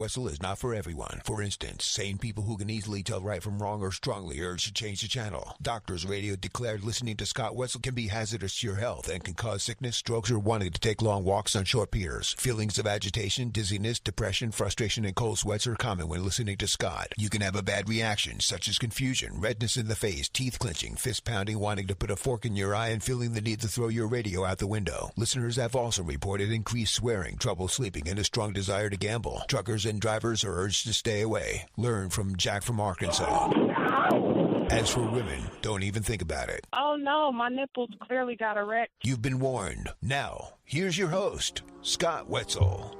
Wetzel is not for everyone. For instance, sane people who can easily tell right from wrong or strongly urge to change the channel. Doctors Radio declared listening to Scott Wetzel can be hazardous to your health and can cause sickness, strokes, or wanting to take long walks on short piers. Feelings of agitation, dizziness, depression, frustration, and cold sweats are common when listening to Scott. You can have a bad reaction, such as confusion, redness in the face, teeth clenching, fist pounding, wanting to put a fork in your eye, and feeling the need to throw your radio out the window. Listeners have also reported increased swearing, trouble sleeping, and a strong desire to gamble. Truckers and drivers are urged to stay away. Learn from Jack from Arkansas. As for women, don't even think about it. Oh no, my nipples clearly got erect. You've been warned. Now, here's your host, Scott Wetzel.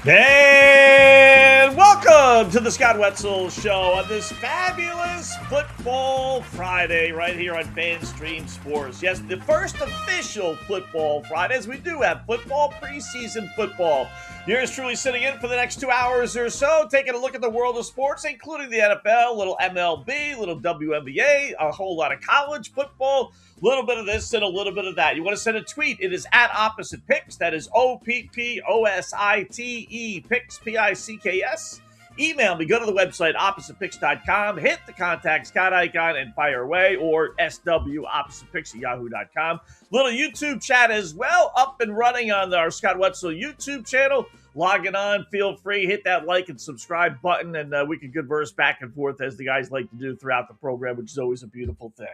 And welcome to the Scott Wetzel Show on this fabulous Football Friday right here on FanStream Sports. Yes, the first official Football Friday, as we do have football, preseason football. Yours truly sitting in for the next 2 hours or so, taking a look at the world of sports, including the NFL, a little MLB, a little WNBA, a whole lot of college football, a little bit of this and a little bit of that. You want to send a tweet, it is at Opposite Picks. That is OPPOSITE, Picks, P-I-C-K-S. Email me, go to the website, oppositepicks.com, hit the contact Scott icon and fire away, or swoppositepicks@yahoo.com. Little YouTube chat as well, up and running on our Scott Wetzel YouTube channel. Logging on, feel free, hit that like and subscribe button, and we can converse back and forth as the guys like to do throughout the program, which is always a beautiful thing.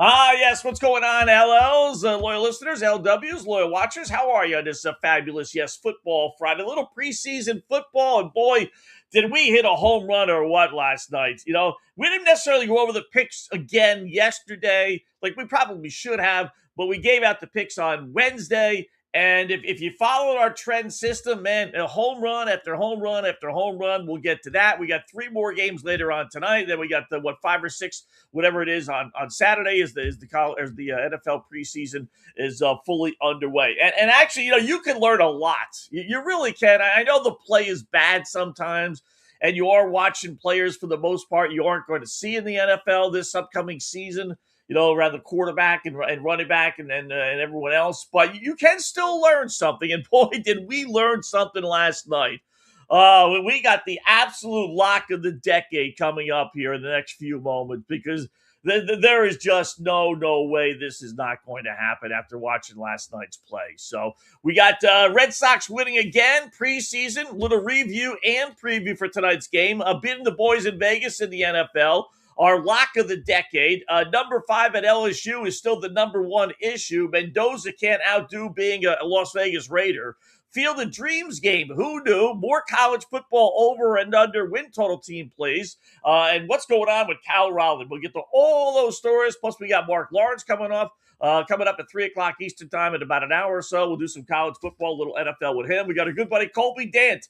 Yes, what's going on, LLs, loyal listeners, LWs, loyal watchers? How are you on this fabulous, yes, Football Friday? A little preseason football, and boy, did we hit a home run or what last night? You know, we didn't necessarily go over the picks again yesterday, like we probably should have, but we gave out the picks on Wednesday. And if you followed our trend system, man, a home run after home run after home run, we'll get to that. We got 3 more games later on tonight. Then we got the 5 or 6, whatever it is, on Saturday is the NFL preseason is fully underway. And actually, you know, you can learn a lot. You really can. I know the play is bad sometimes, and you are watching players for the most part you aren't going to see in the NFL this upcoming season. You know, around the quarterback and running back and everyone else. But you can still learn something. And boy, did we learn something last night. We got the absolute lock of the decade coming up here in the next few moments, because there is just no way this is not going to happen after watching last night's play. So we got Red Sox winning again, preseason, little review and preview for tonight's game. Beating the boys in Vegas in the NFL. Our lock of the decade. Number 5 at LSU is still the number 1 issue. Mendoza can't outdo being a Las Vegas Raider. Field of Dreams game. Who knew? More college football over and under win total team plays. And what's going on with Cal Raleigh? We'll get to all those stories. Plus, we got Marc Lawrence coming up at 3 o'clock Eastern time in about an hour or so. We'll do some college football, a little NFL with him. We got a good buddy, Colby Dant.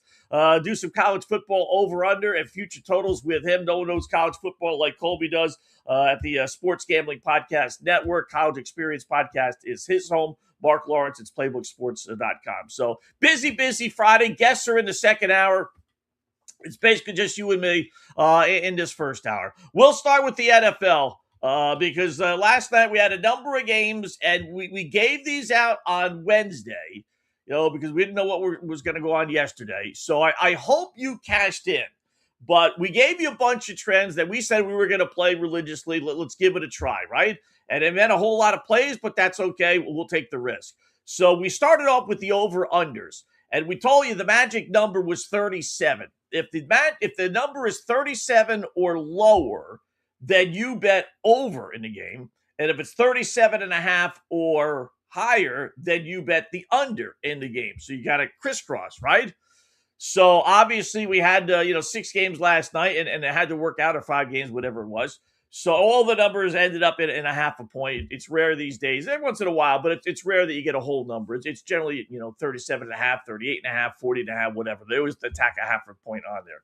Do some college football over-under and future totals with him. No one knows college football like Colby does at the Sports Gambling Podcast Network. College Experience Podcast is his home. Marc Lawrence, it's playbooksports.com. So busy Friday. Guests are in the second hour. It's basically just you and me in this first hour. We'll start with the NFL. Because last night we had a number of games, and we gave these out on Wednesday, you know, because we didn't know what was going to go on yesterday. So I hope you cashed in. But we gave you a bunch of trends that we said we were going to play religiously. Let's give it a try, right? And it meant a whole lot of plays, but that's okay. We'll take the risk. So we started off with the over-unders, and we told you the magic number was 37. If the number is 37 or lower, then you bet over in the game. And if it's 37.5 or higher, then you bet the under in the game. So you got to crisscross, right? So obviously we had 6 games last night, and it had to work out, or 5 games, whatever it was. So all the numbers ended up in a half a point. It's rare these days, every once in a while, but it's rare that you get a whole number. It's generally 37.5, 38.5, 40.5, whatever. They always attack a half a point on there.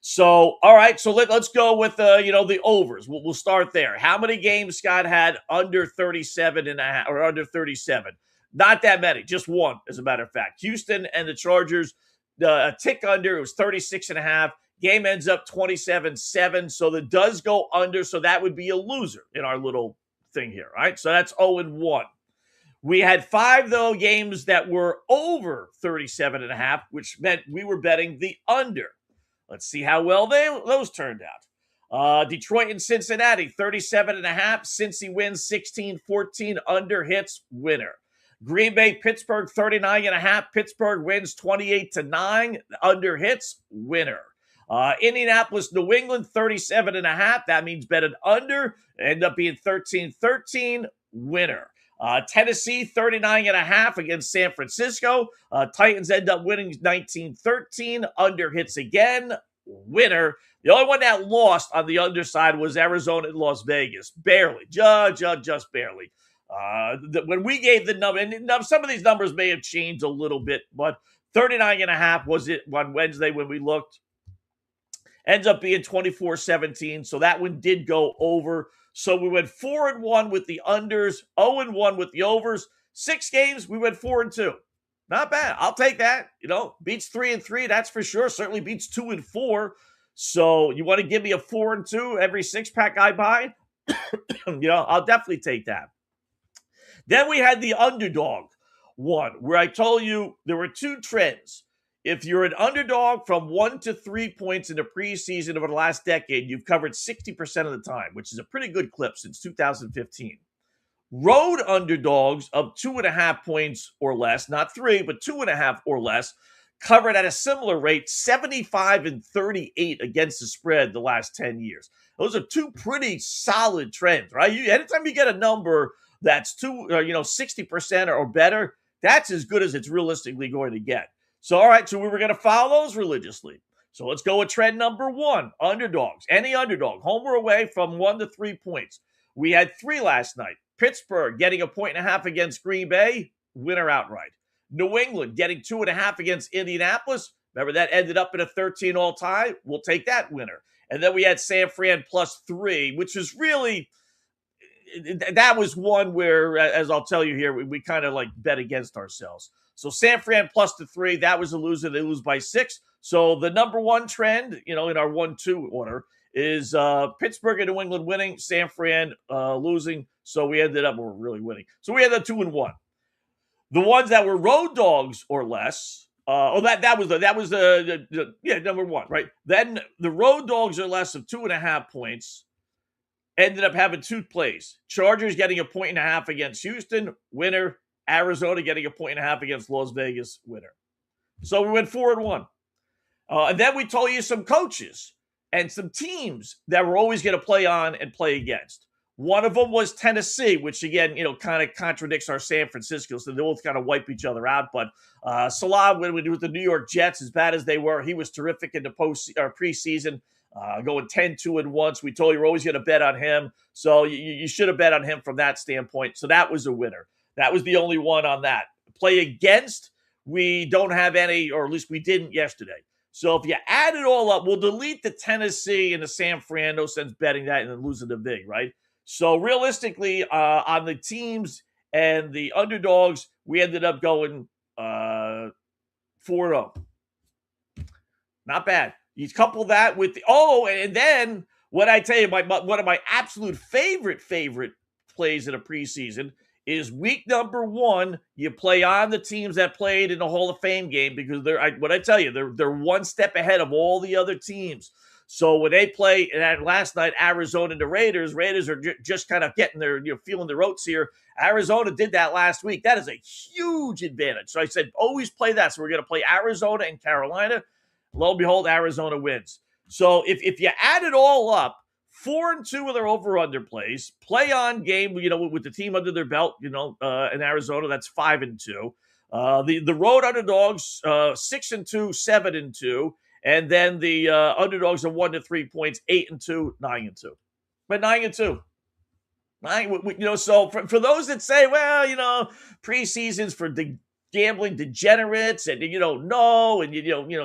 So, all right, so let's go with, the overs. We'll start there. How many games Scott had under 37.5 or under 37? Not that many, just one, as a matter of fact. Houston and the Chargers, a tick under. It was 36.5. Game ends up 27-7, so that does go under, so that would be a loser in our little thing here, right? So that's 0-1. We had 5, though, games that were over 37.5, which meant we were betting the under. Let's see how well those turned out. Detroit and Cincinnati, 37.5. Cincy wins 16-14, under hits, winner. Green Bay, Pittsburgh, 39.5. Pittsburgh wins 28-9, under hits, winner. Indianapolis, New England, 37.5. That means betted under. End up being 13-13, winner. Tennessee, 39.5 against San Francisco. Titans end up winning 19-13. Under hits again. Winner. The only one that lost on the underside was Arizona and Las Vegas. Barely. Just barely. When we gave the number, and some of these numbers may have changed a little bit, but 39.5 was it on Wednesday when we looked. Ends up being 24-17, so that one did go over. So we went 4-1 with the unders, 0-1 with the overs. 6 games, we went 4-2. Not bad. I'll take that. Beats 3-3, that's for sure. Certainly beats 2-4. So you want to give me a 4-2 every 6-pack I buy? I'll definitely take that. Then we had the underdog one, where I told you there were 2 trends. If you're an underdog from 1 to 3 points in the preseason over the last decade, you've covered 60% of the time, which is a pretty good clip since 2015. Road underdogs of 2.5 points or less, not 3, but 2.5 or less, covered at a similar rate, 75 and 38 against the spread the last 10 years. Those are 2 pretty solid trends, right? Anytime you get a number that's 60% or better, that's as good as it's realistically going to get. So, all right, so we were going to follow those religiously. So let's go with trend number 1, underdogs. Any underdog, home or away, from 1 to 3 points. We had 3 last night. Pittsburgh getting 1.5 against Green Bay, winner outright. New England getting 2.5 against Indianapolis. Remember, that ended up in a 13 all-tie. We'll take that winner. And then we had San Fran +3, which is really, that was one where, as I'll tell you here, we kind of bet against ourselves. So San Fran +3, that was a loser. They lose by 6. So the number 1 trend, in our 1-2 order, is Pittsburgh and New England winning, San Fran losing. So we ended up, we're really winning. So we ended up 2-1. The ones that were road dogs or less, that was number 1, right? Then the road dogs or less of 2.5 points ended up having 2 plays. Chargers getting 1.5 against Houston, winner. Arizona getting 1.5 against Las Vegas, winner. So we went 4-1. And then we told you some coaches and some teams that we're always going to play on and play against. One of them was Tennessee, which again, kind of contradicts our San Francisco. So they both kind of wipe each other out. But Salah, when we do with the New York Jets, as bad as they were, he was terrific in the preseason, going 10-2-1. So we told you we're always going to bet on him. So you should have bet on him from that standpoint. So that was a winner. That was the only one on that. Play against, we don't have any, or at least we didn't yesterday. So if you add it all up, we'll delete the Tennessee and the San Fran. No sense betting that and then losing the big, right? So realistically, on the teams and the underdogs, we ended up going 4-0. Not bad. You couple that with and then what I tell you, one of my absolute favorite plays in a preseason is week number 1, you play on the teams that played in the Hall of Fame game because they're one step ahead of all the other teams. So when they play last night, Arizona and the Raiders are just kind of getting their, feeling the ropes here. Arizona did that last week. That is a huge advantage. So I said, always play that. So we're going to play Arizona and Carolina. Lo and behold, Arizona wins. So if you add it all up, 4-2 with their over-under plays. Play on game, with the team under their belt, in Arizona, that's 5-2. The road underdogs, 6-2, 7-2. And then the underdogs are 1 to 3 points, 8-2, 9-2. But 9-2. So for those that say, well, preseason's for the gambling degenerates, and you don't know, and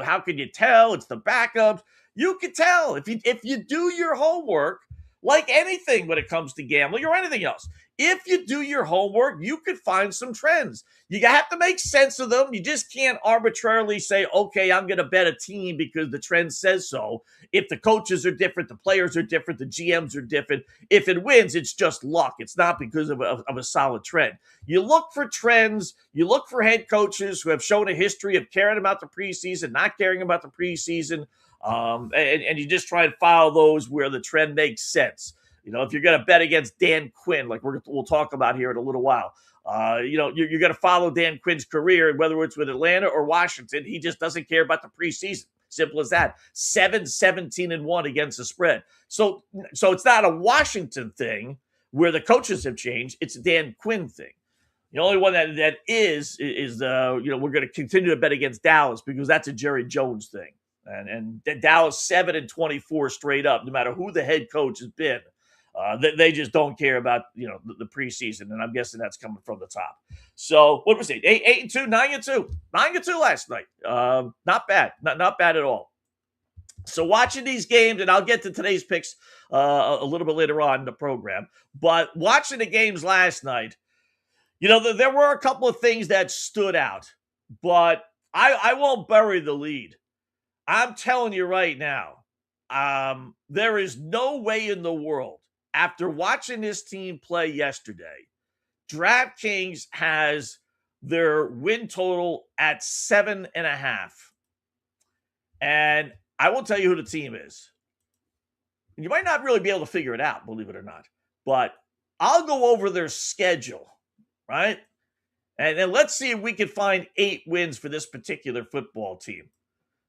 how can you tell? It's the backups. You can tell if you do your homework, like anything when it comes to gambling or anything else. if you do your homework, you could find some trends. You have to make sense of them. You just can't arbitrarily say, okay, I'm going to bet a team because the trend says so. If the coaches are different, the players are different, the GMs are different. If it wins, it's just luck. It's not because of a solid trend. You look for trends. You look for head coaches who have shown a history of caring about the preseason, not caring about the preseason, and you just try and follow those where the trend makes sense. If you're going to bet against Dan Quinn, like we'll talk about here in a little while, you're going to follow Dan Quinn's career, whether it's with Atlanta or Washington. He just doesn't care about the preseason. Simple as that. 17-1 against the spread. So it's not a Washington thing where the coaches have changed. It's a Dan Quinn thing. The only one that is we're going to continue to bet against Dallas because that's a Jerry Jones thing. And Dallas 7-24 straight up, no matter who the head coach has been. They just don't care about the preseason, and I'm guessing that's coming from the top. So what was it? 8-2, 9-2, 9-2 last night. Not bad, not bad at all. So watching these games, and I'll get to today's picks a little bit later on in the program. But watching the games last night, there were a couple of things that stood out, but I won't bury the lead. I'm telling you right now, there is no way in the world. After watching this team play yesterday, DraftKings has their win total at 7.5. And I will tell you who the team is. You might not really be able to figure it out, believe it or not. But I'll go over their schedule, right? And then let's see if we can find 8 wins for this particular football team.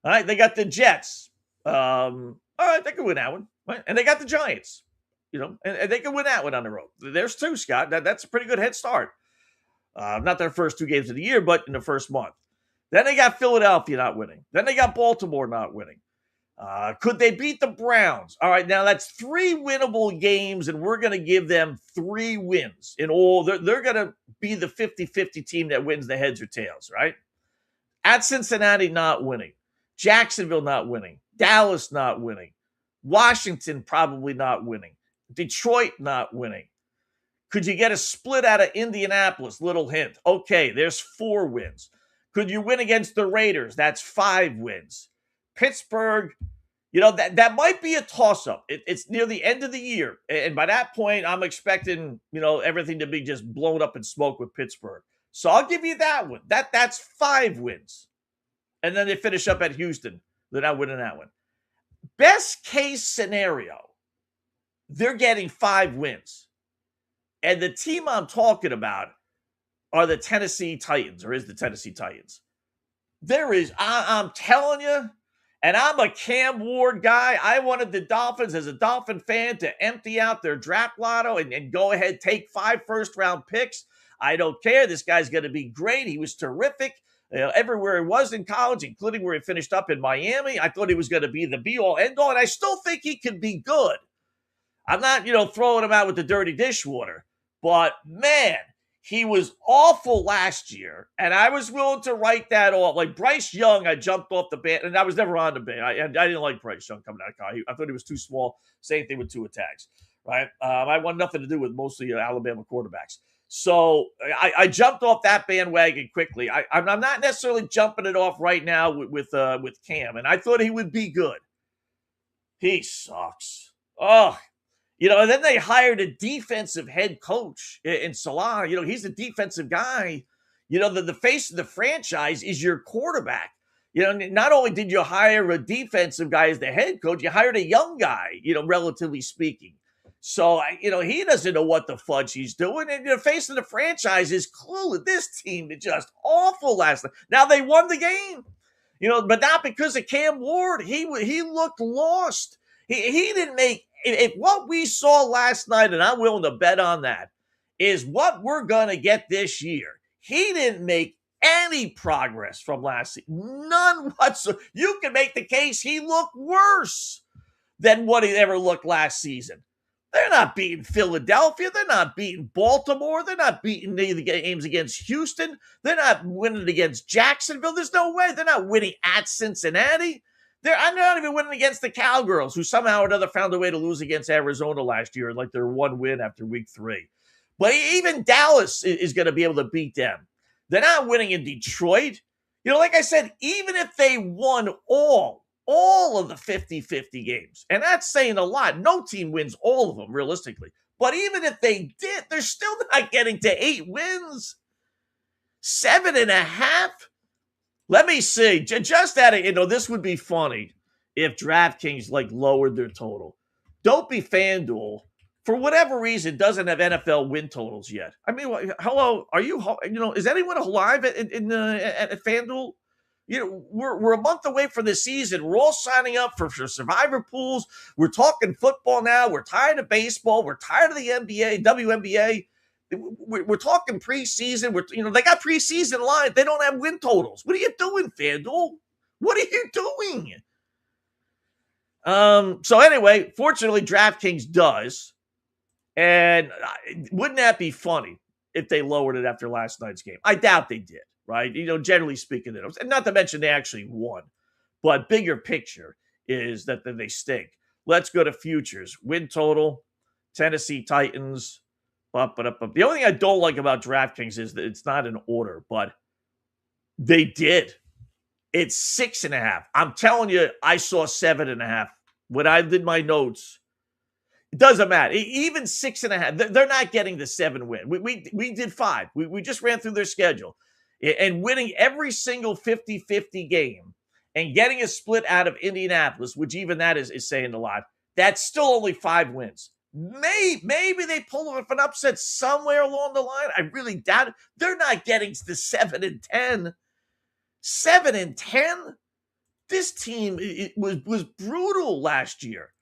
All right, they got the Jets. All right, they can win that one. Right? And they got the Giants. And they can win that one on the road. There's 2, Scott. That's a pretty good head start. Not their first 2 games of the year, but in the first month. Then they got Philadelphia not winning. Then they got Baltimore not winning. Could they beat the Browns? All right, now that's 3 winnable games, and we're going to give them 3 wins in all. They're going to be the 50-50 team that wins the heads or tails, right? At Cincinnati not winning. Jacksonville not winning. Dallas not winning. Washington probably not winning. Detroit not winning. Could you get a split out of Indianapolis? Little hint. Okay, there's 4 wins. Could you win against the Raiders? That's 5 wins. Pittsburgh, that might be a toss-up. It's near the end of the year. And by that point, I'm expecting, everything to be just blown up in smoke with Pittsburgh. So I'll give you that one. That's 5 wins. And then they finish up at Houston. They're not winning that one. Best case scenario, they're getting 5 wins. And the team I'm talking about are the Tennessee Titans, or is the Tennessee Titans. I'm telling you, and I'm a Cam Ward guy. I wanted the Dolphins, as a Dolphin fan, to empty out their draft lotto and go ahead, take 5 first-round picks. I don't care. This guy's going to be great. He was terrific. Everywhere he was in college, including where he finished up in Miami. I thought he was going to be the be-all, end-all, and I still think he can be good. I'm not, throwing him out with the dirty dishwater. But, man, he was awful last year, and I was willing to write that off. Like Bryce Young, I jumped off the band, and I was never on the band. I didn't like Bryce Young coming out of college. I thought he was too small. Same thing with Tua Tags, right? I want nothing to do with mostly Alabama quarterbacks. So I jumped off that bandwagon quickly. I'm not necessarily jumping it off right now with Cam, and I thought he would be good. He sucks. Oh, and then they hired a defensive head coach in Salah. He's a defensive guy. The face of the franchise is your quarterback. Not only did you hire a defensive guy as the head coach, you hired a young guy, relatively speaking. So, he doesn't know what the fudge he's doing. And the face of the franchise is clueless. This team is just awful last night. Now, they won the game, but not because of Cam Ward. He looked lost. He didn't make – if what we saw last night, and I'm willing to bet on that, is what we're going to get this year, he didn't make any progress from last season. None whatsoever. You can make the case he looked worse than what he ever looked last season. They're not beating Philadelphia. They're not beating Baltimore. They're not beating the games against Houston. They're not winning against Jacksonville. There's no way. They're not winning at Cincinnati. I'm not even winning against the Cowgirls, who somehow or another found a way to lose against Arizona last year, like their 1 win after week 3. But even Dallas is going to be able to beat them. They're not winning in Detroit. Like I said, even if they won all of the 50-50 games, and that's saying a lot. No team wins all of them, realistically. But even if they did, they're still not getting to 8 wins. 7.5? Let me see. Just at it, this would be funny if DraftKings lowered their total. Don't be FanDuel. For whatever reason, doesn't have NFL win totals yet. I mean, hello, are you? Is anyone alive at FanDuel? We're a month away from the season. We're all signing up for survivor pools. We're talking football now. We're tired of baseball. We're tired of the NBA, WNBA. We're talking preseason. They got preseason lines. They don't have win totals. What are you doing, FanDuel? What are you doing? So anyway, fortunately, DraftKings does. And wouldn't that be funny if they lowered it after last night's game? I doubt they did, right? Generally speaking, and not to mention they actually won. But bigger picture is that they stink. Let's go to futures. Win total, Tennessee Titans. The only thing I don't like about DraftKings is that it's not in order, but they did. It's 6.5. I'm telling you, I saw 7.5 when I did my notes. It doesn't matter. Even 6.5, they're not getting the 7 win. We did 5. We just ran through their schedule. And winning every single 50-50 game and getting a split out of Indianapolis, which even that is saying a lot, that's still only 5 wins. Maybe they pull off an upset somewhere along the line. I really doubt it. They're not getting to 7-10. 7-10? This team was brutal last year.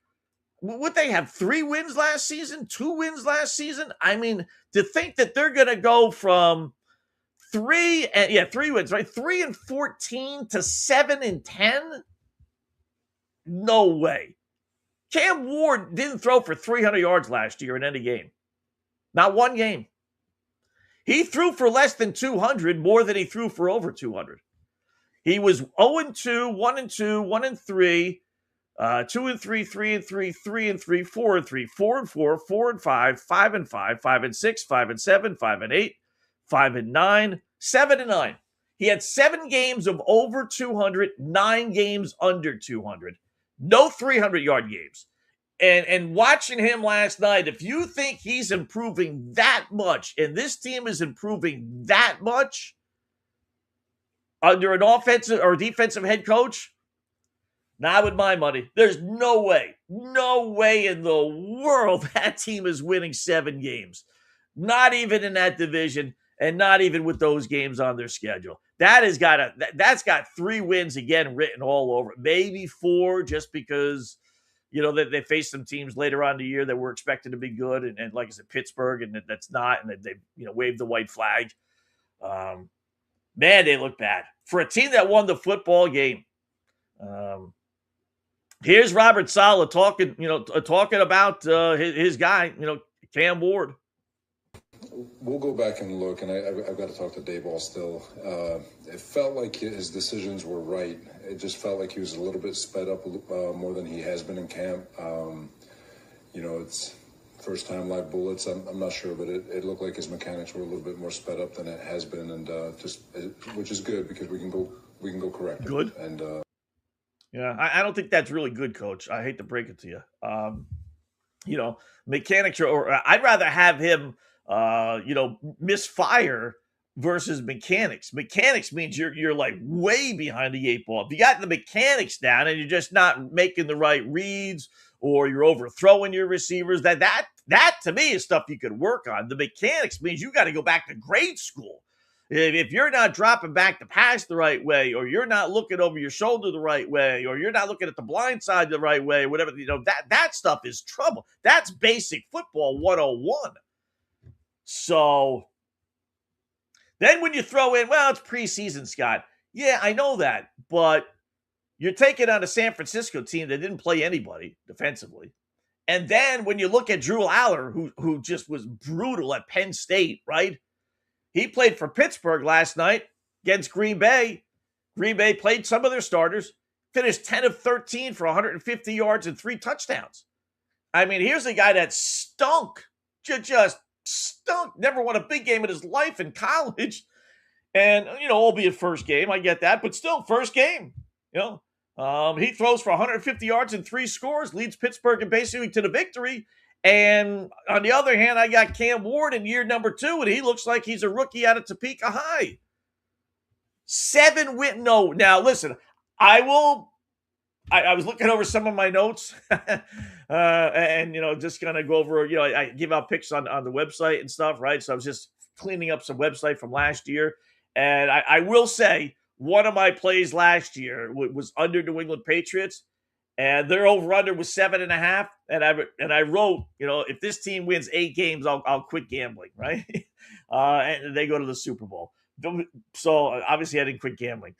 Would they have 3 wins last season? 2 wins last season? I mean, to think that they're going to go from 3 wins, right? 3-14 to 7-10? No way. Cam Ward didn't throw for 300 yards last year in any game. Not one game. He threw for less than 200 more than he threw for over 200. He was 0-2, 1-2, 1-3, 2-3, 3-3, 3-3, 4-3, 4-4, 4-5, 5-5, 5-6, 5-7, 5-8, 5-9, 7-9. He had 7 games of over 200, 9 games under 200. No 300-yard games. And watching him last night, if you think he's improving that much and this team is improving that much under an offensive or defensive head coach, not with my money. There's no way in the world that team is winning 7 games. Not even in that division and not even with those games on their schedule. That's got 3 wins again written all over it. Maybe 4 just because, they faced some teams later on in the year that were expected to be good. And like I said, Pittsburgh, and that's not. And they waved the white flag. Man, they look bad. For a team that won the football game, here's Robert Saleh talking about his guy, Cam Ward. We'll go back and look, and I've got to talk to Dayball still. It felt like his decisions were right. It just felt like he was a little bit sped up more than he has been in camp. It's first time live bullets. I'm not sure, but it looked like his mechanics were a little bit more sped up than it has been, and which is good because we can go correct. Good. And yeah, I don't think that's really good, Coach. I hate to break it to you. Mechanics or I'd rather have him. Misfire versus mechanics. Mechanics means you're like way behind the 8 ball. If you got the mechanics down and you're just not making the right reads or you're overthrowing your receivers, that to me is stuff you could work on. The mechanics means you got to go back to grade school. If you're not dropping back to pass the right way, or you're not looking over your shoulder the right way, or you're not looking at the blind side the right way, whatever, that stuff is trouble. That's basic football 101. So then when you throw in, well, it's preseason, Scott. Yeah, I know that, but you're taking on a San Francisco team that didn't play anybody defensively. And then when you look at Drew Aller, who just was brutal at Penn State, right? He played for Pittsburgh last night against Green Bay. Green Bay played some of their starters, finished 10 of 13 for 150 yards and 3 touchdowns. I mean, here's a guy that stunk, just stunk. Never won a big game in his life in college. And, albeit first game, I get that, but still first game. He throws for 150 yards and 3 scores, leads Pittsburgh basically to the victory. And on the other hand, I got Cam Ward in year number 2, and he looks like he's a rookie out of Topeka High. 7 win. No, now listen, I was looking over some of my notes and, just going to go over, I give out picks on the website and stuff, right? So I was just cleaning up some website from last year. And I will say one of my plays last year was under New England Patriots, and their over-under was 7.5. And I wrote, if this team wins 8 games, I'll quit gambling, right? And they go to the Super Bowl. So obviously I didn't quit gambling.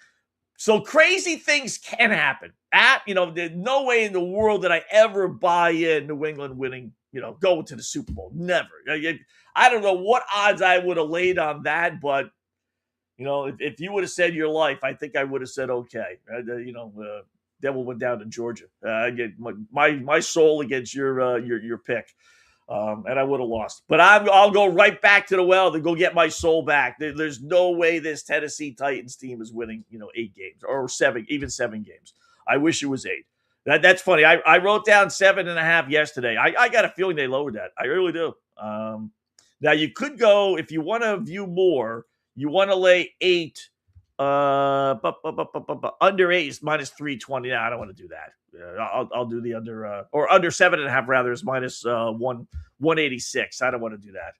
So crazy things can happen. There's no way in the world that I ever buy in New England winning, going to the Super Bowl. Never. I don't know what odds I would have laid on that, but if you would have said your life, I think I would have said okay. Devil went down to Georgia. My soul against your pick, and I would have lost. But I'll go right back to the well to go get my soul back. There's no way this Tennessee Titans team is winning 8 games or 7, even 7 games. I wish it was 8. That's funny. I wrote down 7.5 yesterday. I got a feeling they lowered that. I really do. Now you could go if you want to view more. You want to lay 8, under 8 is minus 320. No, I don't want to do that. I'll do the under or under 7.5 rather is minus 186. I don't want to do that.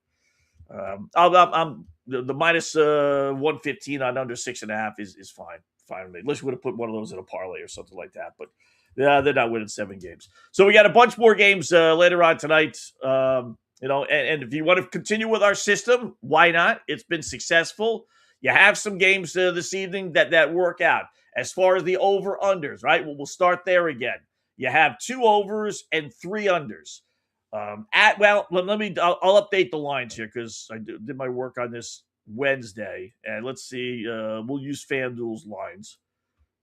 I'm the minus 115 on under 6.5 is fine with me. Unless you would have put one of those in a parlay or something like that. But they're not winning 7 games. So we got a bunch more games later on tonight. And if you want to continue with our system, why not? It's been successful. You have some games this evening that work out. As far as the over-unders, right? We'll start there again. You have 2 overs and 3 unders. I'll update the lines here because I did my work on this Wednesday. And let's see. We'll use FanDuel's lines.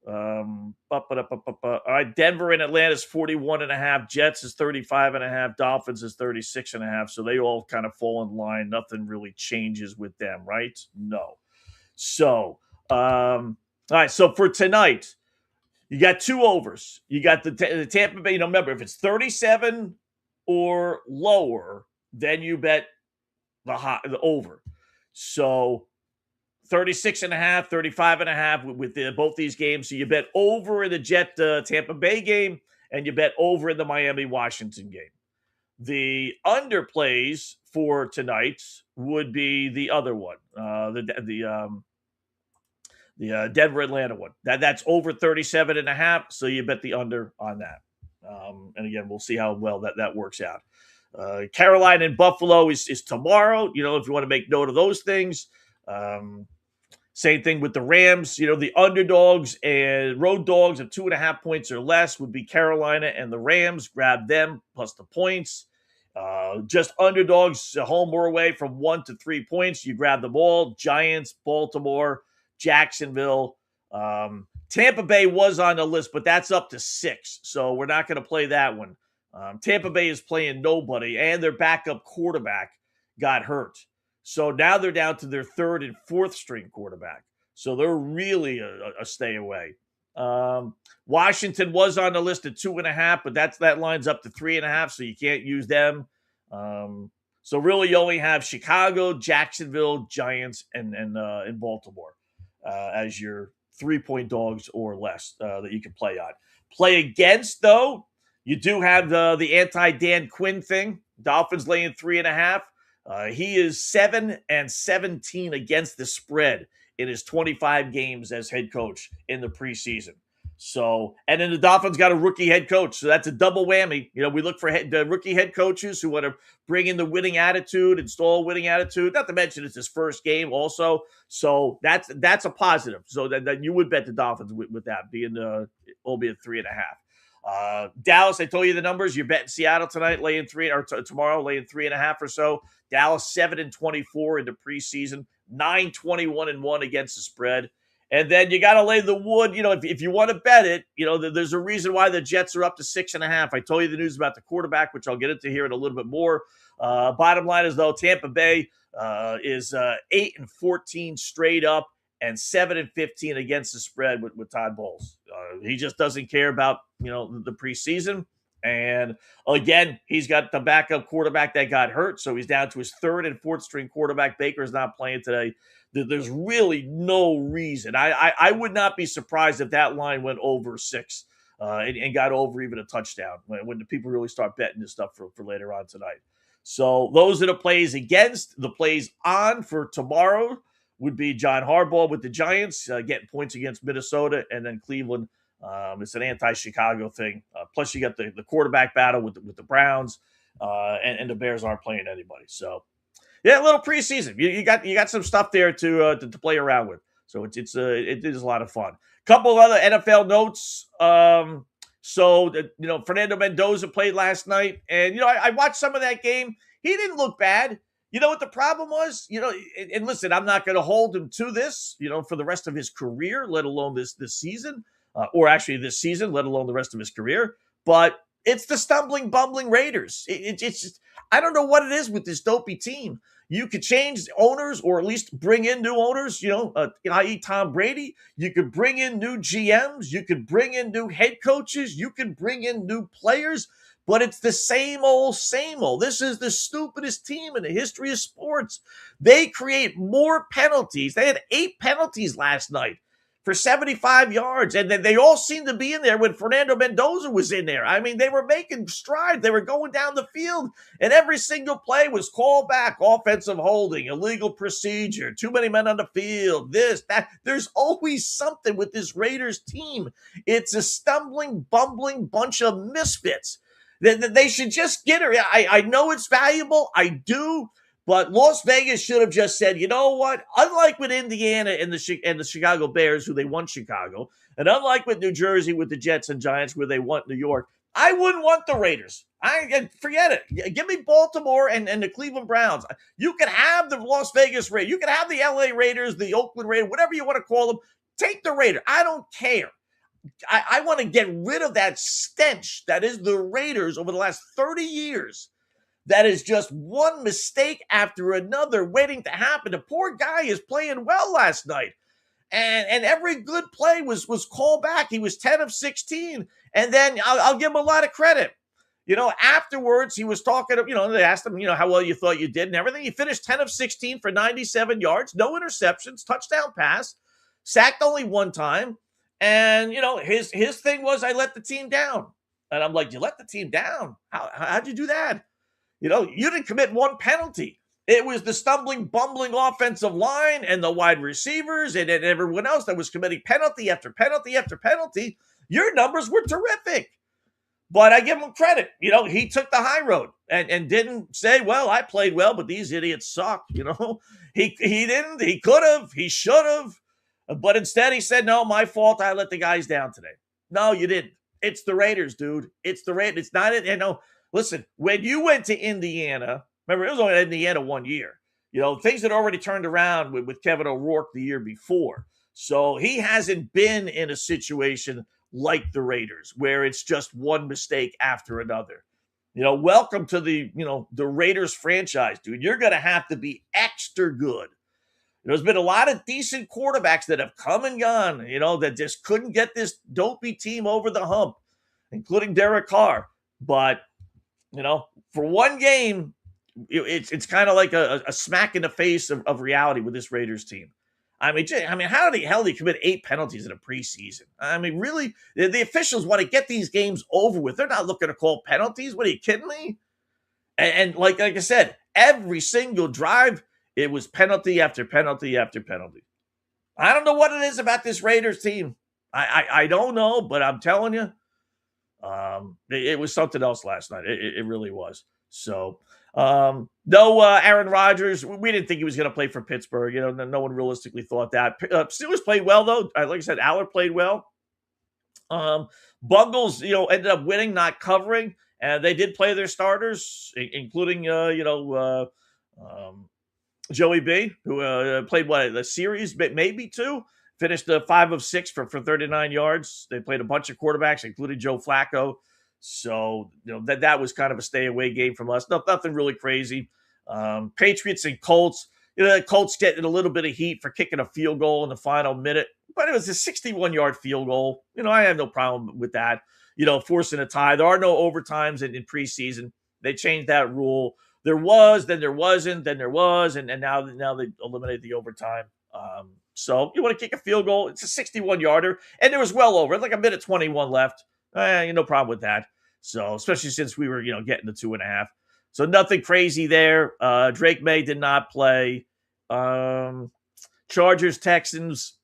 All right, Denver and Atlanta is 41.5. Jets is 35.5. Dolphins is 36.5. So they all kind of fall in line. Nothing really changes with them, right? No. So, all right. So for tonight, you got 2 overs. You got the Tampa Bay. Remember, if it's 37 or lower, then you bet the over. So 36.5, 35.5 with both these games. So you bet over in the Jet Tampa Bay game, and you bet over in the Miami Washington game. The underplays for tonight would be the other one, the Denver Atlanta one. That's over 37.5. So you bet the under on that. And again, we'll see how well that works out. Carolina and Buffalo is tomorrow. If you want to make note of those things. Same thing with the Rams. The underdogs and road dogs of 2.5 points or less would be Carolina and the Rams. Grab them plus the points. Just underdogs, home or away from 1 to 3 points. You grab them all. Giants, Baltimore, Jacksonville. Tampa Bay was on the list, but that's up to 6. So we're not going to play that one. Tampa Bay is playing nobody, and their backup quarterback got hurt. So now they're down to their 3rd and 4th string quarterback. So they're really a stay away. Washington was on the list at 2.5, but that lines up to 3.5, so you can't use them. So really you only have Chicago, Jacksonville, Giants, and Baltimore as your 3-point dogs or less that you can play on. Play against, though, you do have the anti-Dan Quinn thing. Dolphins laying 3.5. He is 7-17 against the spread in his 25 games as head coach in the preseason. So, and then the Dolphins got a rookie head coach, so that's a double whammy. We look for the rookie head coaches who want to bring in the winning attitude, install winning attitude. Not to mention it's his first game, also. So that's a positive. So that you would bet the Dolphins with that being albeit 3.5. Dallas, I told you the numbers. You're betting Seattle tonight, laying 3, or tomorrow, laying 3.5 or so. Dallas 7-24 in the preseason, 9-21-1 against the spread, And then you got to lay the wood. If you want to bet it, there's a reason why the Jets are up to 6.5. I told you the news about the quarterback, which I'll get into here in a little bit more. Bottom line is, though, Tampa Bay is 8-14 straight up and 7-15 against the spread with Todd Bowles. He just doesn't care about, the preseason. And again, he's got the backup quarterback that got hurt, so he's down to his third and fourth string quarterback. Baker's not playing today. There's really no reason. I would not be surprised if that line went over 6 and got over even a touchdown when the people really start betting this stuff for later on tonight. So those are the plays against. The plays on for tomorrow would be John Harbaugh with the Giants getting points against Minnesota, and then Cleveland. It's an anti-Chicago thing. Plus, you got the quarterback battle with the Browns, and the Bears aren't playing anybody. So, yeah, a little preseason. You got some stuff there to play around with. So it is a lot of fun. Couple of other NFL notes. Fernando Mendoza played last night, and I watched some of that game. He didn't look bad. You know what the problem was? And listen, I'm not going to hold him to this, for the rest of his career, let alone this season. Or actually this season, let alone the rest of his career. But it's the stumbling, bumbling Raiders. It's just, I don't know what it is with this dopey team. You could change owners or at least bring in new owners, i.e. Tom Brady. You could bring in new GMs. You could bring in new head coaches. You could bring in new players. But it's the same old, same old. This is the stupidest team in the history of sports. They create more penalties. They had 8 penalties last night for 75 yards. And then they all seemed to be in there when Fernando Mendoza was in there. I mean, they were making strides. They were going down the field, and every single play was called back. Offensive holding, illegal procedure, too many men on the field, this, that. There's always something with this Raiders team. It's a stumbling, bumbling bunch of misfits. They should just get her. I know it's valuable. I do. But Las Vegas should have just said, you know what? Unlike with Indiana and the Chicago Bears, who they won Chicago, and unlike with New Jersey with the Jets and Giants, where they won New York, I wouldn't want the Raiders. Forget it. Give me Baltimore and the Cleveland Browns. You can have the Las Vegas Raiders. You can have the LA Raiders, the Oakland Raiders, whatever you want to call them. Take the Raiders. I don't care. I want to get rid of that stench that is the Raiders over the last 30 years. That is just one mistake after another waiting to happen. The poor guy is playing well last night. And every good play was called back. He was 10 of 16. And then I'll give him a lot of credit. Afterwards, he was talking, they asked him, how well you thought you did and everything. He finished 10 of 16 for 97 yards, no interceptions, touchdown pass, sacked only one time. And, his thing was, I let the team down. And I'm like, you let the team down? How'd you do that? You didn't commit one penalty. It was the stumbling, bumbling offensive line and the wide receivers and everyone else that was committing penalty after penalty after penalty. Your numbers were terrific. But I give him credit. He took the high road and didn't say, well, I played well, but these idiots suck. He didn't. He could have. He should have. But instead he said, no, my fault. I let the guys down today. No, you didn't. It's the Raiders, dude. It's the Raiders. It's not, listen, when you went to Indiana, remember, it was only Indiana 1 year. Things had already turned around with Kevin O'Rourke the year before. So he hasn't been in a situation like the Raiders where it's just one mistake after another. Welcome to the Raiders franchise, dude. You're going to have to be extra good. There's been a lot of decent quarterbacks that have come and gone, that just couldn't get this dopey team over the hump, including Derek Carr. But, for one game, it's kind of like a smack in the face of reality with this Raiders team. How the hell did he commit 8 penalties in a preseason? Really, the officials want to get these games over with. They're not looking to call penalties. What, are you kidding me? And like I said, every single drive, it was penalty after penalty after penalty. I don't know what it is about this Raiders team. I don't know, but I'm telling you, it was something else last night. It really was. So, no Aaron Rodgers. We didn't think he was going to play for Pittsburgh. No one realistically thought that. Steelers played well, though. Like I said, Aller played well. Bungles, ended up winning, not covering. And they did play their starters, including, Joey B, who played, the series, maybe 2. Finished 5 of 6 for 39 yards. They played a bunch of quarterbacks, including Joe Flacco. So, that was kind of a stay away game from us. Nothing really crazy. Patriots and Colts. The Colts getting a little bit of heat for kicking a field goal in the final minute, but it was a 61-yard field goal. I have no problem with that. Forcing a tie. There are no overtimes in preseason. They changed that rule. There was, then there wasn't, then there was, and now they eliminated the overtime. So you want to kick a field goal. It's a 61-yarder, and it was well over. It's like a minute 21 left. No problem with that. So especially since we were, getting the 2.5. So nothing crazy there. Drake May did not play. Chargers, Texans,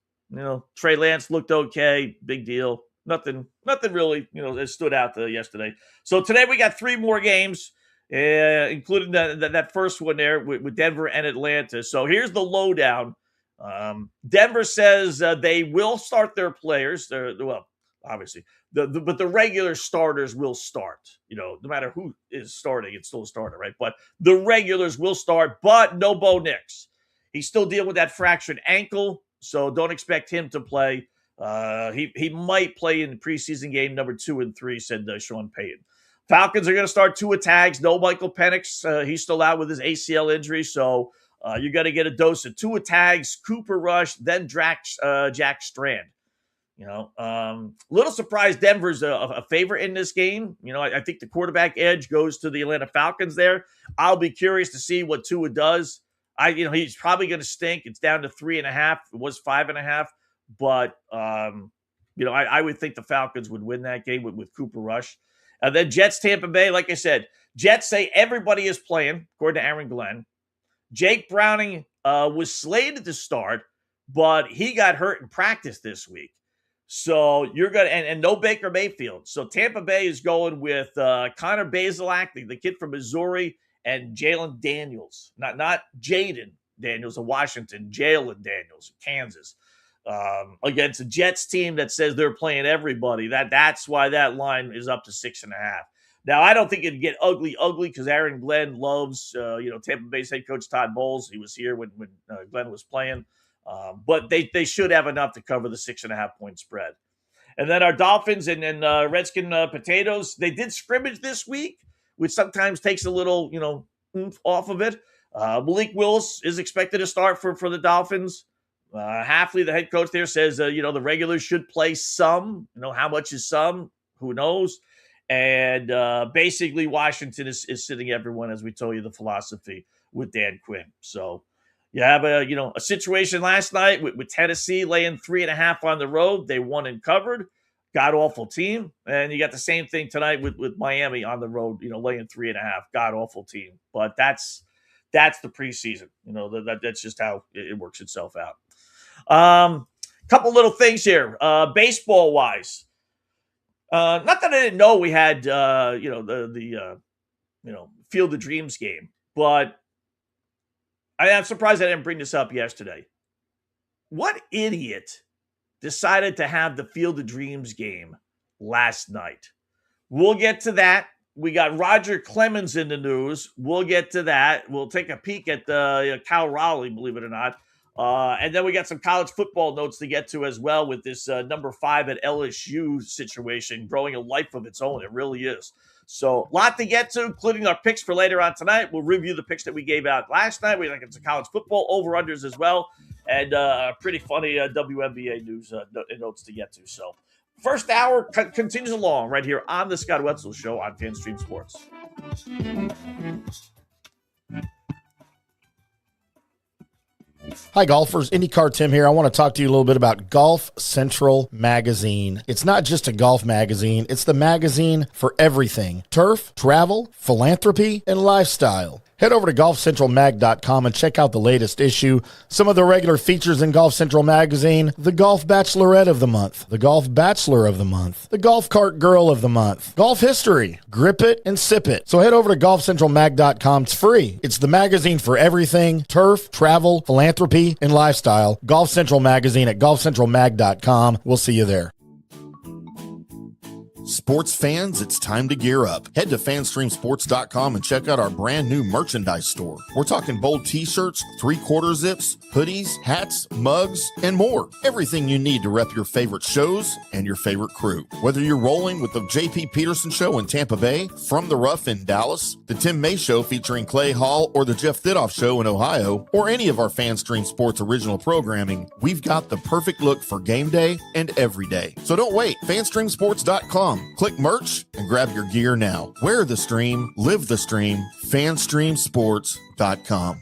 Trey Lance looked okay. Big deal. Nothing really, that stood out yesterday. So today we got 3 more games, including that first one there with Denver and Atlanta. So here's the lowdown. Denver says they will start their players. Obviously, but the regular starters will start. No matter who is starting, it's still a starter, right? But the regulars will start, but no Bo Nix. He's still dealing with that fractured ankle, so don't expect him to play. He might play in the preseason game number 2 and 3, said Sean Payton. Falcons are going to start Tua Tags. No Michael Penix. He's still out with his ACL injury, so you got to get a dose of Tua Tags, Cooper Rush, then Jack Strand. Little surprised Denver's a favorite in this game. I think the quarterback edge goes to the Atlanta Falcons there. I'll be curious to see what Tua does. He's probably going to stink. It's down to 3.5. It was 5.5. But, I would think the Falcons would win that game with Cooper Rush. And then Jets, Tampa Bay, like I said, Jets say everybody is playing, according to Aaron Glenn. Jake Browning was slated to start, but he got hurt in practice this week. So you're going to, and no Baker Mayfield. So Tampa Bay is going with Connor Bazelak, the kid from Missouri, and Jalen Daniels. Not Jaden Daniels of Washington, Jalen Daniels of Kansas. Against a Jets team that says they're playing everybody. That's why that line is up to 6.5. Now, I don't think it'd get ugly because Aaron Glenn loves, Tampa Bay's head coach Todd Bowles. He was here when Glenn was playing. But they should have enough to cover the 6.5-point spread. And then our Dolphins and Redskin Potatoes, they did scrimmage this week, which sometimes takes a little, oomph off of it. Malik Willis is expected to start for the Dolphins. Hafley, the head coach there, says, the regulars should play some. How much is some? Who knows? And basically, Washington is sitting everyone, as we told you, the philosophy with Dan Quinn. So you have a situation last night with Tennessee laying 3.5 on the road. They won and covered. God-awful team. And you got the same thing tonight with Miami on the road, laying 3.5. God-awful team. But that's the preseason. That's just how it works itself out. Couple little things here, baseball-wise. Not that I didn't know we had, the Field of Dreams game, but I'm surprised I didn't bring this up yesterday. What idiot decided to have the Field of Dreams game last night? We'll get to that. We got Roger Clemens in the news. We'll get to that. We'll take a peek at Cal Raleigh, believe it or not. And then we got some college football notes to get to as well with this number 5 at LSU situation growing a life of its own. It really is. So a lot to get to, including our picks for later on tonight. We'll review the picks that we gave out last night. We like it's a college football over-unders as well. And pretty funny WNBA news notes to get to. So first hour continues along right here on the Scott Wetzel Show on FanStream Sports. Hi, golfers. IndyCar Tim here. I want to talk to you a little bit about Golf Central Magazine. It's not just a golf magazine. It's the magazine for everything. Turf, travel, philanthropy, and lifestyle. Head over to golfcentralmag.com and check out the latest issue. Some of the regular features in Golf Central Magazine: the Golf Bachelorette of the Month, the Golf Bachelor of the Month, the Golf Cart Girl of the Month, Golf History, Grip It and Sip It. So head over to golfcentralmag.com. It's free. It's the magazine for everything: turf, travel, philanthropy, and lifestyle. Golf Central Magazine at golfcentralmag.com. We'll see you there. Sports fans, it's time to gear up. Head to fanstreamsports.com and check out our brand new merchandise store. We're talking bold t-shirts, 3/4 zips, hoodies, hats, mugs, and more. Everything you need to rep your favorite shows and your favorite crew. Whether you're rolling with the J.P. Peterson Show in Tampa Bay, From the Rough in Dallas, the Tim May Show featuring Clay Hall, or the Jeff Thidoff Show in Ohio, or any of our FanStream Sports original programming, we've got the perfect look for game day and every day. So don't wait. fanstreamsports.com. Click merch and grab your gear now. Wear the stream, live the stream. fanstreamsports.com.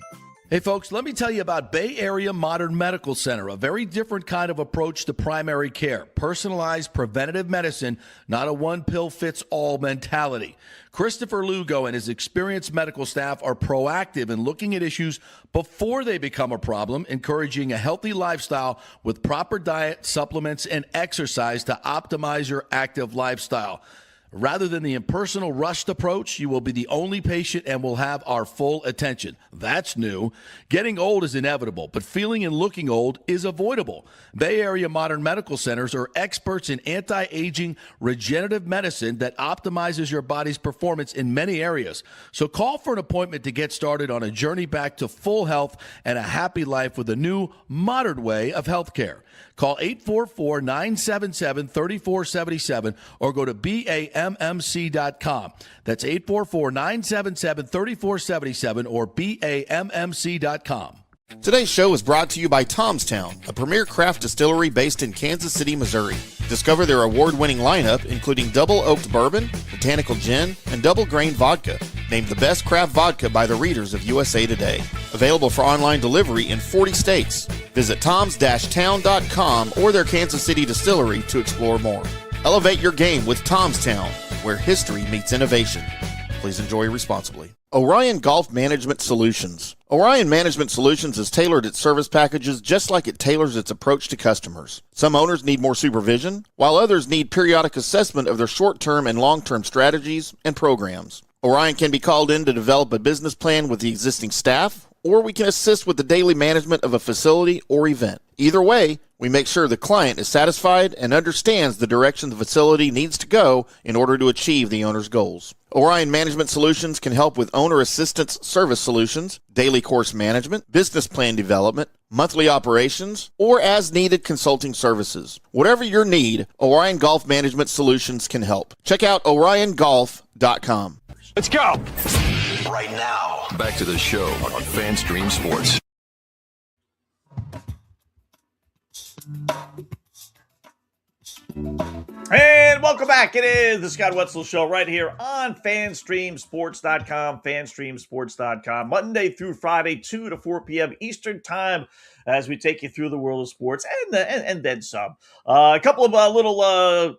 Hey folks, let me tell you about Bay Area Modern Medical Center, a very different kind of approach to primary care. Personalized preventative medicine, not a one-pill-fits-all mentality. Christopher Lugo and his experienced medical staff are proactive in looking at issues before they become a problem, encouraging a healthy lifestyle with proper diet, supplements, and exercise to optimize your active lifestyle. Rather than the impersonal, rushed approach, you will be the only patient and will have our full attention. That's new. Getting old is inevitable, but feeling and looking old is avoidable. Bay Area Modern Medical Centers are experts in anti-aging regenerative medicine that optimizes your body's performance in many areas. So call for an appointment to get started on a journey back to full health and a happy life with a new, modern way of healthcare. Call 844-977-3477 or go to BAMMC.com. That's 844-977-3477 or BAMMC.com. Today's show is brought to you by Tomstown, a premier craft distillery based in Kansas City, Missouri. Discover their award-winning lineup, including double oaked bourbon, botanical gin, and double grain vodka, named the best craft vodka by the readers of USA Today. Available for online delivery in 40 states. Visit toms-town.com or their Kansas City distillery to explore more. Elevate your game with Tomstown, where history meets innovation. Please enjoy responsibly. Orion Golf Management Solutions. Orion Management Solutions has tailored its service packages just like it tailors its approach to customers. Some owners need more supervision, while others need periodic assessment of their short-term and long-term strategies and programs. Orion can be called in to develop a business plan with the existing staff, or we can assist with the daily management of a facility or event. Either way, we make sure the client is satisfied and understands the direction the facility needs to go in order to achieve the owner's goals. Orion Management Solutions can help with owner assistance service solutions, daily course management, business plan development, monthly operations, or as-needed consulting services. Whatever your need, Orion Golf Management Solutions can help. Check out oriongolf.com. Let's go! Right now, back to the show on FanStream Sports. And welcome back. It is the Scott Wetzel Show right here on FanStreamSports.com, FanStreamSports.com, Monday through Friday, 2 to 4 p.m. Eastern Time, as we take you through the world of sports and then some. A couple of little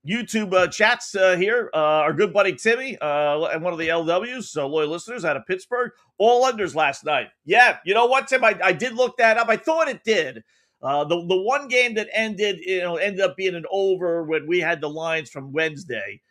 YouTube chats here. Our good buddy Timmy and one of the LWs, loyal listeners out of Pittsburgh, all unders last night. Yeah, you know what, Tim? I did look that up. I thought it did. The one game that ended up being an over when we had the lines from Wednesday.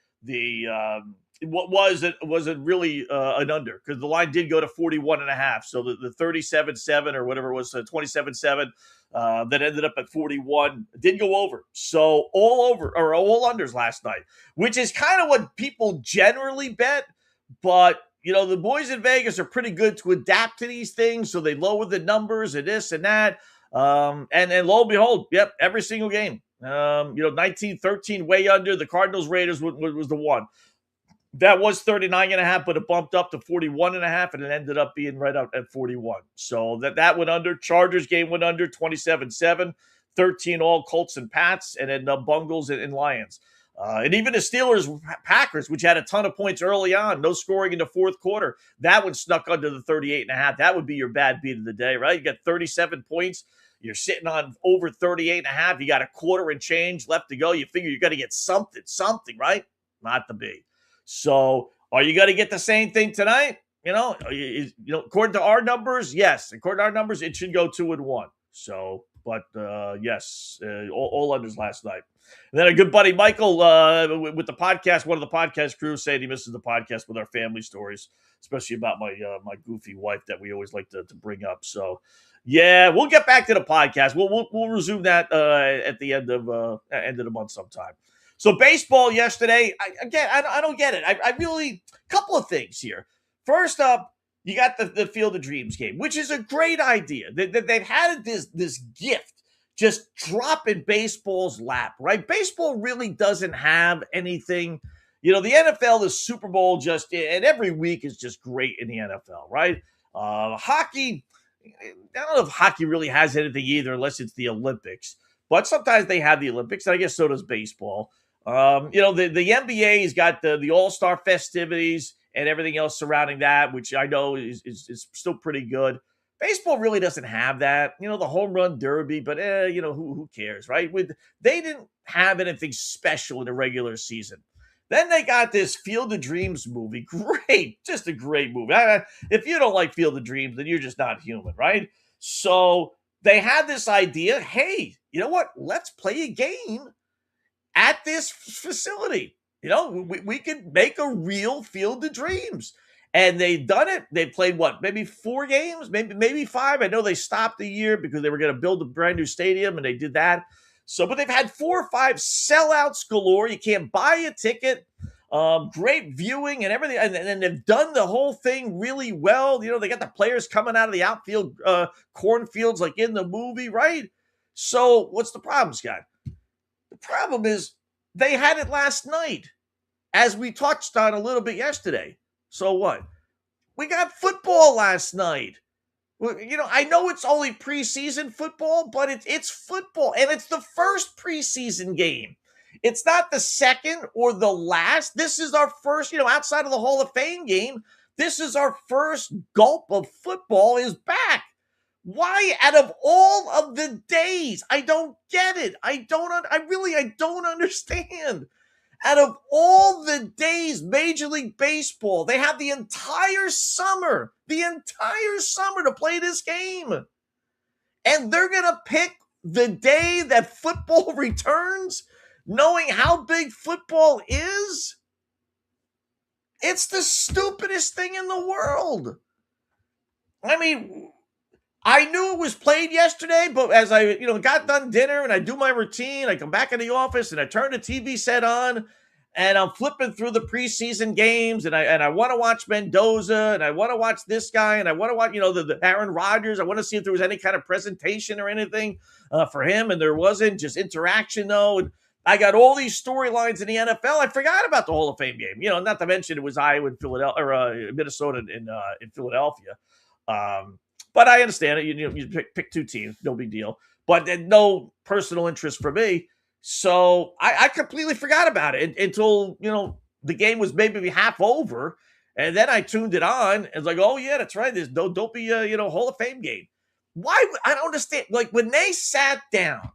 What wasn't really an under, because the line did go to 41.5. So the 37-7 or whatever it was, 27-7 that ended up at 41 did go over. So all unders last night, which is kind of what people generally bet. But the boys in Vegas are pretty good to adapt to these things, so they lower the numbers and this and that. And lo and behold, yep, every single game. 19-13 way under. The Cardinals Raiders was the one. That was 39.5, but it bumped up to 41.5, and it ended up being right up at 41. So that went under. Chargers game went under 27-7, 13 all Colts and Pats, and then Bungles and Lions. And even the Steelers-Packers, which had a ton of points early on, no scoring in the fourth quarter, that one snuck under the 38.5. That would be your bad beat of the day, right? You got 37 points. You're sitting on over 38.5. You got a quarter and change left to go. You figure you got to get something, right? Not to be. So are you going to get the same thing tonight? According to our numbers, yes. According to our numbers, it should go 2-1. So, but yes, all unders last night. And then a good buddy, Michael, with the podcast, one of the podcast crew, said he misses the podcast with our family stories, especially about my goofy wife that we always like to bring up. So, yeah, we'll get back to the podcast. We'll resume that at the end of the month sometime. So baseball yesterday, I don't get it. I really, couple of things here. First up, you got the Field of Dreams game, which is a great idea. They've had this gift just drop in baseball's lap, right? Baseball really doesn't have anything. The NFL, the Super Bowl, and every week is just great in the NFL, right? Hockey, I don't know if hockey really has anything either, unless it's the Olympics. But sometimes they have the Olympics, and I guess so does baseball. The NBA's got the All-Star festivities and everything else surrounding that, which I know is still pretty good. Baseball really doesn't have that, the home run derby, but who cares, right? They didn't have anything special in the regular season. Then they got this Field of Dreams movie. Great, just a great movie. If you don't like Field of Dreams, then you're just not human, right? So they had this idea, hey, you know what? Let's play a game at this facility. We could make a real Field of Dreams. And they've done it. They played maybe 4 games, maybe 5. I know they stopped a year because they were going to build a brand new stadium, and they did that. So, but they've had 4 or 5 sellouts galore. You can't buy a ticket. Great viewing and everything. And they've done the whole thing really well. They got the players coming out of the outfield cornfields like in the movie, right? So what's the problem, Scott? The problem is they had it last night, as we touched on a little bit yesterday. So what? We got football last night. I know it's only preseason football, but it's football, and it's the first preseason game. It's not the second or the last. This is our first, outside of the Hall of Fame game, this is our first gulp of football is back. Why, out of all of the days? I don't get it. I don't understand. Out of all the days, Major League Baseball, they have the entire summer to play this game. And they're going to pick the day that football returns, knowing how big football is? It's the stupidest thing in the world. I mean, I knew it was played yesterday, but as I, got done dinner and I do my routine, I come back in the office and I turn the TV set on and I'm flipping through the preseason games and I want to watch Mendoza and I want to watch this guy and I want to watch, the Aaron Rodgers. I want to see if there was any kind of presentation or anything for him, and there wasn't. Just interaction though. And I got all these storylines in the NFL. I forgot about the Hall of Fame game. Not to mention it was Iowa and Philadelphia or Minnesota in Philadelphia. But I understand it. You pick 2 teams, no big deal. But no personal interest for me. So I completely forgot about it until, the game was maybe half over. And then I tuned it on and it's like, oh, yeah, that's right. There's don't be a, Hall of Fame game. Why? I don't understand. Like when they sat down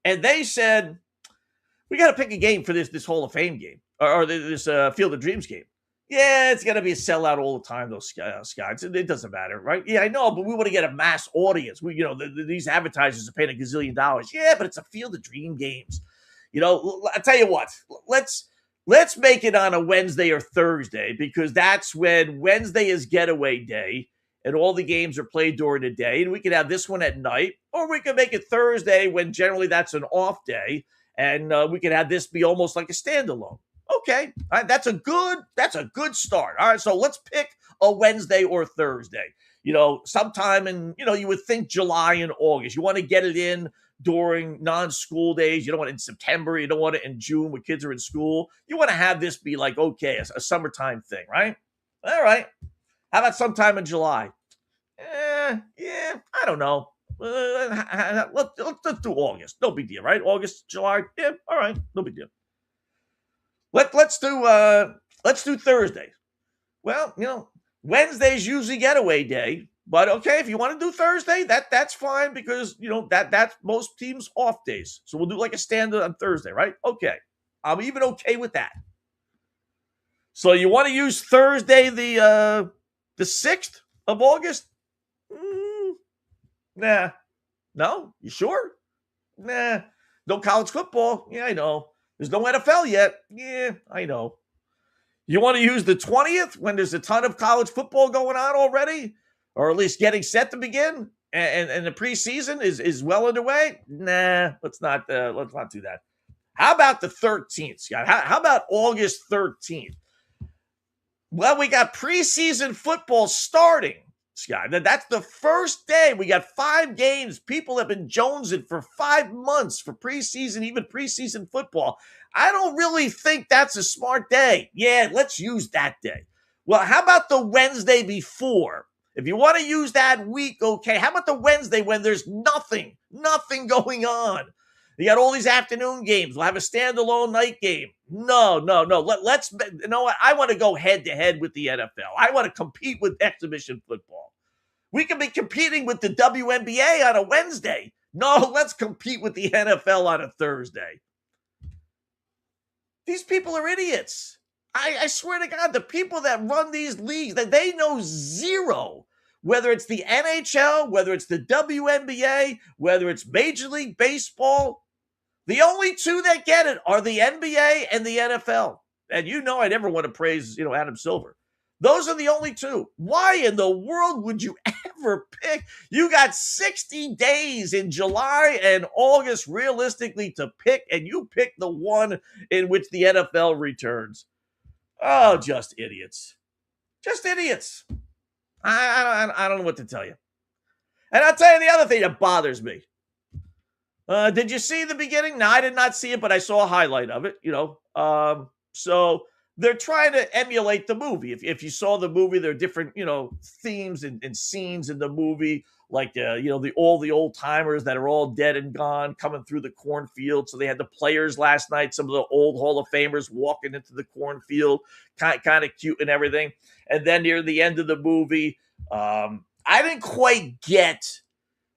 and they said, we got to pick a game for this Hall of Fame game or this Field of Dreams game. Yeah, it's going to be a sellout all the time, those Scott. It doesn't matter, right? Yeah, I know, but we want to get a mass audience. These advertisers are paying $1 gazillion. Yeah, but it's a Field of Dream games. I tell you what, let's make it on a Wednesday or Thursday because that's when Wednesday is getaway day and all the games are played during the day. And we could have this one at night, or we could make it Thursday when generally that's an off day. And we could have this be almost like a standalone. Okay, that's a good start. All right, so let's pick a Wednesday or Thursday. Sometime in, you would think July and August. You want to get it in during non-school days. You don't want it in September. You don't want it in June when kids are in school. You want to have this be like, okay, a summertime thing, right? All right. How about sometime in July? Yeah, I don't know. Let's do August. No big deal, right? August, July. Yeah, all right. No big deal. Let's do Thursday. Well, Wednesday's usually getaway day, but okay, if you want to do Thursday, that's fine because that's most teams' off days. So we'll do like a standard on Thursday, right? Okay, I'm even okay with that. So you want to use Thursday the 6th of August? Nah. No? You sure? Nah. No college football? Yeah, I know. There's no NFL yet. Yeah, I know. You want to use the 20th when there's a ton of college football going on already? Or at least getting set to begin? And the preseason is well underway? Nah, let's not do that. How about the 13th, Scott? How about August 13th? Well, we got preseason football starting, Scott. That's the first day. We got 5 games. People have been jonesing for 5 months for preseason, even preseason football. I don't really think that's a smart day. Yeah, let's use that day. Well, how about the Wednesday before? If you want to use that week, okay. How about the Wednesday when there's nothing going on? You got all these afternoon games. We'll have a standalone night game. No. Let's, you know what? I want to go head to head with the NFL. I want to compete with exhibition football. We can be competing with the WNBA on a Wednesday. No, let's compete with the NFL on a Thursday. These people are idiots. I swear to God, the people that run these leagues, that they know zero, whether it's the NHL, whether it's the WNBA, whether it's Major League Baseball. The only two that get it are the NBA and the NFL. And you know I never want to praise, Adam Silver. Those are the only two. Why in the world would you ever pick? You got 60 days in July and August realistically to pick, and you pick the one in which the NFL returns. Oh, just idiots. Just idiots. I don't know what to tell you. And I'll tell you the other thing that bothers me. Did you see the beginning? No, I did not see it, but I saw a highlight of it, So they're trying to emulate the movie. If you saw the movie, there are different, themes and scenes in the movie, like, all the old timers that are all dead and gone coming through the cornfield. So they had the players last night, some of the old Hall of Famers walking into the cornfield, kind of cute and everything. And then near the end of the movie, I didn't quite get,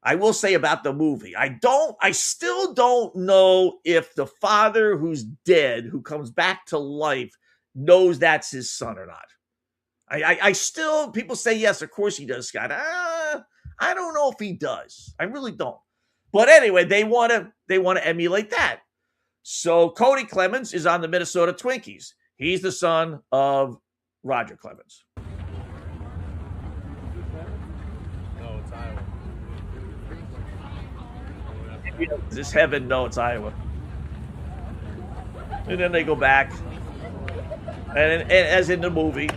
I will say about the movie, I still don't know if the father who's dead, who comes back to life, knows that's his son or not. I still, people say, yes, of course he does, Scott. I don't know if he does. I really don't. But anyway, they want to emulate that. So Cody Clemens is on the Minnesota Twinkies. He's the son of Roger Clemens. Is this heaven? No, it's Iowa. And then they go back. And as in the movie,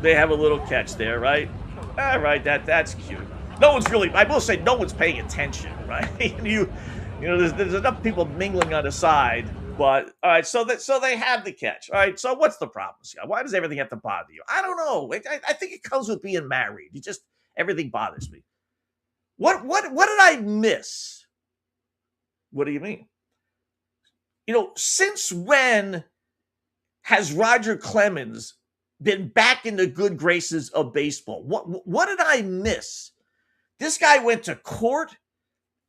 they have a little catch there, right? All right, that's cute. No one's really, I will say, no one's paying attention, right? There's enough people mingling on the side, but all right, so they have the catch. All right, so what's the problem, Scott? Why does everything have to bother you? I don't know. I think it comes with being married. Everything bothers me. What did I miss? What do you mean? Since when has Roger Clemens been back in the good graces of baseball? What did I miss? This guy went to court.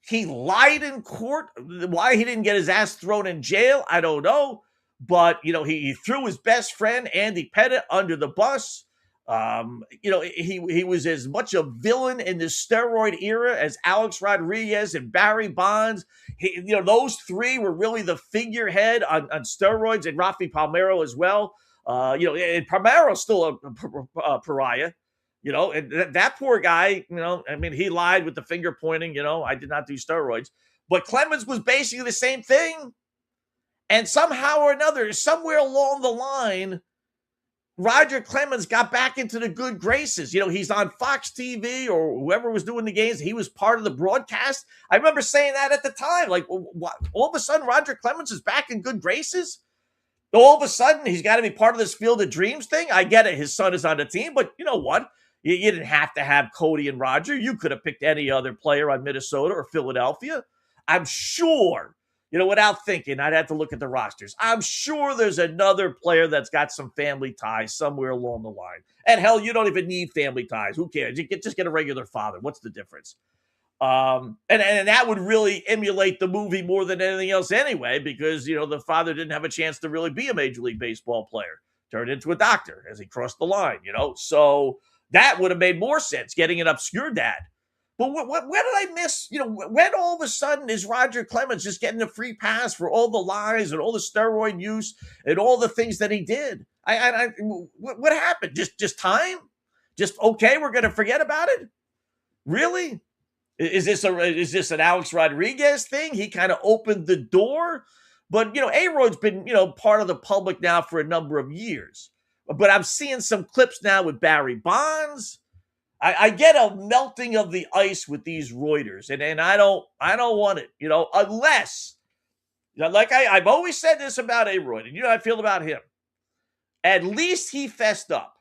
He lied in court. Why he didn't get his ass thrown in jail, I don't know. But, he threw his best friend, Andy Pettit, under the bus. He was as much a villain in the steroid era as Alex Rodriguez and Barry Bonds. Those three were really the figurehead on steroids, and Rafi Palmeiro as well. And Palmeiro's still a pariah, and that poor guy, he lied with the finger pointing, I did not do steroids. But Clemens was basically the same thing. And somehow or another, somewhere along the line, Roger Clemens got back into the good graces. He's on Fox TV or whoever was doing the games. He was part of the broadcast. I remember saying that at the time. Like, what? All of a sudden, Roger Clemens is back in good graces? All of a sudden, he's got to be part of this Field of Dreams thing? I get it. His son is on the team. But you know what? You didn't have to have Cody and Roger. You could have picked any other player on Minnesota or Philadelphia. I'm sure. Without thinking, I'd have to look at the rosters. I'm sure there's another player that's got some family ties somewhere along the line. And hell, you don't even need family ties. Who cares? Just get a regular father. What's the difference? And that would really emulate the movie more than anything else anyway, because, the father didn't have a chance to really be a Major League Baseball player. Turned into a doctor as he crossed the line, So that would have made more sense, getting an obscure dad. But where did I miss? When all of a sudden is Roger Clemens just getting a free pass for all the lies and all the steroid use and all the things that he did? What happened? Just time? Just okay? We're going to forget about it? Really? Is this an Alex Rodriguez thing? He kind of opened the door, But, A-Rod's been, part of the public now for a number of years. But I'm seeing some clips now with Barry Bonds. I get a melting of the ice with these Reuters, and I don't want it, unless, like I've always said this about A-Rod, and how I feel about him. At least he fessed up,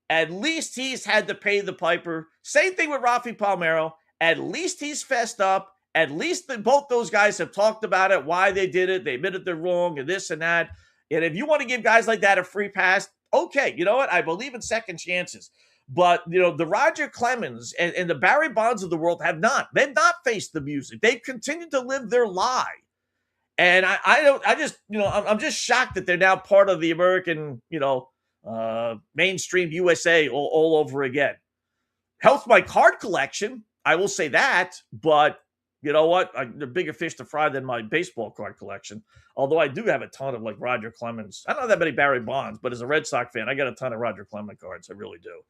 At least he's had to pay the piper. Same thing with Rafi Palmeiro. At least he's fessed up. At least both those guys have talked about it, why they did it. They admitted they're wrong and this and that. And if you want to give guys like that a free pass, okay, you know what? I believe in second chances. But, the Roger Clemens and the Barry Bonds of the world have not. They've not faced the music. They've continued to live their lie. And I'm just shocked that they're now part of the American, mainstream USA all over again. Helps my card collection. I will say that, but you know what? They're bigger fish to fry than my baseball card collection. Although I do have a ton of like Roger Clemens. I don't have that many Barry Bonds, but as a Red Sox fan, I got a ton of Roger Clemens cards. I really do.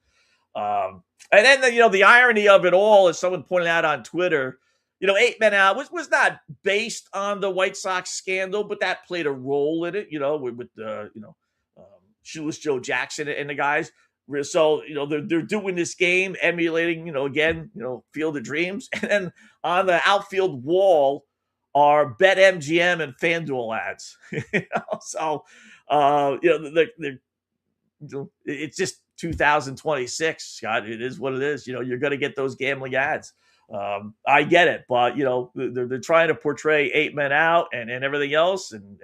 And then the irony of it all, as someone pointed out on Twitter, 8 men out was not based on the White Sox scandal, but that played a role in it. With Shoeless Joe Jackson and the guys. So, they're doing this game, emulating, again, Field of Dreams. And then on the outfield wall are BetMGM and FanDuel ads. So, it's just 2026, Scott. It is what it is. You're going to get those gambling ads. I get it. But, they're trying to portray 8 men out and everything else. And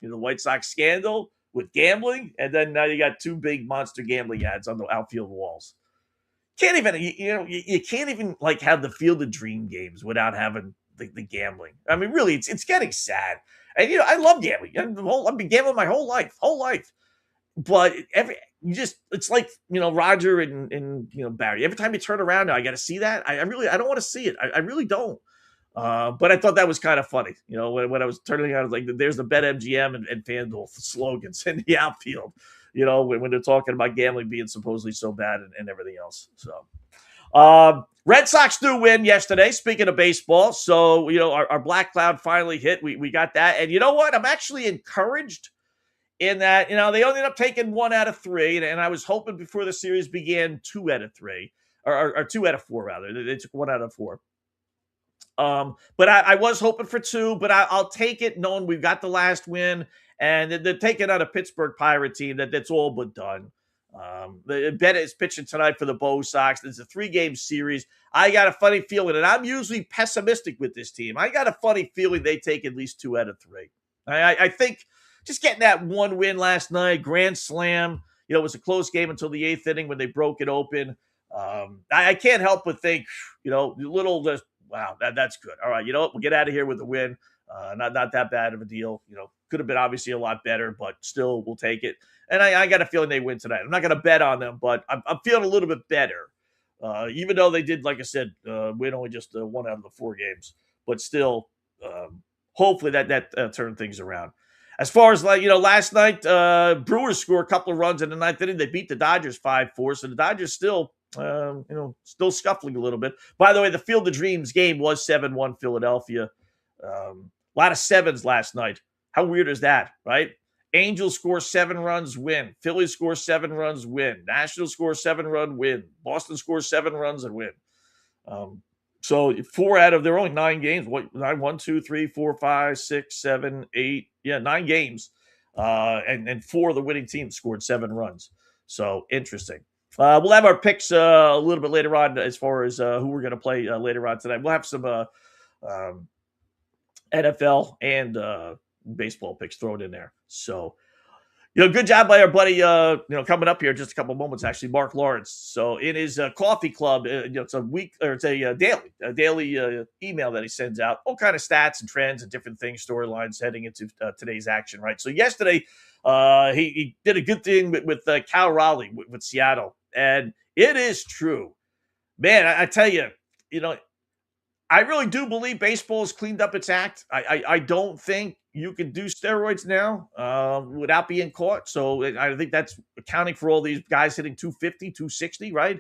the White Sox scandal with gambling, and then now you got 2 big monster gambling ads on the outfield walls. Can't even, you can't even like have the Field of Dream games without having the gambling. I mean, really, it's getting sad. And I love gambling. I've been gambling my whole life. But it's like Roger and Barry. Every time you turn around now, I got to see that. I don't want to see it. I really don't. But I thought that was kind of funny. When I was turning around, I was like, there's the BetMGM and FanDuel slogans in the outfield, when they're talking about gambling being supposedly so bad and everything else. So, Red Sox do win yesterday, speaking of baseball. So, our black cloud finally hit. We got that. And you know what? I'm actually encouraged in that, they only ended up taking 1 out of 3. And I was hoping before the series began 2 out of 3, or 2 out of 4, rather. They took 1 out of 4. But I was hoping for 2, but I'll take it knowing we've got the last win, and they're taking out a Pittsburgh Pirate team that's all but done. Bennett is pitching tonight for the Bo Sox. It's a 3-game series. I got a funny feeling, and I'm usually pessimistic with this team. I got a funny feeling they take at least 2 out of 3. I think just getting that 1 win last night, grand slam, it was a close game until the 8th inning when they broke it open. I can't help but think, wow, that's good. All right, we'll get out of here with a win. Not that bad of a deal. Could have been obviously a lot better, but still we'll take it. And I got a feeling they win tonight. I'm not going to bet on them, but I'm feeling a little bit better. Even though they did, like I said, win only just 1 out of the 4 games. But still, hopefully that turned things around. As far as, last night, Brewers scored a couple of runs in the 9th inning. They beat the Dodgers 5-4, so the Dodgers still still scuffling a little bit. By the way, the Field of Dreams game was 7-1 Philadelphia. A lot of 7s last night. How weird is that, right? Angels score 7 runs, win. Phillies score 7 runs, win. Nationals score 7-run, win. Boston scores 7 runs and win. So 4 out of, there are only 9 games. 1, 2, 3, 4, 5, 6, 7, 8. Yeah, 9 games. And 4 of the winning teams scored 7 runs. So interesting. We'll have our picks a little bit later on as far as who we're going to play later on tonight. We'll have some NFL and baseball picks thrown in there. So, good job by our buddy, coming up here in just a couple moments, actually, Marc Lawrence. So in his coffee club, it's a week, or it's a daily email that he sends out, all kind of stats and trends and different things, storylines heading into today's action, right? So yesterday, he did a good thing with Cal Raleigh with Seattle. And it is true. Man, I tell you, I really do believe baseball has cleaned up its act. I don't think you can do steroids now without being caught. So I think that's accounting for all these guys hitting 250, 260, right?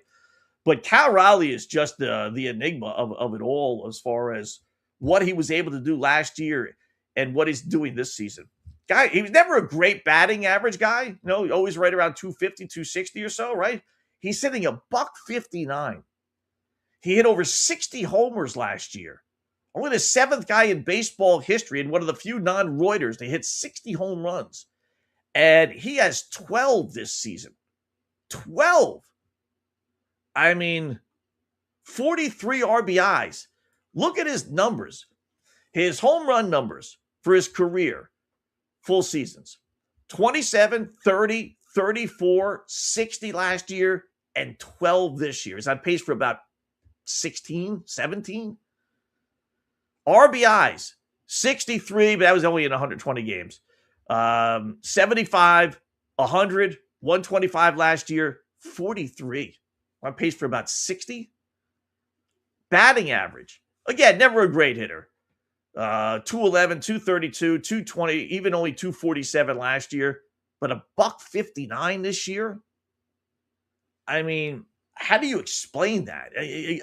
But Cal Raleigh is just the enigma of it all as far as what he was able to do last year and what he's doing this season. Guy, he was never a great batting average guy. Always right around 250, 260 or so, right? He's hitting a $159. He hit over 60 homers last year. Only the seventh guy in baseball history and one of the few non-Reuters to hit 60 home runs. And he has 12 this season. 12. I mean, 43 RBIs. Look at his numbers. His home run numbers for his career, full seasons. 27, 30, 34, 60 last year, and 12 this year. He's on pace for about 16, 17. RBIs, 63, but that was only in 120 games. 75, 100, 125 last year, 43. On pace for about 60. Batting average. Again, never a great hitter. 211, 232, 220, even only 247 last year. But a $159 this year? I mean, how do you explain that?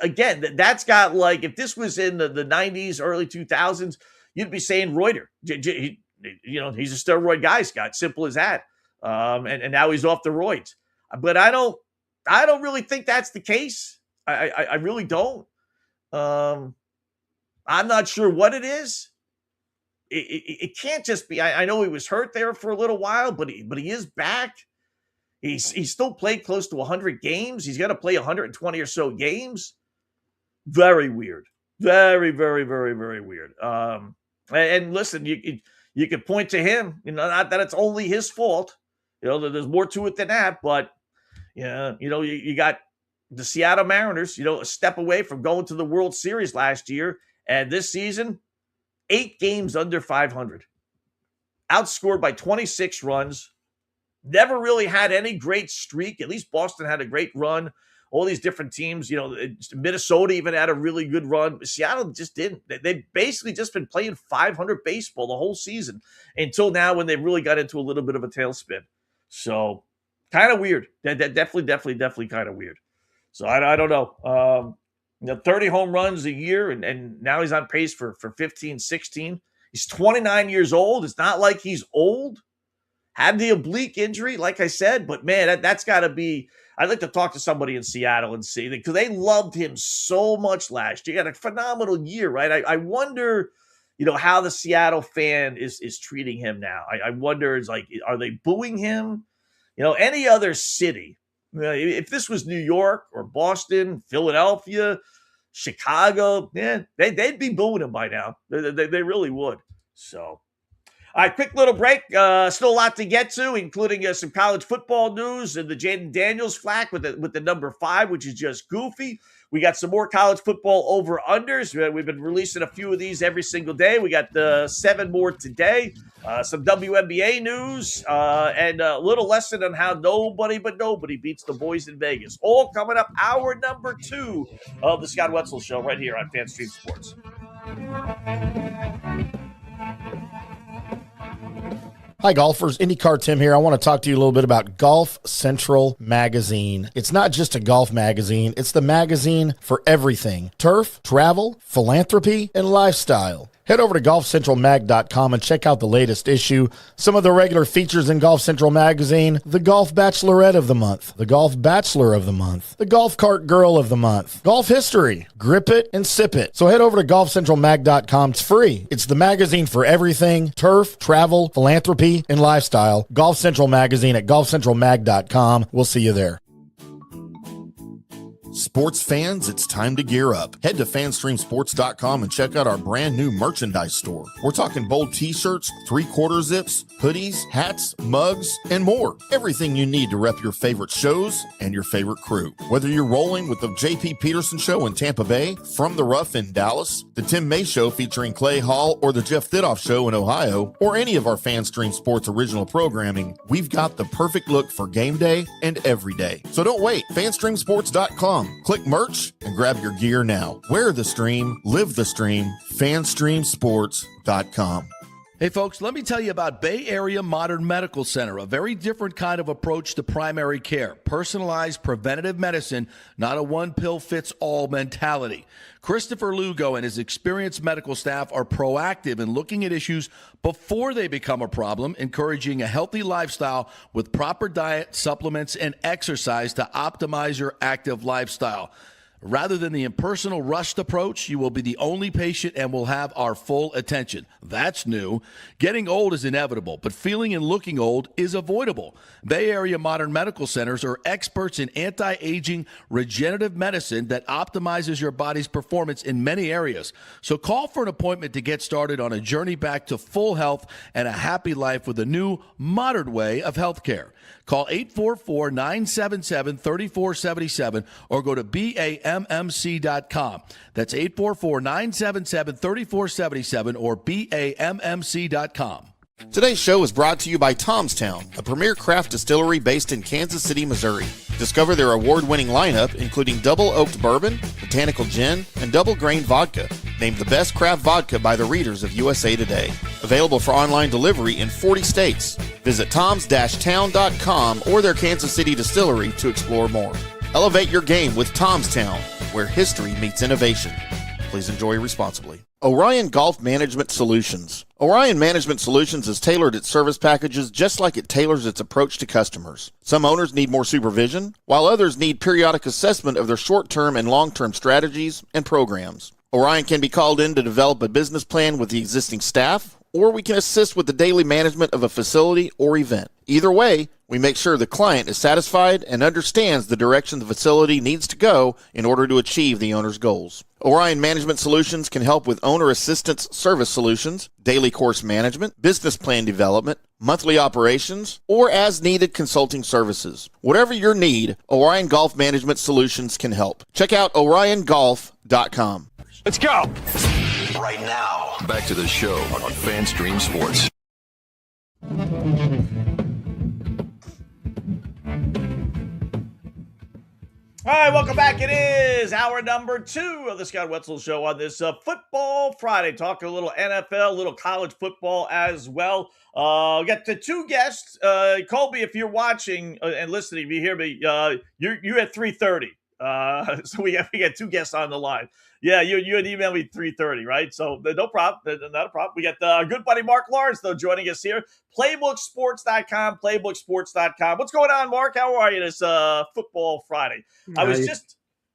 Again, that's got like, if this was in the 90s, early 2000s, you'd be saying Reuter. He's a steroid guy, Scott. Simple as that. And now he's off the roids. But I don't really think that's the case. I really don't. I'm not sure what it is. It can't just be. I know he was hurt there for a little while, but he is back. He's still played close to 100 games. He's got to play 120 or so games. Very weird. Very, very, very, very weird. And listen, you could point to him. Not that it's only his fault. There's more to it than that. But you got the Seattle Mariners. A step away from going to the World Series last year, and this season, 8 games under 500, outscored by 26 runs. Never really had any great streak. At least Boston had a great run. All these different teams, Minnesota even had a really good run. Seattle just didn't. They've basically just been playing 500 baseball the whole season until now when they really got into a little bit of a tailspin. So kind of weird. Definitely kind of weird. So I don't know. 30 home runs a year, and now he's on pace for 15, 16. He's 29 years old. It's not like he's old. Had the oblique injury, like I said, but man, that's got to be. I'd like to talk to somebody in Seattle and see, because they loved him so much last year. He had a phenomenal year, right? I wonder, how the Seattle fan is treating him now. I wonder, are they booing him? Any other city, if this was New York or Boston, Philadelphia, Chicago, they'd be booing him by now. They really would. So. All right, quick little break. Still a lot to get to, including some college football news and the Jaden Daniels flack with the number 5, which is just goofy. We got some more college football over-unders. We've been releasing a few of these every single day. We got 7 more today. Some WNBA news and a little lesson on how nobody beats the boys in Vegas. All coming up hour number 2 of the Scott Wetzel Show right here on FanStream Sports. Hi, golfers. IndyCar Tim here. I want to talk to you a little bit about Golf Central Magazine. It's not just a golf magazine. It's the magazine for everything. Turf, travel, philanthropy, and lifestyle. Head over to golfcentralmag.com and check out the latest issue. Some of the regular features in Golf Central Magazine: the Golf Bachelorette of the Month, the Golf Bachelor of the Month, the Golf Cart Girl of the Month, Golf History, Grip It and Sip It. So head over to golfcentralmag.com. It's free. It's the magazine for everything: turf, travel, philanthropy, and lifestyle. Golf Central Magazine at golfcentralmag.com. We'll see you there. Sports fans, it's time to gear up. Head to fanstreamsports.com and check out our brand new merchandise store. We're talking bold t-shirts, 3/4 zips, hoodies, hats, mugs, and more. Everything you need to rep your favorite shows and your favorite crew. Whether you're rolling with the J.P. Peterson Show in Tampa Bay, From the Rough in Dallas, the Tim May Show featuring Clay Hall, or the Jeff Thidoff Show in Ohio, or any of our FanStream Sports original programming, we've got the perfect look for game day and every day. So don't wait. fanstreamsports.com. Click merch and grab your gear now. Wear the stream, live the stream, fanstreamsports.com. Hey, folks, let me tell you about Bay Area Modern Medical Center, a very different kind of approach to primary care. Personalized preventative medicine, not a one-pill-fits-all mentality. Christopher Lugo and his experienced medical staff are proactive in looking at issues before they become a problem, encouraging a healthy lifestyle with proper diet, supplements, and exercise to optimize your active lifestyle. Rather than the impersonal, rushed approach, you will be the only patient and will have our full attention. That's new. Getting old is inevitable, but feeling and looking old is avoidable. Bay Area Modern Medical Centers are experts in anti-aging regenerative medicine that optimizes your body's performance in many areas. So call for an appointment to get started on a journey back to full health and a happy life with a new, modern way of healthcare. Call 844-977-3477 or go to BAMMC.com. That's 844-977-3477 or BAMMC.com. Today's show is brought to you by Tomstown, a premier craft distillery based in Kansas City, Missouri. Discover their award-winning lineup, including double oaked bourbon, botanical gin, and double grain vodka, named the best craft vodka by the readers of USA Today. Available for online delivery in 40 states. Visit toms-town.com or their Kansas City distillery to explore more. Elevate your game with Tomstown, where history meets innovation. Please enjoy responsibly. Orion Golf Management Solutions. Orion Management Solutions has tailored its service packages just like it tailors its approach to customers. Some owners need more supervision, while others need periodic assessment of their short-term and long-term strategies and programs. Orion can be called in to develop a business plan with the existing staff, or we can assist with the daily management of a facility or event. Either way, we make sure the client is satisfied and understands the direction the facility needs to go in order to achieve the owner's goals. Orion Management Solutions can help with owner assistance service solutions, daily course management, business plan development, monthly operations, or as-needed consulting services. Whatever your need, Orion Golf Management Solutions can help. Check out oriongolf.com. Let's go. Right now, back to the show on FanStream Sports. All right, welcome back. It is hour number 2 of the Scott Wetzel Show on this Football Friday. Talking a little NFL, a little college football as well. We got the 2 guests. Colby, if you're watching and listening, if you hear me, you're at 3:30. So we got 2 guests on the line. Yeah, you had emailed me 3:30, right? So no problem, not a problem. We got our good buddy Marc Lawrence, though, joining us here. Playbooksports.com, playbooksports.com. What's going on, Mark? How are you this Football Friday?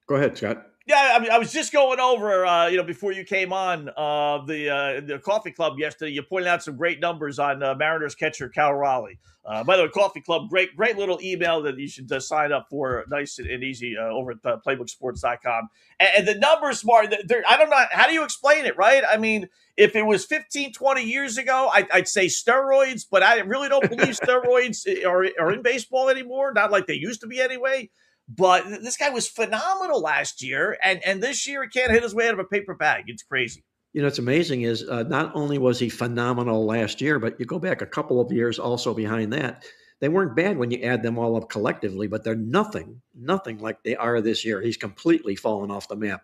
Go ahead, Scott. Yeah, I mean, I was just going over, before you came on the Coffee Club yesterday. You pointed out some great numbers on Mariners catcher Cal Raleigh. By the way, Coffee Club, great little email that you should sign up for, nice and easy over at playbooksports.com. And the numbers, Mark, I don't know, how do you explain it, right? I mean, if it was 15, 20 years ago, I'd say steroids, but I really don't believe steroids are in baseball anymore, not like they used to be anyway. But this guy was phenomenal last year, and this year he can't hit his way out of a paper bag. It's crazy. You know, what's amazing is not only was he phenomenal last year, but you go back a couple of years also behind that. They weren't bad when you add them all up collectively, but they're nothing like they are this year. He's completely fallen off the map.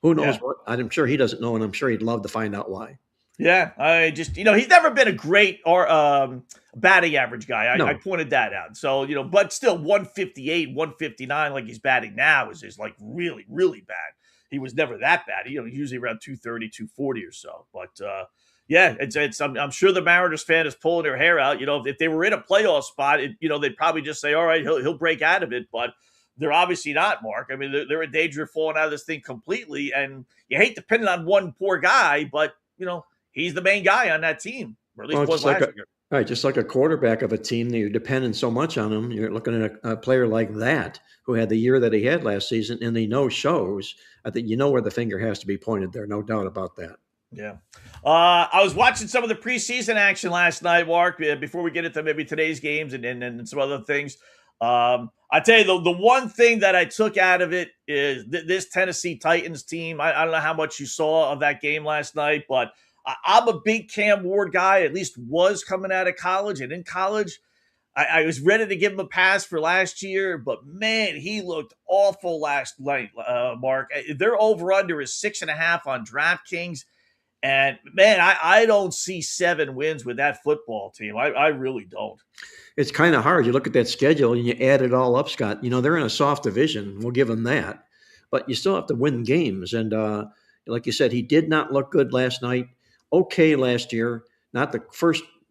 Who knows what? I'm sure he doesn't know, and I'm sure he'd love to find out why. Yeah, I just, he's never been a great batting average guy. I pointed that out. So, but still 158, 159, like he's batting now is like really, really bad. He was never that bad. He's usually around 230, 240 or so. But I'm sure the Mariners fan is pulling their hair out. If they were in a playoff spot, they'd probably just say, all right, he'll break out of it. But they're obviously not, Mark. I mean, they're in danger of falling out of this thing completely. And you hate depending on one poor guy, but, he's the main guy on that team, or at least was last year. Right, just like a quarterback of a team that you're depending so much on him. You're looking at a player like that who had the year that he had last season, and they shows. I think where the finger has to be pointed there, no doubt about that. Yeah. I was watching some of the preseason action last night, Mark, before we get into maybe today's games and some other things. I tell you, the one thing that I took out of it is this Tennessee Titans team. I don't know how much you saw of that game last night, but I'm a big Cam Ward guy, at least was coming out of college. And in college, I was ready to give him a pass for last year. But, man, he looked awful last night, Mark. Their over-under is 6.5 on DraftKings. And man, I don't see 7 wins with that football team. I really don't. It's kind of hard. You look at that schedule and you add it all up, Scott. They're in a soft division. We'll give them that. But you still have to win games. And like you said, he did not look good last night. Okay last year.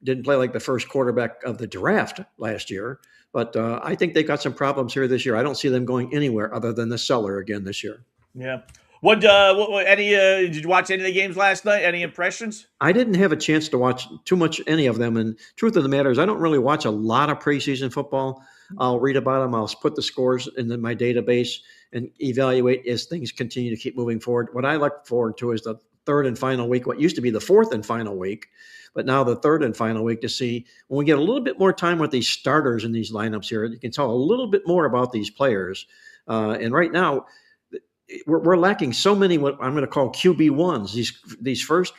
Didn't play like the first quarterback of the draft last year. But I think they've got some problems here this year. I don't see them going anywhere other than the cellar again this year. Yeah. Did you watch any of the games last night? Any impressions? I didn't have a chance to watch too much any of them. And truth of the matter is I don't really watch a lot of preseason football. I'll read about them. I'll put the scores in my database and evaluate as things continue to keep moving forward. What I look forward to is the third and final week, what used to be the fourth and final week, but now the third and final week, to see when we get a little bit more time with these starters in these lineups here, you can tell a little bit more about these players. And right now, we're lacking so many what I'm going to call QB1s, these first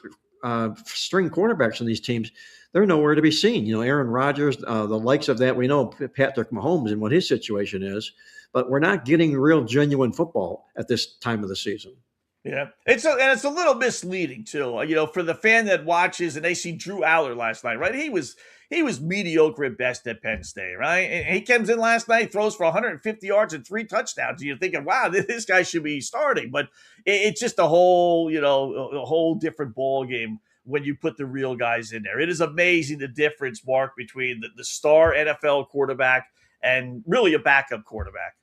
string quarterbacks in these teams. They're nowhere to be seen. Aaron Rodgers, the likes of that. We know Patrick Mahomes and what his situation is, but we're not getting real genuine football at this time of the season. Yeah, it's a little misleading too. For the fan that watches and they see Drew Aller last night, right? He was mediocre at best at Penn State, right? And he comes in last night, throws for 150 yards and 3 touchdowns. You're thinking, wow, this guy should be starting. But it's just a whole different ball game when you put the real guys in there. It is amazing the difference, Mark, between the star NFL quarterback and really a backup quarterback.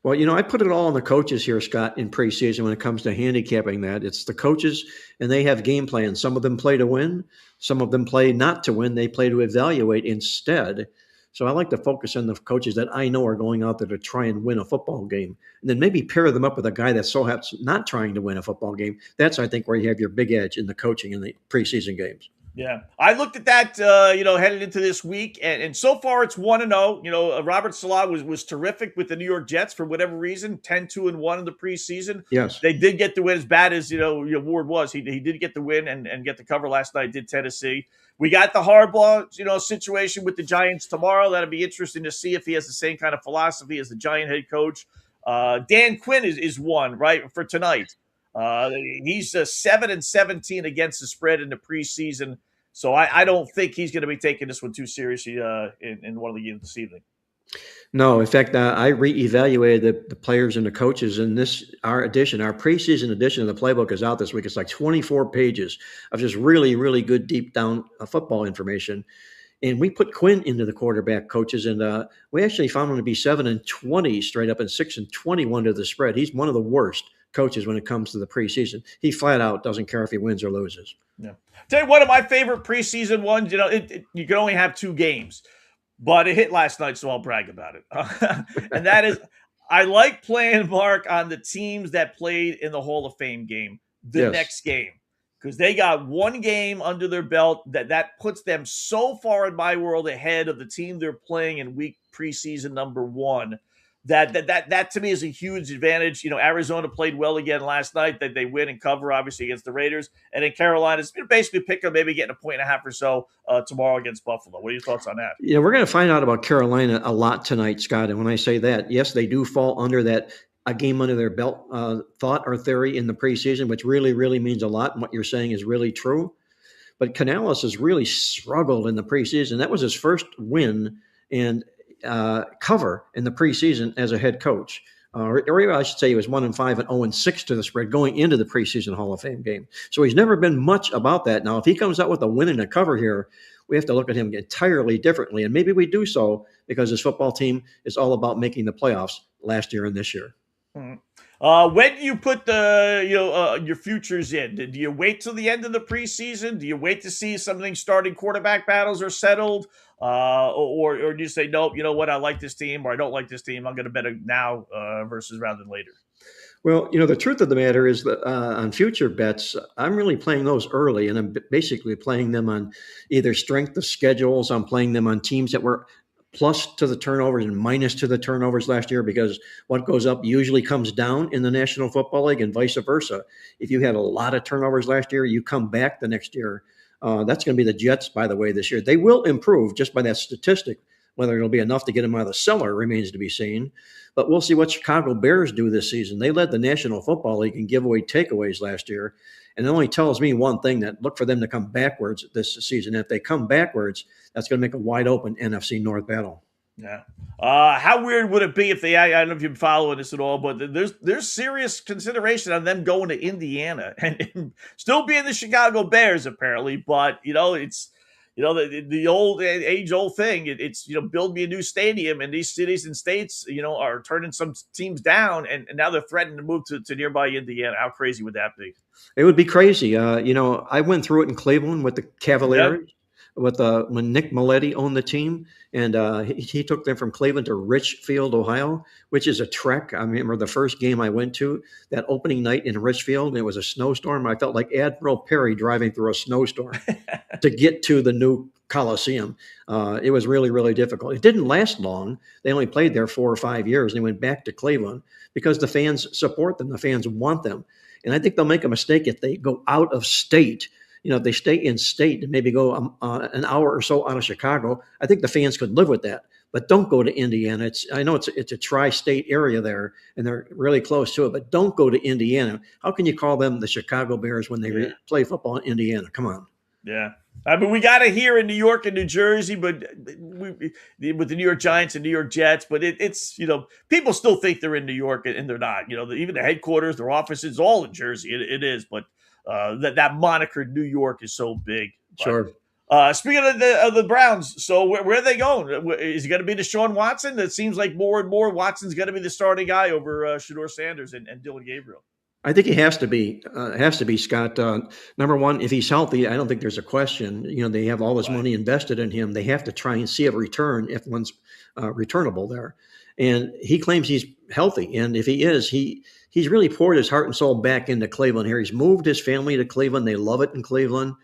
Well, I put it all on the coaches here, Scott, in preseason when it comes to handicapping that. It's the coaches, and they have game plans. Some of them play to win. Some of them play not to win. They play to evaluate instead. So I like to focus on the coaches that I know are going out there to try and win a football game, and then maybe pair them up with a guy that's so not trying to win a football game. That's, I think, where you have your big edge in the coaching in the preseason games. Yeah, I looked at that, headed into this week, and so far it's 1-0. Robert Saleh was terrific with the New York Jets for whatever reason, 10-1 in the preseason. Yes. They did get the win, as bad as, Ward was. He did get the win and get the cover last night, did Tennessee. We got the Harbaugh, situation with the Giants tomorrow. That'll be interesting to see if he has the same kind of philosophy as the Giant head coach. Dan Quinn is one, right, for tonight. He's 7-17 against the spread in the preseason. So I don't think he's going to be taking this one too seriously in one of the games this evening. No, in fact, I reevaluated the players and the coaches in our preseason edition of the playbook is out this week. It's like 24 pages of just really, really good deep down football information. And we put Quinn into the quarterback coaches, and we actually found him to be 7-20 straight up and 6-21 to the spread. He's one of the worst coaches when it comes to the preseason. He flat out doesn't care if he wins or loses. Yeah. Tell you one of my favorite preseason ones, you can only have 2 games, but it hit last night, so I'll brag about it. And that is, I like playing, Mark, on the teams that played in the Hall of Fame game, next game, because they got 1 game under their belt that puts them so far in my world ahead of the team they're playing in week preseason number 1. That to me is a huge advantage. Arizona played well again last night. That they win and cover, obviously, against the Raiders. And then Carolina's basically pick them, maybe getting 1.5 or so tomorrow against Buffalo. What are your thoughts on that? Yeah, we're going to find out about Carolina a lot tonight, Scott. And when I say that, yes, they do fall under that a game under their belt thought or theory in the preseason, which really, really means a lot. And what you're saying is really true. But Canales has really struggled in the preseason. That was his first win and cover in the preseason as a head coach. Or I should say he was 1-5 and 0-6 to the spread going into the preseason Hall of Fame game. So he's never been much about that. Now, if he comes out with a win and a cover here, we have to look at him entirely differently. And maybe we do so because his football team is all about making the playoffs last year and this year. Mm-hmm. When do you put your futures in? Do you wait till the end of the preseason? Do you wait to see something starting quarterback battles are settled? Or do you say, nope, you know what, I like this team or I don't like this team, I'm going to bet it now versus rather than later? Well, the truth of the matter is that on future bets, I'm really playing those early, and I'm basically playing them on either strength of schedules. I'm playing them on teams that were plus to the turnovers and minus to the turnovers last year, because what goes up usually comes down in the National Football League and vice versa. If you had a lot of turnovers last year, you come back the next year. That's going to be the Jets, by the way, this year. They will improve just by that statistic. Whether it'll be enough to get him out of the cellar remains to be seen. But we'll see what Chicago Bears do this season. They led the National Football League in giveaway takeaways last year. And it only tells me one thing, that look for them to come backwards this season. If they come backwards, that's going to make a wide open NFC North battle. Yeah. How weird would it be if I don't know if you're following this at all, but there's serious consideration on them going to Indiana and still being the Chicago Bears, apparently. But, it's, the old age-old thing. It's, build me a new stadium, and these cities and states, are turning some teams down, and now they're threatening to move to nearby Indiana. How crazy would that be? It would be crazy. I went through it in Cleveland with the Cavaliers. Yep. When Nick Maletti owned the team, and he took them from Cleveland to Richfield, Ohio, which is a trek. I remember the first game I went to, that opening night in Richfield, and it was a snowstorm. I felt like Admiral Perry driving through a snowstorm to get to the new Coliseum. It was really, really difficult. It didn't last long. They only played there 4 or 5 years, and they went back to Cleveland because the fans support them. The fans want them. And I think they'll make a mistake if they go out of state. If they stay in state and maybe go an hour or so out of Chicago, I think the fans could live with that. But don't go to Indiana. I know it's a tri-state area there, and they're really close to it. But don't go to Indiana. How can you call them the Chicago Bears when they play football in Indiana? Come on. Yeah. I mean, we got it here in New York and New Jersey, but with the New York Giants and New York Jets. But it's people still think they're in New York, and they're not. Even the headquarters, their offices, all in Jersey. It is, but. That moniker New York is so big. Sure. Speaking of the Browns, so where are they going? Is it going to be Deshaun Watson? It seems like more and more Watson's going to be the starting guy over Shedeur Sanders and Dylan Gabriel. I think he has to be. Scott. Number one, if he's healthy, I don't think there's a question. They have all this money invested in him. They have to try and see a return if one's returnable there. And he claims he's healthy. And if he is, he's really poured his heart and soul back into Cleveland here. He's moved his family to Cleveland. They love it in Cleveland.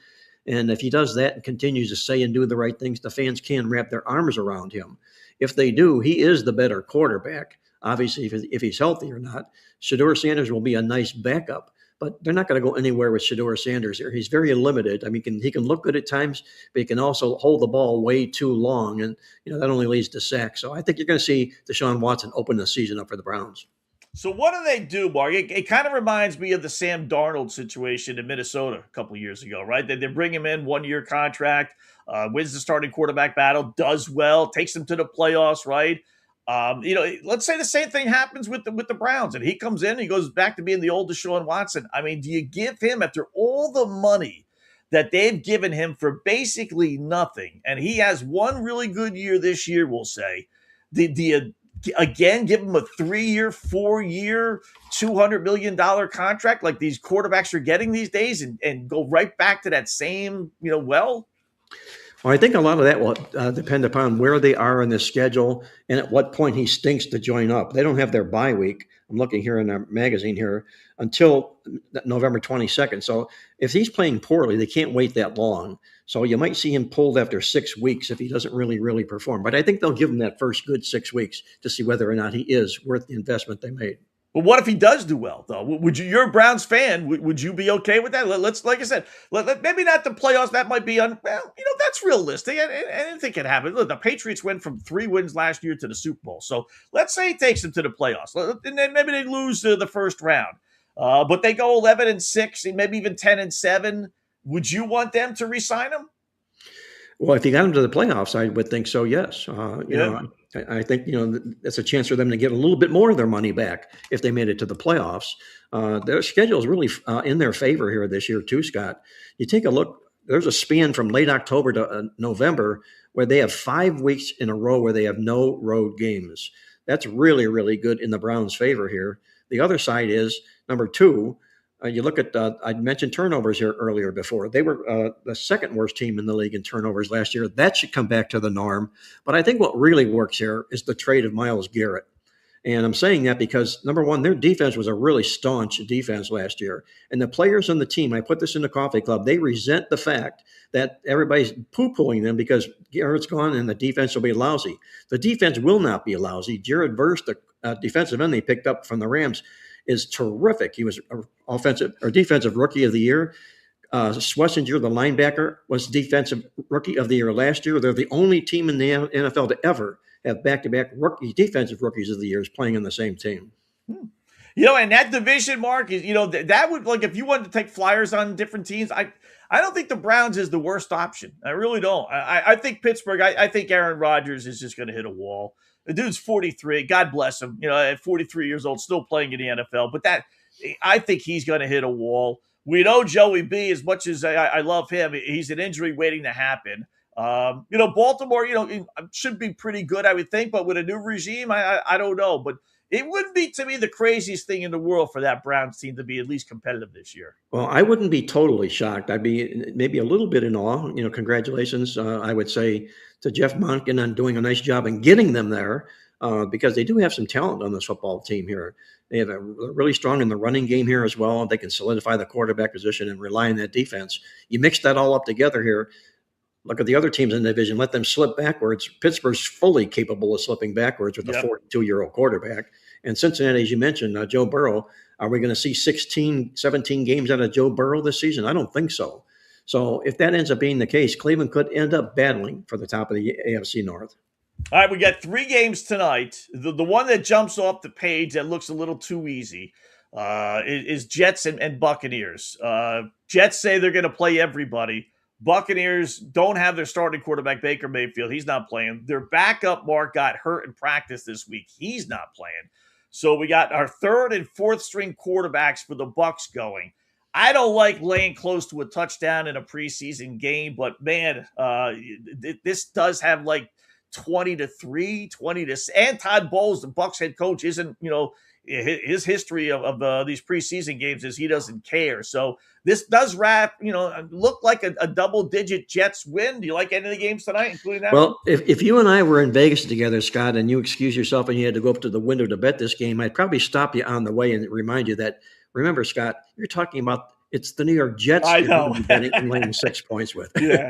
And if he does that and continues to say and do the right things, the fans can wrap their arms around him. If they do, he is the better quarterback. Obviously, if he's healthy or not. Shedeur Sanders will be a nice backup. But they're not going to go anywhere with Shedeur Sanders here. He's very limited. I mean, he can look good at times, but he can also hold the ball way too long, and that only leads to sacks. So I think you're going to see Deshaun Watson open the season up for the Browns. So what do they do, Mark? It kind of reminds me of the Sam Darnold situation in Minnesota a couple of years ago, right? They bring him in, 1-year contract, wins the starting quarterback battle, does well, takes them to the playoffs, right? Let's say the same thing happens with the Browns, and he comes in, he goes back to being the old Deshaun Watson. I mean, do you give him, after all the money that they've given him for basically nothing, and he has one really good year this year, we'll say, do you again give him a 3-year, 4-year, $200 million contract like these quarterbacks are getting these days and go right back to that same, well? Well, I think a lot of that will depend upon where they are in the schedule and at what point he stinks to join up. They don't have their bye week. I'm looking here in our magazine here until November 22nd. So if he's playing poorly, they can't wait that long. So you might see him pulled after 6 weeks if he doesn't really, really perform. But I think they'll give him that first good 6 weeks to see whether or not he is worth the investment they made. But what if he does do well, though? Would you? You're a Browns fan. Would you be okay with that? Let's, like I said, maybe not the playoffs. That might be that's realistic. Anything can happen. Look, the Patriots went from 3 wins last year to the Super Bowl. So let's say he takes them to the playoffs, and then maybe they lose the first round, but they go 11-6, and maybe even 10-7. Would you want them to re-sign him? Well, if you got them to the playoffs, I would think so. Yes. I think, that's a chance for them to get a little bit more of their money back if they made it to the playoffs. Their schedule is really in their favor here this year too, Scott. You take a look, there's a span from late October to November where they have 5 weeks in a row where they have no road games. That's really, really good in the Browns' favor here. The other side is, number 2, you look at, I mentioned turnovers here earlier before. They were the second worst team in the league in turnovers last year. That should come back to the norm. But I think what really works here is the trade of Myles Garrett. And I'm saying that because, number one, their defense was a really staunch defense last year. And the players on the team, I put this in the coffee club, they resent the fact that everybody's poo-pooing them because Garrett's gone and the defense will be lousy. The defense will not be lousy. Jared Verse, the defensive end they picked up from the Rams, is terrific. He was defensive rookie of the year. Schlesinger, the linebacker, was Defensive Rookie of the Year last year. They're the only team in the NFL to ever have back-to-back Defensive Rookies of the Years playing on the same team. And that division, Mark, is that would, like, if you wanted to take flyers on different teams, I don't think the Browns is the worst option. I really don't. I think Pittsburgh. I think Aaron Rodgers is just going to hit a wall. The dude's 43. God bless him. At 43 years old, still playing in the NFL. But I think he's going to hit a wall. We know Joey B, as much as I love him, he's an injury waiting to happen. Baltimore, should be pretty good, I would think. But with a new regime, I don't know. But it wouldn't be, to me, the craziest thing in the world for that Browns team to be at least competitive this year. Well, I wouldn't be totally shocked. I'd be maybe a little bit in awe. Congratulations, I would say, to Jeff Monken on doing a nice job in getting them there, because they do have some talent on this football team here. They have really strong in the running game here as well. They can solidify the quarterback position and rely on that defense. You mix that all up together here. Look at the other teams in the division. Let them slip backwards. Pittsburgh's fully capable of slipping backwards with a 42-year-old quarterback. And Cincinnati, as you mentioned, Joe Burrow, are we going to see 16, 17 games out of Joe Burrow this season? I don't think so. So if that ends up being the case, Cleveland could end up battling for the top of the AFC North. All right, we got 3 games tonight. The one that jumps off the page that looks a little too easy is Jets and Buccaneers. Jets say they're going to play everybody. Buccaneers don't have their starting quarterback, Baker Mayfield. He's not playing. Their backup, Mark, got hurt in practice this week. He's not playing. So we got our 3rd and 4th string quarterbacks for the Bucs going. I don't like laying close to a touchdown in a preseason game, but man, this does have like 20-3, 20-6. And Todd Bowles, the Bucs head coach, isn't, his history of these preseason games is he doesn't care. So this does look like a double-digit Jets win. Do you like any of the games tonight, including that? Well, if you and I were in Vegas together, Scott, and you excuse yourself and you had to go up to the window to bet this game, I'd probably stop you on the way and remind you that, remember, Scott, you're talking about it's the New York Jets. I know. And laying 6 points with. Yeah.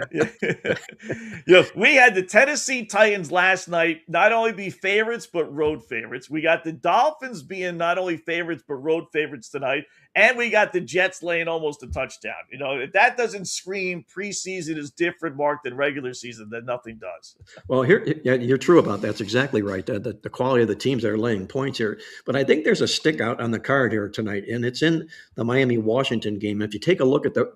We had the Tennessee Titans last night not only be favorites, but road favorites. We got the Dolphins being not only favorites, but road favorites tonight. And we got the Jets laying almost a touchdown. If that doesn't scream preseason is different, Mark, than regular season, then nothing does. Well, here you're true about that. That's exactly right. The quality of the teams that are laying points here. But I think there's a stick out on the card here tonight, and it's in the Miami-Washington game. If you take a look at the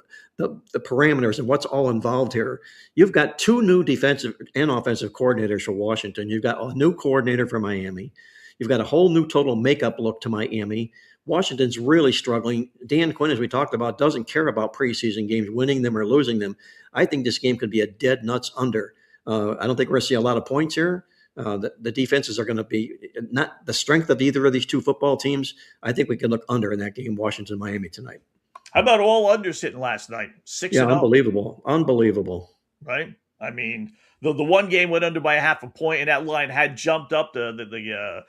parameters and what's all involved here, you've got 2 new defensive and offensive coordinators for Washington. You've got a new coordinator for Miami. You've got a whole new total makeup look to Miami. Washington's really struggling. Dan Quinn, as we talked about, doesn't care about preseason games, winning them or losing them. I think this game could be a dead nuts under. I don't think we're going to see a lot of points here. The defenses are going to be not the strength of either of these 2 football teams. I think we can look under in that game, Washington-Miami tonight. How about all unders hitting last night? 6-0. Yeah, unbelievable. Right? I mean, the one game went under by a half a point, and that line had jumped up the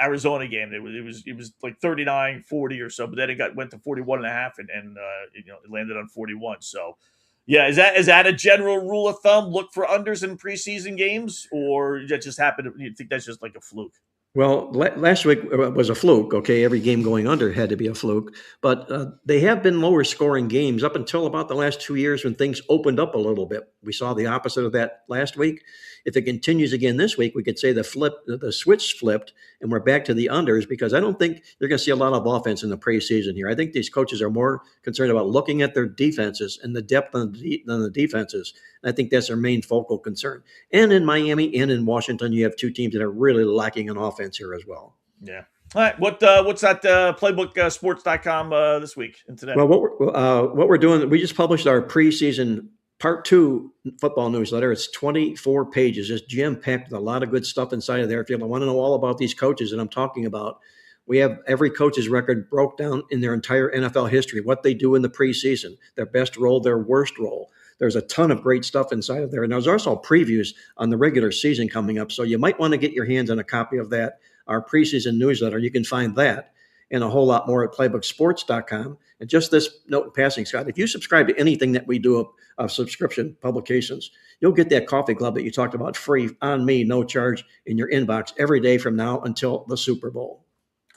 Arizona game. It was like 39-40 or so, but then it went to 41.5 and it landed on 41. So yeah, is that a general rule of thumb? Look for unders in preseason games, or that just happened? You think that's just like a fluke? Well, last week was a fluke. Okay, every game going under had to be a fluke, but they have been lower scoring games up until about the last 2 years when things opened up a little bit. We saw the opposite of that last week. If it continues again this week, we could say the switch flipped and we're back to the unders, because I don't think you're going to see a lot of offense in the preseason here. I think these coaches are more concerned about looking at their defenses and the depth on the defenses. And I think that's their main focal concern. And in Miami and in Washington, you have 2 teams that are really lacking in offense here as well. Yeah. All right. What's that playbooksports.com this week and today? Well, what we're doing, we just published our preseason Part 2 football newsletter. It's 24 pages, just jam-packed with a lot of good stuff inside of there. If you want to know all about these coaches that I'm talking about, we have every coach's record broke down in their entire NFL history, what they do in the preseason, their best role, their worst role. There's a ton of great stuff inside of there. And there's also previews on the regular season coming up. So you might want to get your hands on a copy of that, our preseason newsletter. You can find that and a whole lot more at playbooksports.com. And just this note in passing, Scott, if you subscribe to anything that we do of subscription publications, you'll get that coffee club that you talked about free on me, no charge in your inbox every day from now until the Super Bowl.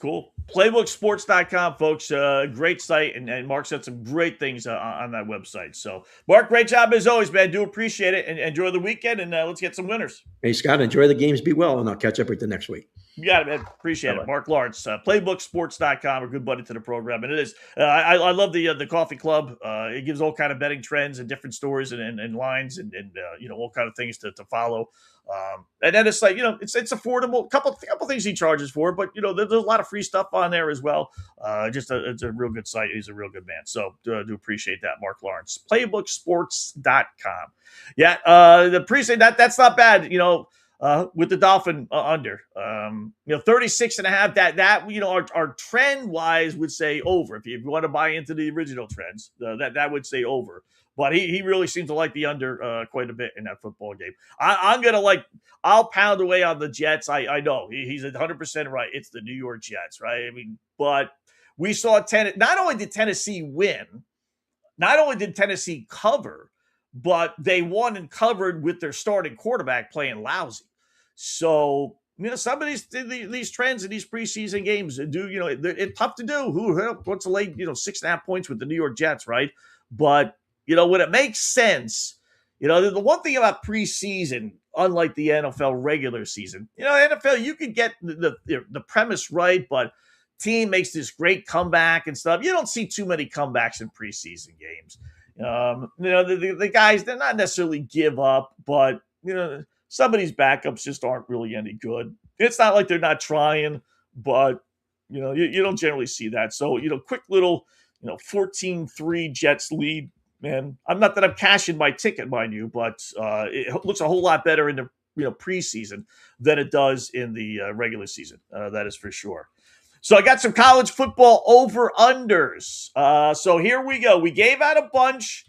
Cool. Playbooksports.com, folks. Great site, and Mark said some great things on that website. So, Mark, great job as always, man. Do appreciate it, and enjoy the weekend, and let's get some winners. Hey, Scott, enjoy the games. Be well, and I'll catch up with you next week. You got it, man. Appreciate it. Marc Lawrence, playbooksports.com, a good buddy to the program. And it is, I love the coffee club. It gives all kind of betting trends and different stories and lines and all kind of things to follow. And then it's like, it's affordable. Couple things he charges for, but there's a lot of free stuff on there as well. It's a real good site. He's a real good man. So do appreciate that, Marc Lawrence. Playbooksports.com. Yeah, the preseason, that's not bad, with the Dolphin under, 36.5, that our trend wise would say over. If you want to buy into the original trends, that would say over. But he really seems to like the under quite a bit in that football game. I'll pound away on the Jets. I know he's 100% right. It's the New York Jets, right? I mean, but we saw not only did Tennessee win, not only did Tennessee cover, but they won and covered with their starting quarterback playing lousy. So, some of these trends in these preseason games it's tough to do. Who wants to lay, 6.5 points with the New York Jets, right? But, when it makes sense, the one thing about preseason, unlike the NFL regular season, NFL, you can get the premise right, but team makes this great comeback and stuff. You don't see too many comebacks in preseason games. The guys, they're not necessarily give up, but, some of these backups just aren't really any good. It's not like they're not trying, but, you don't generally see that. So, quick little, 14-3 Jets lead, man. I'm not that I'm cashing my ticket, mind you, but it looks a whole lot better in the, preseason than it does in the regular season. That is for sure. So I got some college football over-unders. So here we go. We gave out a bunch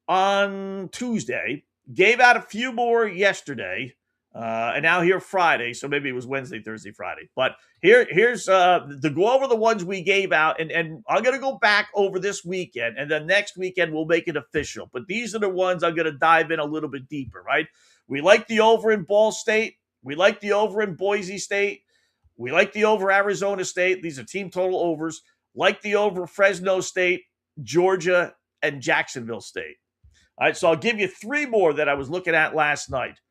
on Tuesday, gave out a few more yesterday, and now here Friday. So maybe it was Wednesday, Thursday, Friday. But here's to go over the ones we gave out, and I'm going to go back over this weekend, and then next weekend we'll make it official. But these are the ones I'm going to dive in a little bit deeper, right? We like the over in Ball State. We like the over in Boise State. We like the over Arizona State. These are team total overs. Like the over Fresno State, Georgia, and Jacksonville State. All right, so I'll give you three more that I was looking at last night.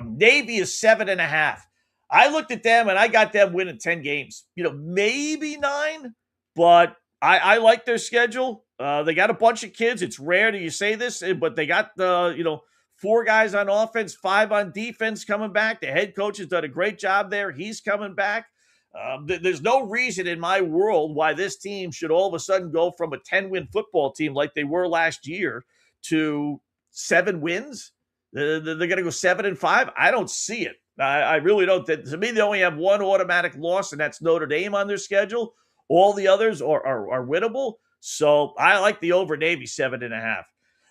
Navy is 7.5. I looked at them, and I got them winning 10 games. Maybe 9, but I like their schedule. They got a bunch of kids. It's rare that you say this, but they got, 4 guys on offense, 5 on defense coming back. The head coach has done a great job there. He's coming back. There's no reason in my world why this team should all of a sudden go from a 10-win football team like they were last year to 7 wins. They're going to go 7-5. I don't see it. I really don't. To me, they only have one automatic loss, and that's Notre Dame on their schedule. All the others are winnable. So I like the over Navy 7.5.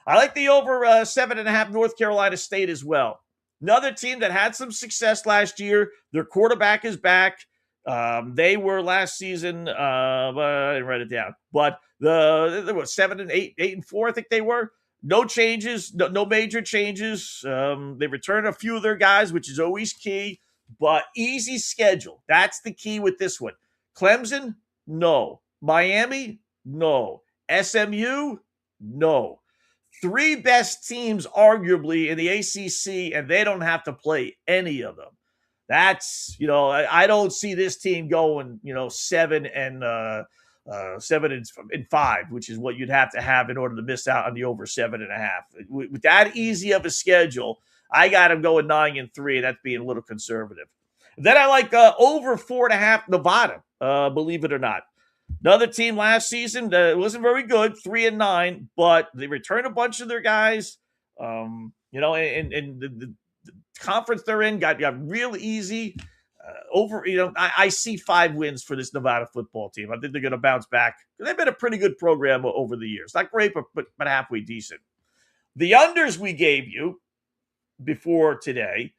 I like the over 7.5 North Carolina State as well. Another team that had some success last year. Their quarterback is back. They were last season. I didn't write it down, but they were 7-8, 8-4. I think they were. No changes, no major changes. They returned a few of their guys, which is always key. But easy schedule. That's the key with this one. Clemson, no. Miami, no. SMU, no. 3 best teams, arguably, in the ACC, and they don't have to play any of them. That's, I don't see this team going, 7-5, which is what you'd have to have in order to miss out on the over 7.5. With that easy of a schedule, I got them going 9-3, and that's being a little conservative. Then I like over 4.5 Nevada, believe it or not. Another team last season wasn't very good, 3-9, but they returned a bunch of their guys. And the conference they're in got real easy. I see 5 wins for this Nevada football team. I think they're going to bounce back. They've been a pretty good program over the years. Not great, but halfway decent. The unders we gave you before today,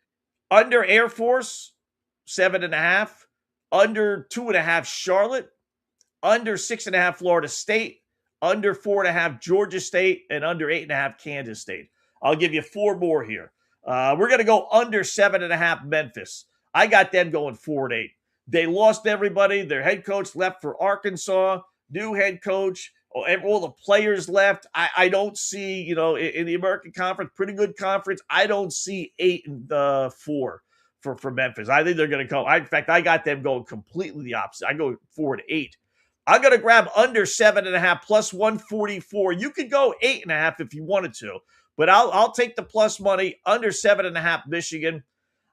under Air Force, 7.5, under 2.5 Charlotte, under 6.5 Florida State, under 4.5 Georgia State, and under 8.5 Kansas State. I'll give you 4 more here. We're going to go under 7.5 Memphis. I got them going 4-8. They lost everybody. Their head coach left for Arkansas, new head coach. All the players left. I don't see, in the American Conference, pretty good conference. I don't see 8-4 for Memphis. I think they're going to go. In fact, I got them going completely the opposite. I go 4-8. I'm going to grab under 7.5 plus 144. You could go 8.5 if you wanted to, but I'll take the plus money under 7.5 Michigan.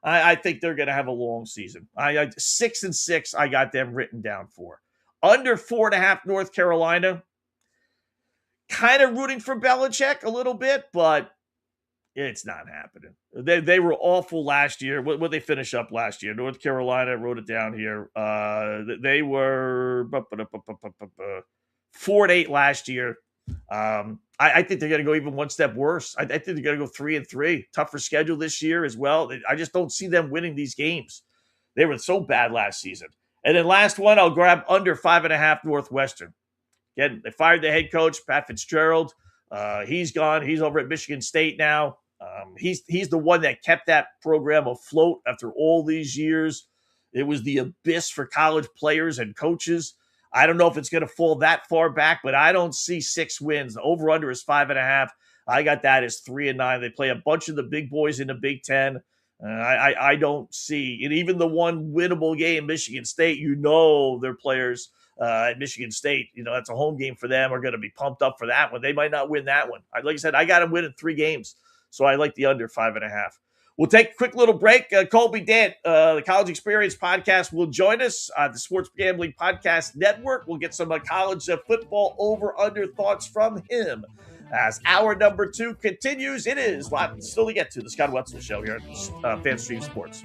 I think they're going to have a long season. 6-6. I got them written down for. Under 4.5 North Carolina. Kind of rooting for Belichick a little bit, but it's not happening. They were awful last year. What they finish up last year? North Carolina, I wrote it down here. They were 4-8 last year. I think they're going to go even one step worse. I think they're going to go 3-3. Tougher schedule this year as well. I just don't see them winning these games. They were so bad last season. And then last one, I'll grab under 5.5 Northwestern. Again, they fired the head coach, Pat Fitzgerald. He's gone. He's over at Michigan State now. He's the one that kept that program afloat after all these years. It was the abyss for college players and coaches. I don't know if it's going to fall that far back, but I don't see 6 wins. The over-under is 5.5. I got that as 3-9. They play a bunch of the big boys in the Big Ten. I don't see, and even the one winnable game, Michigan State, their players at Michigan State, that's a home game for them, are going to be pumped up for that one. They might not win that one. Like I said, I got them winning 3 games, so I like the under 5.5. We'll take a quick little break. Colby Dant, the College Experience Podcast, will join us. The Sports Gambling Podcast Network. We'll get some college football over-under thoughts from him. As hour number 2 continues, it is still to get to the Scott Wetzel Show here at FanStream Sports.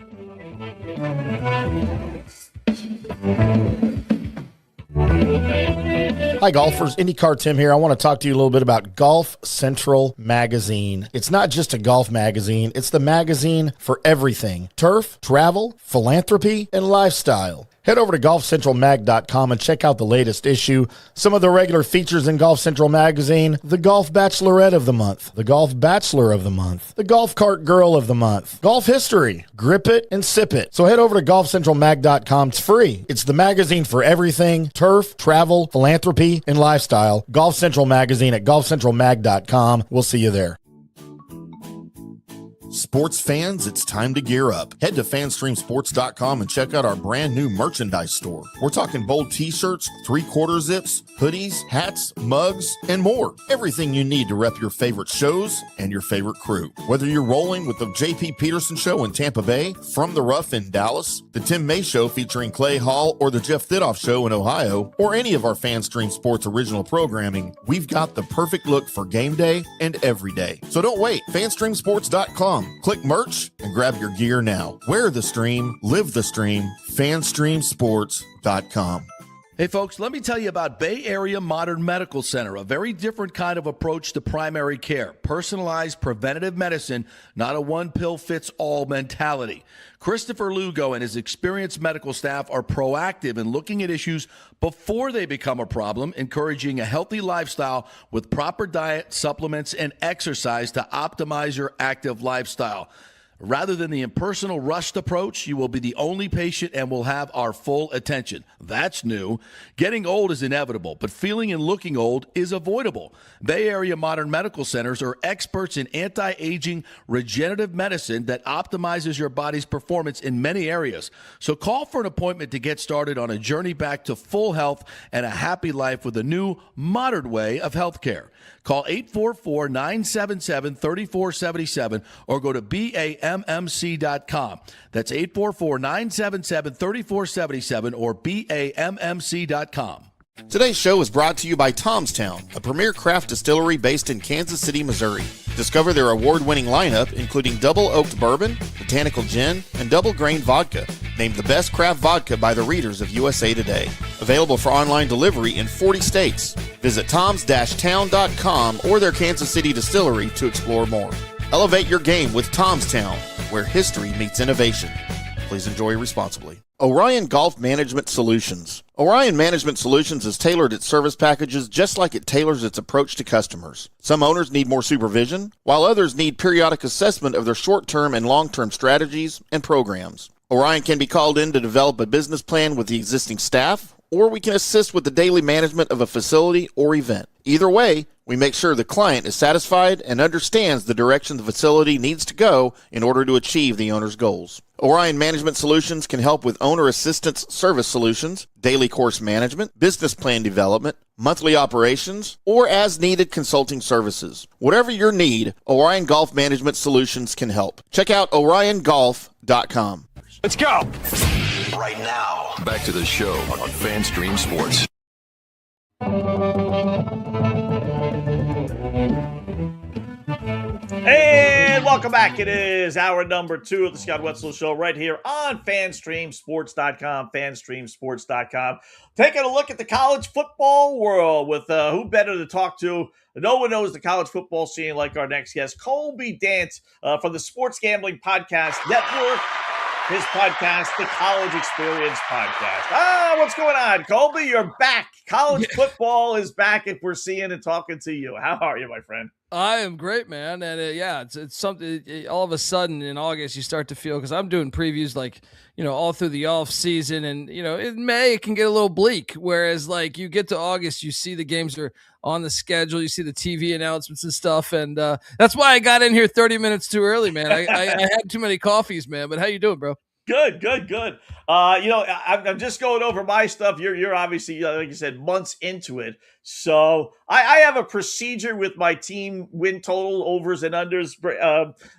Hi, golfers. IndyCar Tim here. I want to talk to you a little bit about Golf Central Magazine. It's not just a golf magazine. It's the magazine for everything. Turf, travel, philanthropy, and lifestyle. Head over to golfcentralmag.com and check out the latest issue. Some of the regular features in Golf Central Magazine: the Golf Bachelorette of the Month, the Golf Bachelor of the Month, the Golf Cart Girl of the Month, Golf History, Grip It and Sip It. So head over to golfcentralmag.com. It's free. It's the magazine for everything: turf, travel, philanthropy, and lifestyle. Golf Central Magazine at golfcentralmag.com. We'll see you there. Sports fans, it's time to gear up. Head to fanstreamsports.com and check out our brand new merchandise store. We're talking bold t-shirts, 3/4 zips, hoodies, hats, mugs, and more. Everything you need to rep your favorite shows and your favorite crew. Whether you're rolling with the J.P. Peterson Show in Tampa Bay, From the Rough in Dallas, the Tim May Show featuring Clay Hall, or the Jeff Thidoff Show in Ohio, or any of our FanStream Sports original programming, we've got the perfect look for game day and every day. So don't wait. fanstreamsports.com. Click merch and grab your gear now. Wear the stream, live the stream. FanStreamSports.com. Hey folks, let me tell you about Bay Area Modern Medical Center, a very different kind of approach to primary care. Personalized preventative medicine, not a one-pill-fits-all mentality. Christopher Lugo and his experienced medical staff are proactive in looking at issues before they become a problem, encouraging a healthy lifestyle with proper diet, supplements, and exercise to optimize your active lifestyle. Rather than the impersonal, rushed approach, you will be the only patient and will have our full attention. That's new. Getting old is inevitable, but feeling and looking old is avoidable. Bay Area Modern Medical Centers are experts in anti-aging regenerative medicine that optimizes your body's performance in many areas. So call for an appointment to get started on a journey back to full health and a happy life with a new, modern way of healthcare. Call 844-977-3477 or go to BAMMC.com. That's 844-977-3477 or BAMMC.com. Today's show is brought to you by Tomstown, a premier craft distillery based in Kansas City, Missouri. Discover their award-winning lineup, including double oaked bourbon, botanical gin, and double grain vodka, named the best craft vodka by the readers of USA Today. Available for online delivery in 40 states. Visit toms-town.com or their Kansas City distillery to explore more. Elevate your game with Tomstown, where history meets innovation. Please enjoy responsibly. Orion Golf Management Solutions. Orion Management Solutions has tailored its service packages just like it tailors its approach to customers. Some owners need more supervision, while others need periodic assessment of their short-term and long-term strategies and programs. Orion can be called in to develop a business plan with the existing staff, or we can assist with the daily management of a facility or event. Either way, we make sure the client is satisfied and understands the direction the facility needs to go in order to achieve the owner's goals. Orion Management Solutions can help with owner assistance service solutions, daily course management, business plan development, monthly operations, or as-needed consulting services. Whatever your need, Orion Golf Management Solutions can help. Check out oriongolf.com. Let's go. Right now, back to the show on FanStream Sports. And welcome back. It is hour number 2 of the Scott Wetzel Show right here on FanStreamSports.com, FanStreamSports.com. Taking a look at the college football world with who better to talk to. No one knows the college football scene like our next guest, Colby Dant from the Sports Gambling Podcast Network. His podcast, the College Experience Podcast. What's going on, Colby? You're back. College football is back if we're seeing and talking to you. How are you, my friend? I am great, man. And it's something all of a sudden in August you start to feel, because I'm doing previews like, all through the off season, and, in May it can get a little bleak. Whereas like you get to August, you see the games are on the schedule, you see the TV announcements and stuff. And that's why I got in here 30 minutes too early, man. I had too many coffees, man. But how you doing, bro? Good. I'm just going over my stuff. You're obviously, like you said, months into it. So I have a procedure with my team win total overs and unders,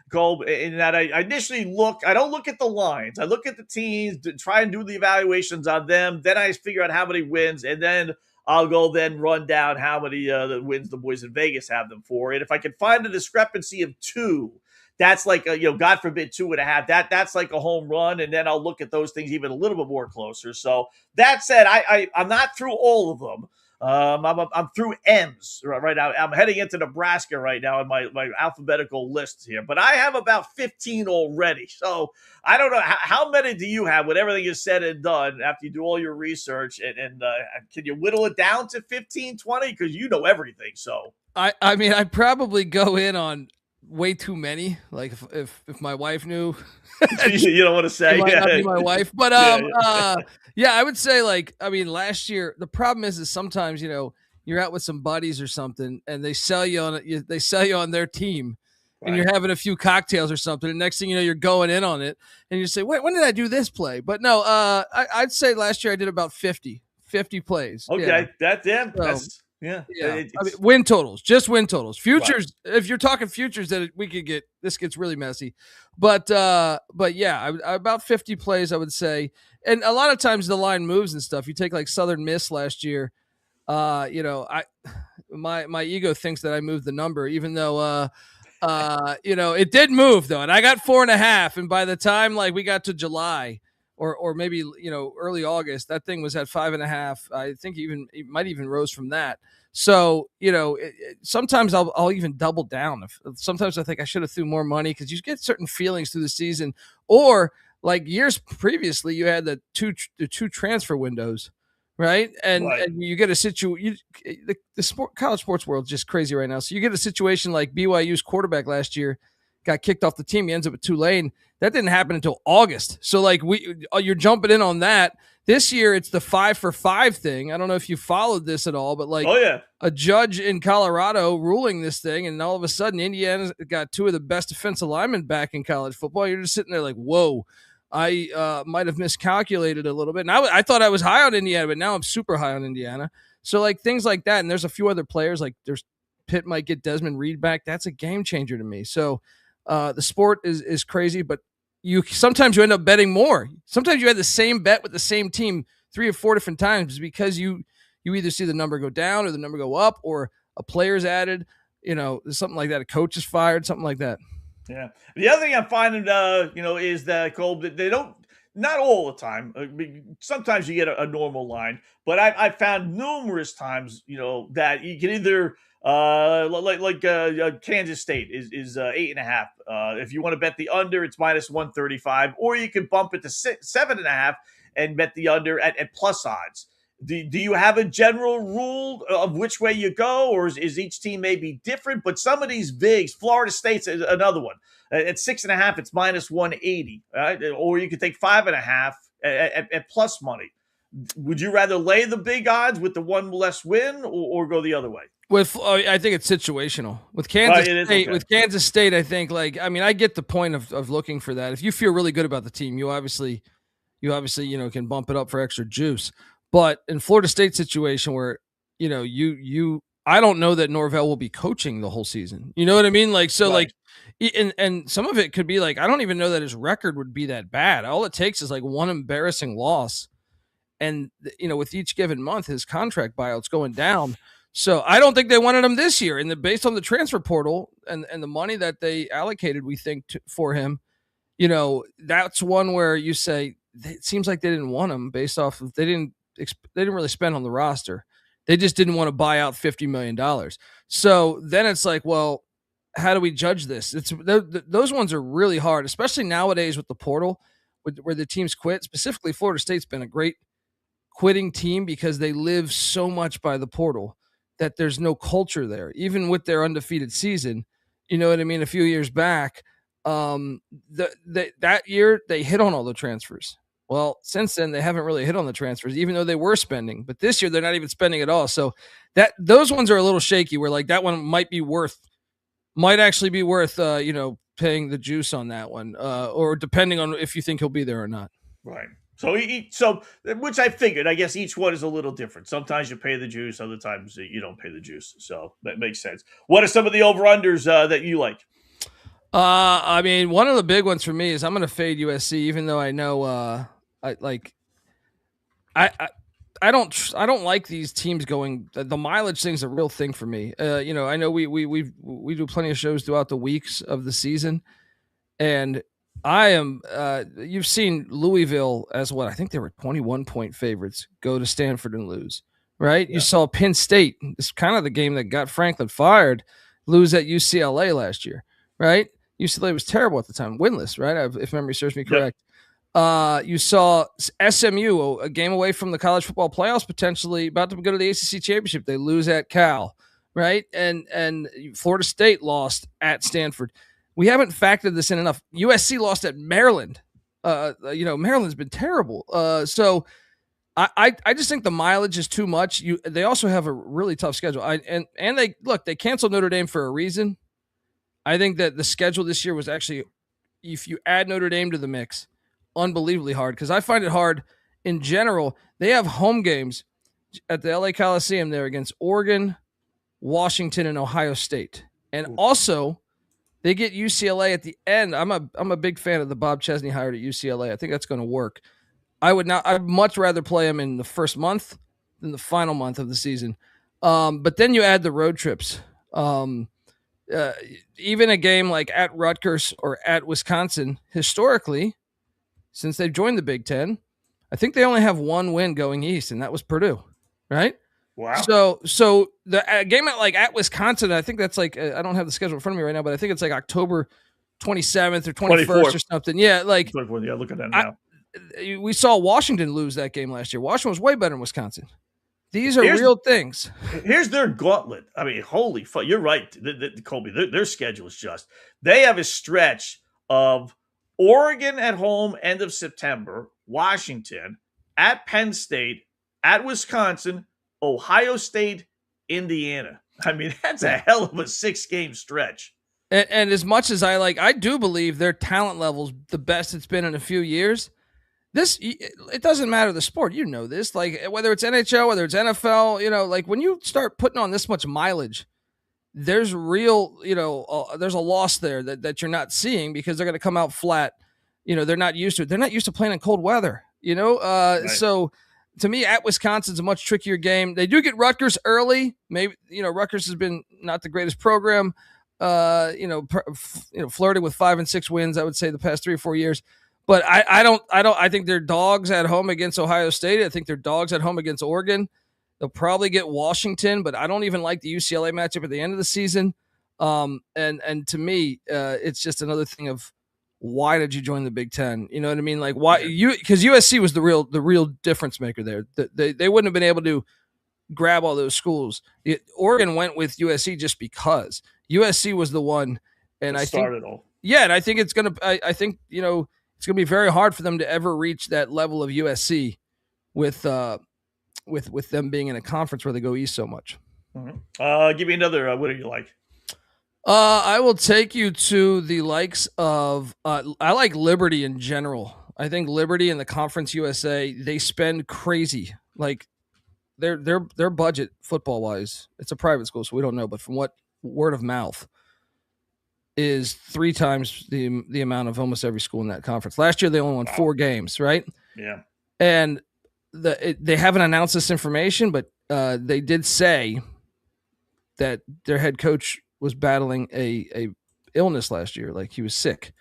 Gold, in that I initially I don't look at the lines. I look at the teams, try and do the evaluations on them. Then I figure out how many wins, and then I'll go then run down how many the wins the boys in Vegas have them for. And if I can find a discrepancy of 2, that's like, God forbid 2.5. That's like a home run. And then I'll look at those things even a little bit more closer. So that said, I'm not through all of them. I'm through M's right now. I'm heading into Nebraska right now in my alphabetical list here, but I have about 15 already. So I don't know how many do you have when everything is said and done after you do all your research, and can you whittle it down to 15, 20? Because you know everything. So I mean, I probably go in on way too many. Like if my wife knew, you don't want to say, it might not be my wife, but I would say, like, I mean, last year the problem is sometimes you're out with some buddies or something, and they sell you on their team, right, and you're having a few cocktails or something, and next thing you know, you're going in on it, and you say, wait, when did I do this play? But no, I'd say last year I did about 50 plays. Okay, yeah. Yeah. I mean, win totals, just win totals. Futures, right. If you're talking futures, that we could get, this gets really messy. But yeah, about 50 plays, I would say. And a lot of times the line moves and stuff. You take like Southern Miss last year. My ego thinks that I moved the number, even though it did move though, and I got 4.5. And by the time like we got to July, or maybe early August, that thing was at 5.5. I think it might even rose from that. So sometimes I'll even double down. Sometimes I think I should have threw more money, because you get certain feelings through the season. Or like years previously, you had the two transfer windows, right? And you get a situation. The college sports world is just crazy right now. So you get a situation like BYU's quarterback last year got kicked off the team. He ends up at Tulane. That didn't happen until August. So like you're jumping in on that. This year it's the 5 for 5 thing. I don't know if you followed this at all, but like a judge in Colorado ruling this thing, and all of a sudden Indiana's got 2 of the best defensive linemen back in college football. You're just sitting there like, whoa, I might have miscalculated a little bit. And I thought I was high on Indiana, but now I'm super high on Indiana. So like things like that. And there's a few other players, like Pitt might get Desmond Reed back. That's a game changer to me. So the sport is crazy, but sometimes you end up betting more. Sometimes you had the same bet with the same team 3 or 4 different times, because you either see the number go down or the number go up, or a player's added, something like that. A coach is fired, something like that. Yeah. The other thing I'm finding, is that, Cole, they don't, not all the time. Sometimes you get a normal line, but I found numerous times, that you can either, Kansas State is 8.5. If you want to bet the under, it's -135, or you can bump it to 7.5 and bet the under at plus odds. do you have a general rule of which way you go, or is each team maybe different? But some of these bigs, Florida State's another one. At 6.5, it's minus 180, or you could take 5.5 at plus money. Would you rather lay the big odds with the one less win, or go the other way? I think it's situational with Kansas State. Okay. With Kansas State, I think I get the point of looking for that. If you feel really good about the team, you obviously can bump it up for extra juice. But in Florida State situation where I don't know that Norvell will be coaching the whole season. You know what I mean? And some of it could be I don't even know that his record would be that bad. All it takes is one embarrassing loss. And, with each given month, his contract buyout's going down. So I don't think they wanted him this year. And based on the transfer portal and the money that they allocated, we think for him, that's one where you say it seems like they didn't want him based off of they didn't really spend on the roster. They just didn't want to buy out $50 million. So then it's well, how do we judge this? Those ones are really hard, especially nowadays with the portal, where the teams quit. Specifically, Florida State's been a great quitting team because they live so much by the portal that there's no culture there, even with their undefeated season. You know what I mean? A few years back, that year they hit on all the transfers. Well, since then they haven't really hit on the transfers, even though they were spending. But this year they're not even spending at all. So those ones are a little shaky. Where that one might actually be worth paying the juice on that one, or depending on if you think he'll be there or not. Right. So which I figured. I guess each one is a little different. Sometimes you pay the juice, other times you don't pay the juice. So that makes sense. What are some of the over-unders that you like? One of the big ones for me is I'm going to fade USC, even though I know I don't like these teams going. The mileage thing's a real thing for me. I know we do plenty of shows throughout the weeks of the season, and I am. You've seen Louisville as what I think they were 21-point favorites go to Stanford and lose. Right? Yeah. You saw Penn State. It's kind of the game that got Franklin fired. Lose at UCLA last year. Right? UCLA was terrible at the time, winless. Right? If memory serves me correct. Yep. You saw SMU, a game away from the college football playoffs, potentially about to go to the ACC championship. They lose at Cal, right? And Florida State lost at Stanford. We haven't factored this in enough. USC lost at Maryland. Maryland's been terrible. So I just think the mileage is too much. They also have a really tough schedule. They canceled Notre Dame for a reason. I think that the schedule this year was actually, if you add Notre Dame to the mix, unbelievably hard, because I find it hard in general. They have home games at the LA Coliseum there against Oregon, Washington, and Ohio State. And also they get UCLA at the end. I'm a big fan of the Bob Chesney hired at UCLA. I think that's going to work. I'd much rather play them in the first month than the final month of the season. But then you add the road trips. Even a game like at Rutgers or at Wisconsin, historically, since they've joined the Big Ten, I think they only have one win going east, and that was Purdue, right? Wow. So the game at Wisconsin, I think that's I don't have the schedule in front of me right now, but I think it's October 27th or 21st or something. Yeah, look at that now. We saw Washington lose that game last year. Washington was way better than Wisconsin. These are real things. Here's their gauntlet. Holy fuck. You're right, Colby. Their schedule is they have a stretch of Oregon at home, end of September, Washington, at Penn State, at Wisconsin, Ohio State, Indiana. That's a hell of a 6-game stretch. And as much as I do believe their talent level's the best it's been in a few years. It doesn't matter the sport. You know this, whether it's NHL, whether it's NFL, when you start putting on this much mileage, there's real, there's a loss there that you're not seeing because they're going to come out flat. They're not used to it. They're not used to playing in cold weather, right. So to me, at Wisconsin's a much trickier game. They do get Rutgers early. Maybe, Rutgers has been not the greatest program, flirting with 5 and 6 wins, I would say, the past 3 or 4 years. But I think they're dogs at home against Ohio State. I think they're dogs at home against Oregon. They'll probably get Washington, but I don't even like the UCLA matchup at the end of the season. And to me, it's just another thing of why did you join the Big Ten? You know what I mean? Like why because USC was the real difference maker there. They wouldn't have been able to grab all those schools. Oregon went with USC just because USC was the one, and I think and I think it's gonna. I think it's gonna be very hard for them to ever reach that level of USC with them being in a conference where they go east so much. Mm-hmm. Give me another. What do you like? I will take you to the likes of. I like Liberty in general. I think Liberty and the Conference USA, they spend crazy. Like their budget football wise, it's a private school, so we don't know. But from what word of mouth is 3 times the amount of almost every school in that conference. Last year they only won 4 games, right? Yeah, and they haven't announced this information, but they did say that their head coach was battling a illness last year, like he was sick,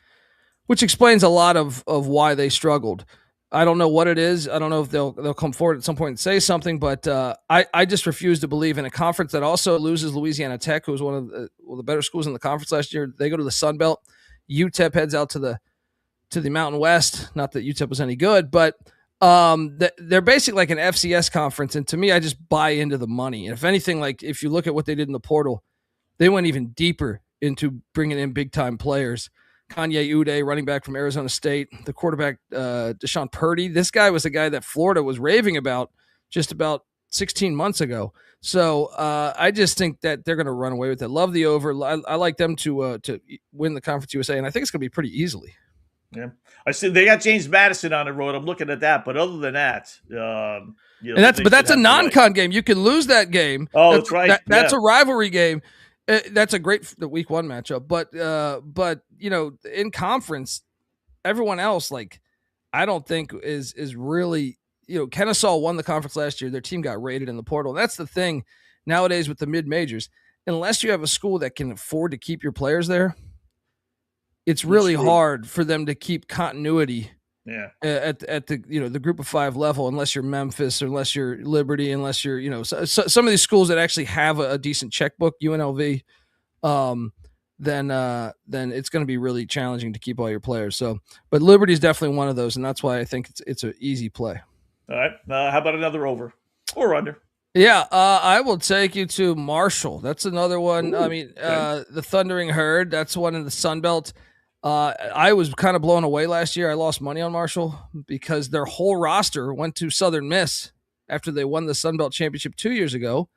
which explains a lot of why they struggled. I don't know what it is. I don't know if they'll come forward at some point and say something, but I just refuse to believe in a conference that also loses Louisiana Tech, who was one of the better schools in the conference last year. They go to the Sun Belt. UTEP heads out to the Mountain West. Not that UTEP was any good, but they're basically like an FCS conference, and to me, I just buy into the money. And if anything, like if you look at what they did in the portal, they went even deeper into bringing in big-time players. Kanye Uday, running back from Arizona State, the quarterback, Deshaun Purdy. This guy was a guy that Florida was raving about just about 16 months ago. So I just think that they're going to run away with it. Love the over. I like them to win the Conference USA, and I think it's going to be pretty easily. Yeah, I see they got James Madison on the road. I'm looking at that, but other than that, that's a non-con game. You can lose that game. Oh, that's right. That's a rivalry game. That's a great week 1 matchup, but in conference, everyone else, like, I don't think is really, Kennesaw won the conference last year. Their team got rated in the portal. And that's the thing nowadays with the mid majors. Unless you have a school that can afford to keep your players there, it's really hard for them to keep continuity. Yeah. At the the group of 5 level, unless you're Memphis or unless you're Liberty, unless you're some of these schools that actually have a decent checkbook, UNLV, then it's going to be really challenging to keep all your players. So, but Liberty is definitely one of those, and that's why I think it's an easy play. All right, how about another over or under? Yeah, I will take you to Marshall. That's another one. Ooh, I mean, the Thundering Herd. That's one in the Sun Belt. I was kind of blown away last year. I lost money on Marshall because their whole roster went to Southern Miss after they won the Sun Belt Championship 2 years ago.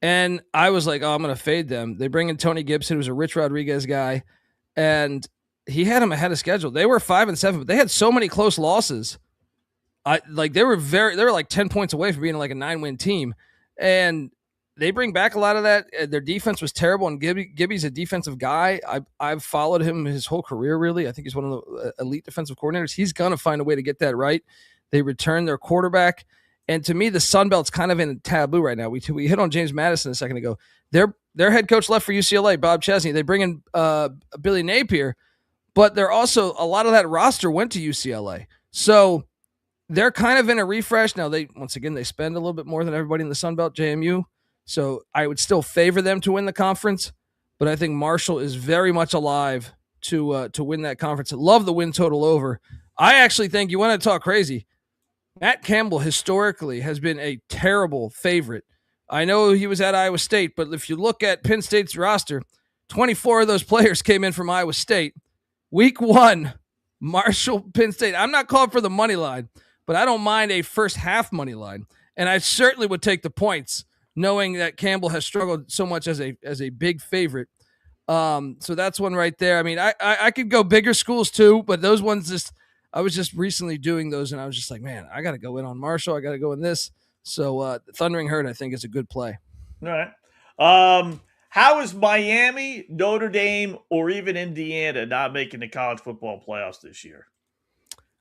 And I was like, I'm going to fade them. They bring in Tony Gibson, who's a Rich Rodriguez guy, and he had them ahead of schedule. They were 5-7, but they had so many close losses. They were like 10 points away from being like a 9-win team. And they bring back a lot of that. Their defense was terrible, and Gibby's a defensive guy. I've followed him his whole career, really. I think he's one of the elite defensive coordinators. He's going to find a way to get that right. They return their quarterback. And to me, the Sun Belt's kind of in a taboo right now. We hit on James Madison a second ago. Their head coach left for UCLA, Bob Chesney. They bring in Billy Napier, but they're also, a lot of that roster went to UCLA. So they're kind of in a refresh. Now, they spend a little bit more than everybody in the Sun Belt, JMU. So I would still favor them to win the conference, but I think Marshall is very much alive to win that conference. I love the win total over. I actually think, you want to talk crazy, Matt Campbell historically has been a terrible favorite. I know he was at Iowa State, but if you look at Penn State's roster, 24 of those players came in from Iowa State. Week 1, Marshall, Penn State. I'm not calling for the money line, but I don't mind a first half money line. And I certainly would take the points, knowing that Campbell has struggled so much as a big favorite. So that's one right there. I mean, I could go bigger schools too, but those ones I was just recently doing those, and I was just like, man, I got to go in on Marshall. I got to go in this. So Thundering Herd, I think, is a good play. All right. How is Miami, Notre Dame, or even Indiana not making the college football playoffs this year?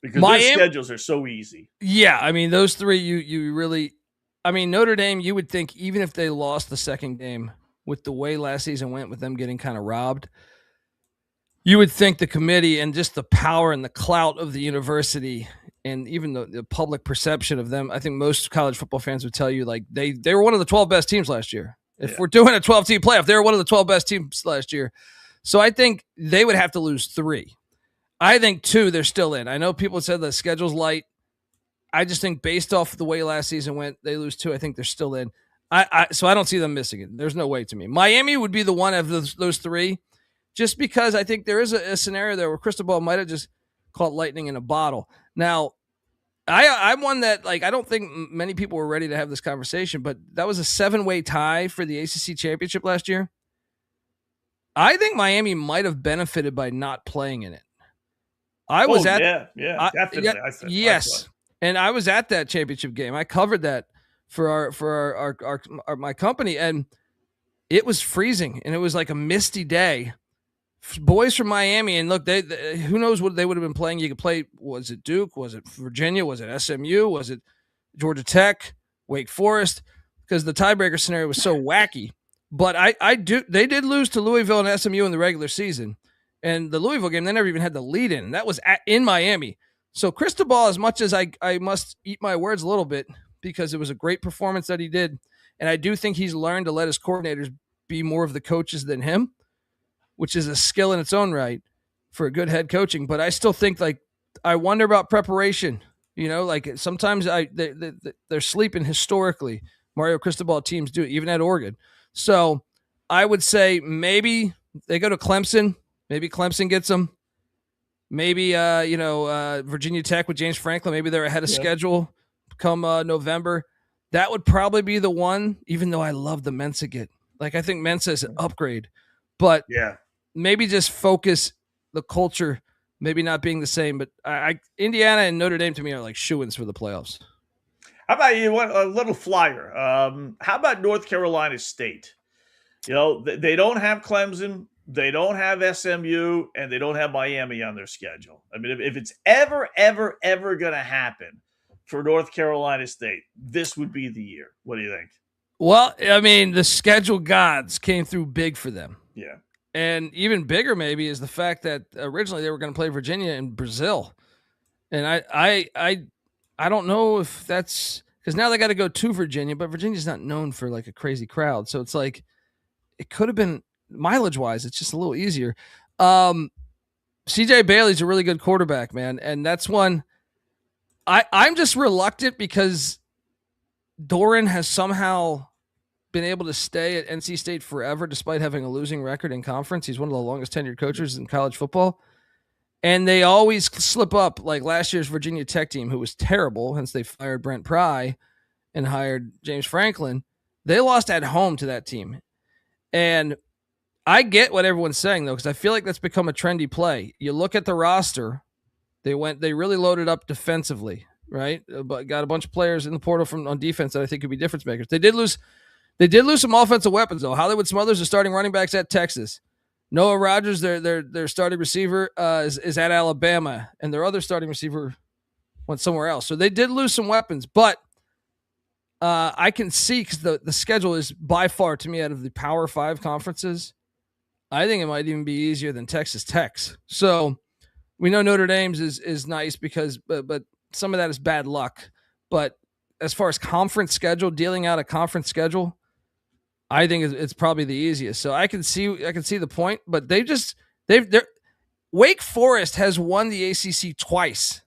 Because their schedules are so easy. Yeah, I mean, those three, you really – I mean, Notre Dame, you would think even if they lost the second game with the way last season went with them getting kind of robbed, you would think the committee and just the power and the clout of the university and even the public perception of them, I think most college football fans would tell you, like, they were one of the 12 best teams last year. If we're doing a 12-team playoff, they were one of the 12 best teams last year. So I think they would have to lose 3. I think 2, they're still in. I know people said the schedule's light. I just think based off the way last season went, they lose 2. I think they're still in. So I don't see them missing it. There's no way to me. Miami would be the one of those 3, just because I think there is a scenario there where Cristobal might have just caught lightning in a bottle. Now, I'm one that, like, I don't think many people were ready to have this conversation, but that was a 7-way tie for the ACC championship last year. I think Miami might have benefited by not playing in it. I was definitely. Yes. And I was at that championship game. I covered that for my company, and it was freezing, and it was like a misty day. Boys from Miami, and look, they who knows what they would have been playing. You could play, was it Duke? Was it Virginia? Was it SMU? Was it Georgia Tech? Wake Forest? Because the tiebreaker scenario was so wacky. But they did lose to Louisville and SMU in the regular season. And the Louisville game, they never even had the lead in. That was in Miami. So Cristobal, as much as I must eat my words a little bit, because it was a great performance that he did, and I do think he's learned to let his coordinators be more of the coaches than him, which is a skill in its own right for a good head coaching. But I still think, like, I wonder about preparation. You know, like sometimes they're sleeping historically. Mario Cristobal teams do it, even at Oregon. So I would say maybe they go to Clemson. Maybe Clemson gets them. Maybe, Virginia Tech with James Franklin. Maybe they're ahead of schedule come November. That would probably be the one, even though I love the Mensa get. Like, I think Mensa is an upgrade. But maybe just focus the culture, maybe not being the same. But Indiana and Notre Dame to me are like shoo-ins for the playoffs. How about you? A little flyer. How about North Carolina State? You know, they don't have Clemson, they don't have SMU, and they don't have Miami on their schedule. I mean, if it's ever going to happen for North Carolina State, this would be the year. What do you think? Well, I mean, the schedule gods came through big for them. Yeah. And even bigger maybe is the fact that originally they were going to play Virginia in Brazil. And I don't know if that's because now they got to go to Virginia, but Virginia's not known for like a crazy crowd. So it's like it could have been mileage wise. It's just a little easier. CJ Bailey's a really good quarterback, man. And that's one I'm just reluctant because Doran has somehow been able to stay at NC State forever despite having a losing record in conference. He's one of the longest tenured coaches in college football. And they always slip up, like last year's Virginia Tech team, who was terrible, hence they fired Brent Pry and hired James Franklin. They lost at home to that team. And I get what everyone's saying, though, because I feel like that's become a trendy play. You look at the roster, they really loaded up defensively, right? But got a bunch of players in the portal on defense that I think could be difference makers. They did lose some offensive weapons, though. Hollywood Smothers is starting running backs at Texas. Noah Rogers, their starting receiver, is at Alabama, and their other starting receiver went somewhere else. So they did lose some weapons, but I can see because the schedule is by far, to me, out of the Power 5 conferences, I think it might even be easier than Texas Tech's. So we know Notre Dame's is nice because, but some of that is bad luck. But as far as conference schedule, dealing out a conference schedule, I think it's probably the easiest. So I can see the point, but Wake Forest has won the ACC twice.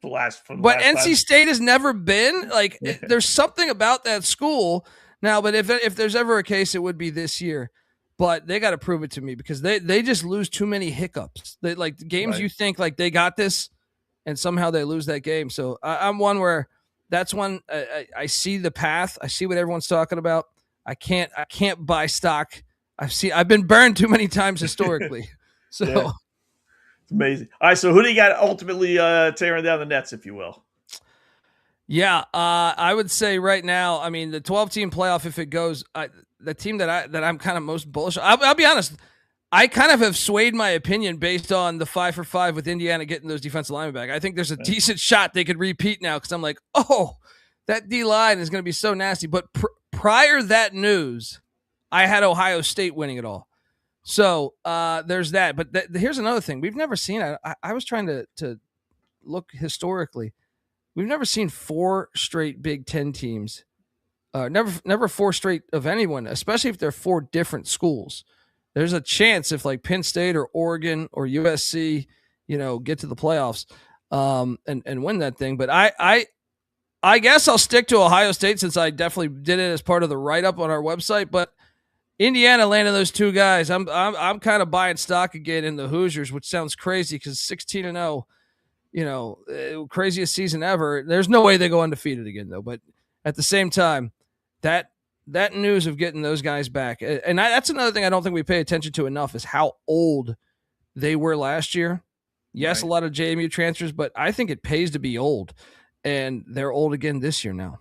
NC State has never been like. There's something about that school now, but if there's ever a case, it would be this year. But they got to prove it to me because they just lose too many hiccups. They like the games you think like they got this, and somehow they lose that game. So I'm one where that's one I see the path. I see what everyone's talking about. I can't buy stock. I've been burned too many times historically. So it's amazing. All right, so who do you got ultimately tearing down the Nets, if you will? Yeah, I would say right now, I mean, the 12-team playoff, if it goes, the team that I'm kind of most bullish. I'll be honest. I kind of have swayed my opinion based on the 5-for-5 with Indiana getting those defensive linemen back. I think there's a decent shot they could repeat now because I'm like, oh, that D-line is going to be so nasty. But prior that news, I had Ohio State winning it all. So there's that. But here's another thing. We've never seen it. I was trying to look historically. We've never seen 4 straight Big Ten teams. Never 4 straight of anyone, especially if they're 4 different schools. There's a chance if like Penn State or Oregon or USC get to the playoffs and win that thing. But I guess I'll stick to Ohio State since I definitely did it as part of the write-up on our website. But Indiana landing those two guys, I'm kind of buying stock again in the Hoosiers, which sounds crazy because 16-0, craziest season ever. There's no way they go undefeated again, though. But at the same time, that news of getting those guys back, and that's another thing I don't think we pay attention to enough is how old they were last year. Yes, right. A lot of JMU transfers, but I think it pays to be old, and they're old again this year now.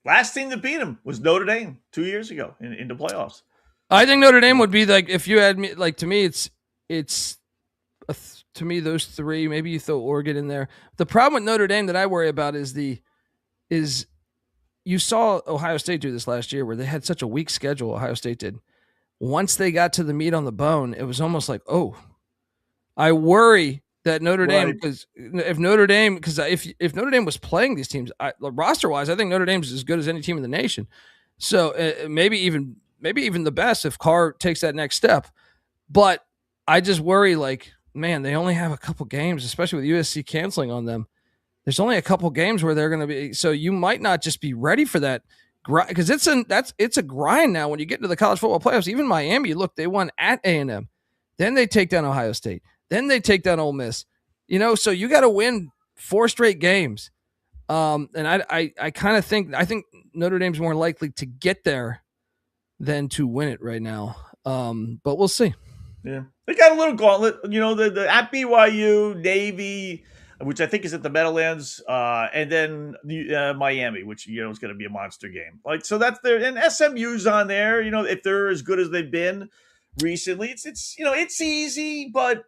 Last team to beat them was Notre Dame 2 years ago in the playoffs. I think Notre Dame would be like, if you had me, like, to me, to me, those three, maybe you throw Oregon in there. The problem with Notre Dame that I worry about is you saw Ohio State do this last year where they had such a weak schedule. Ohio State did. Once they got to the meat on the bone, it was almost like, oh, I worry that Notre Dame, because if Notre Dame was playing these teams, roster wise, I think Notre Dame's as good as any team in the nation. So maybe even the best if Carr takes that next step. But I just worry, like, man, they only have a couple games, especially with USC canceling on them. There's only a couple games where they're going to be, so you might not just be ready for that grind, because it's a grind now when you get into the college football playoffs. Even Miami, look, they won at A&M, then they take down Ohio State, then they take down Ole Miss. So you got to win 4 straight games. And I kind of think Notre Dame's more likely to get there than to win it right now. But we'll see. Yeah, they got a little gauntlet. The at BYU, Navy, which I think is at the Meadowlands, and then Miami, which is going to be a monster game. Like, so that's there, and SMU's on there. If they're as good as they've been recently, it's easy. But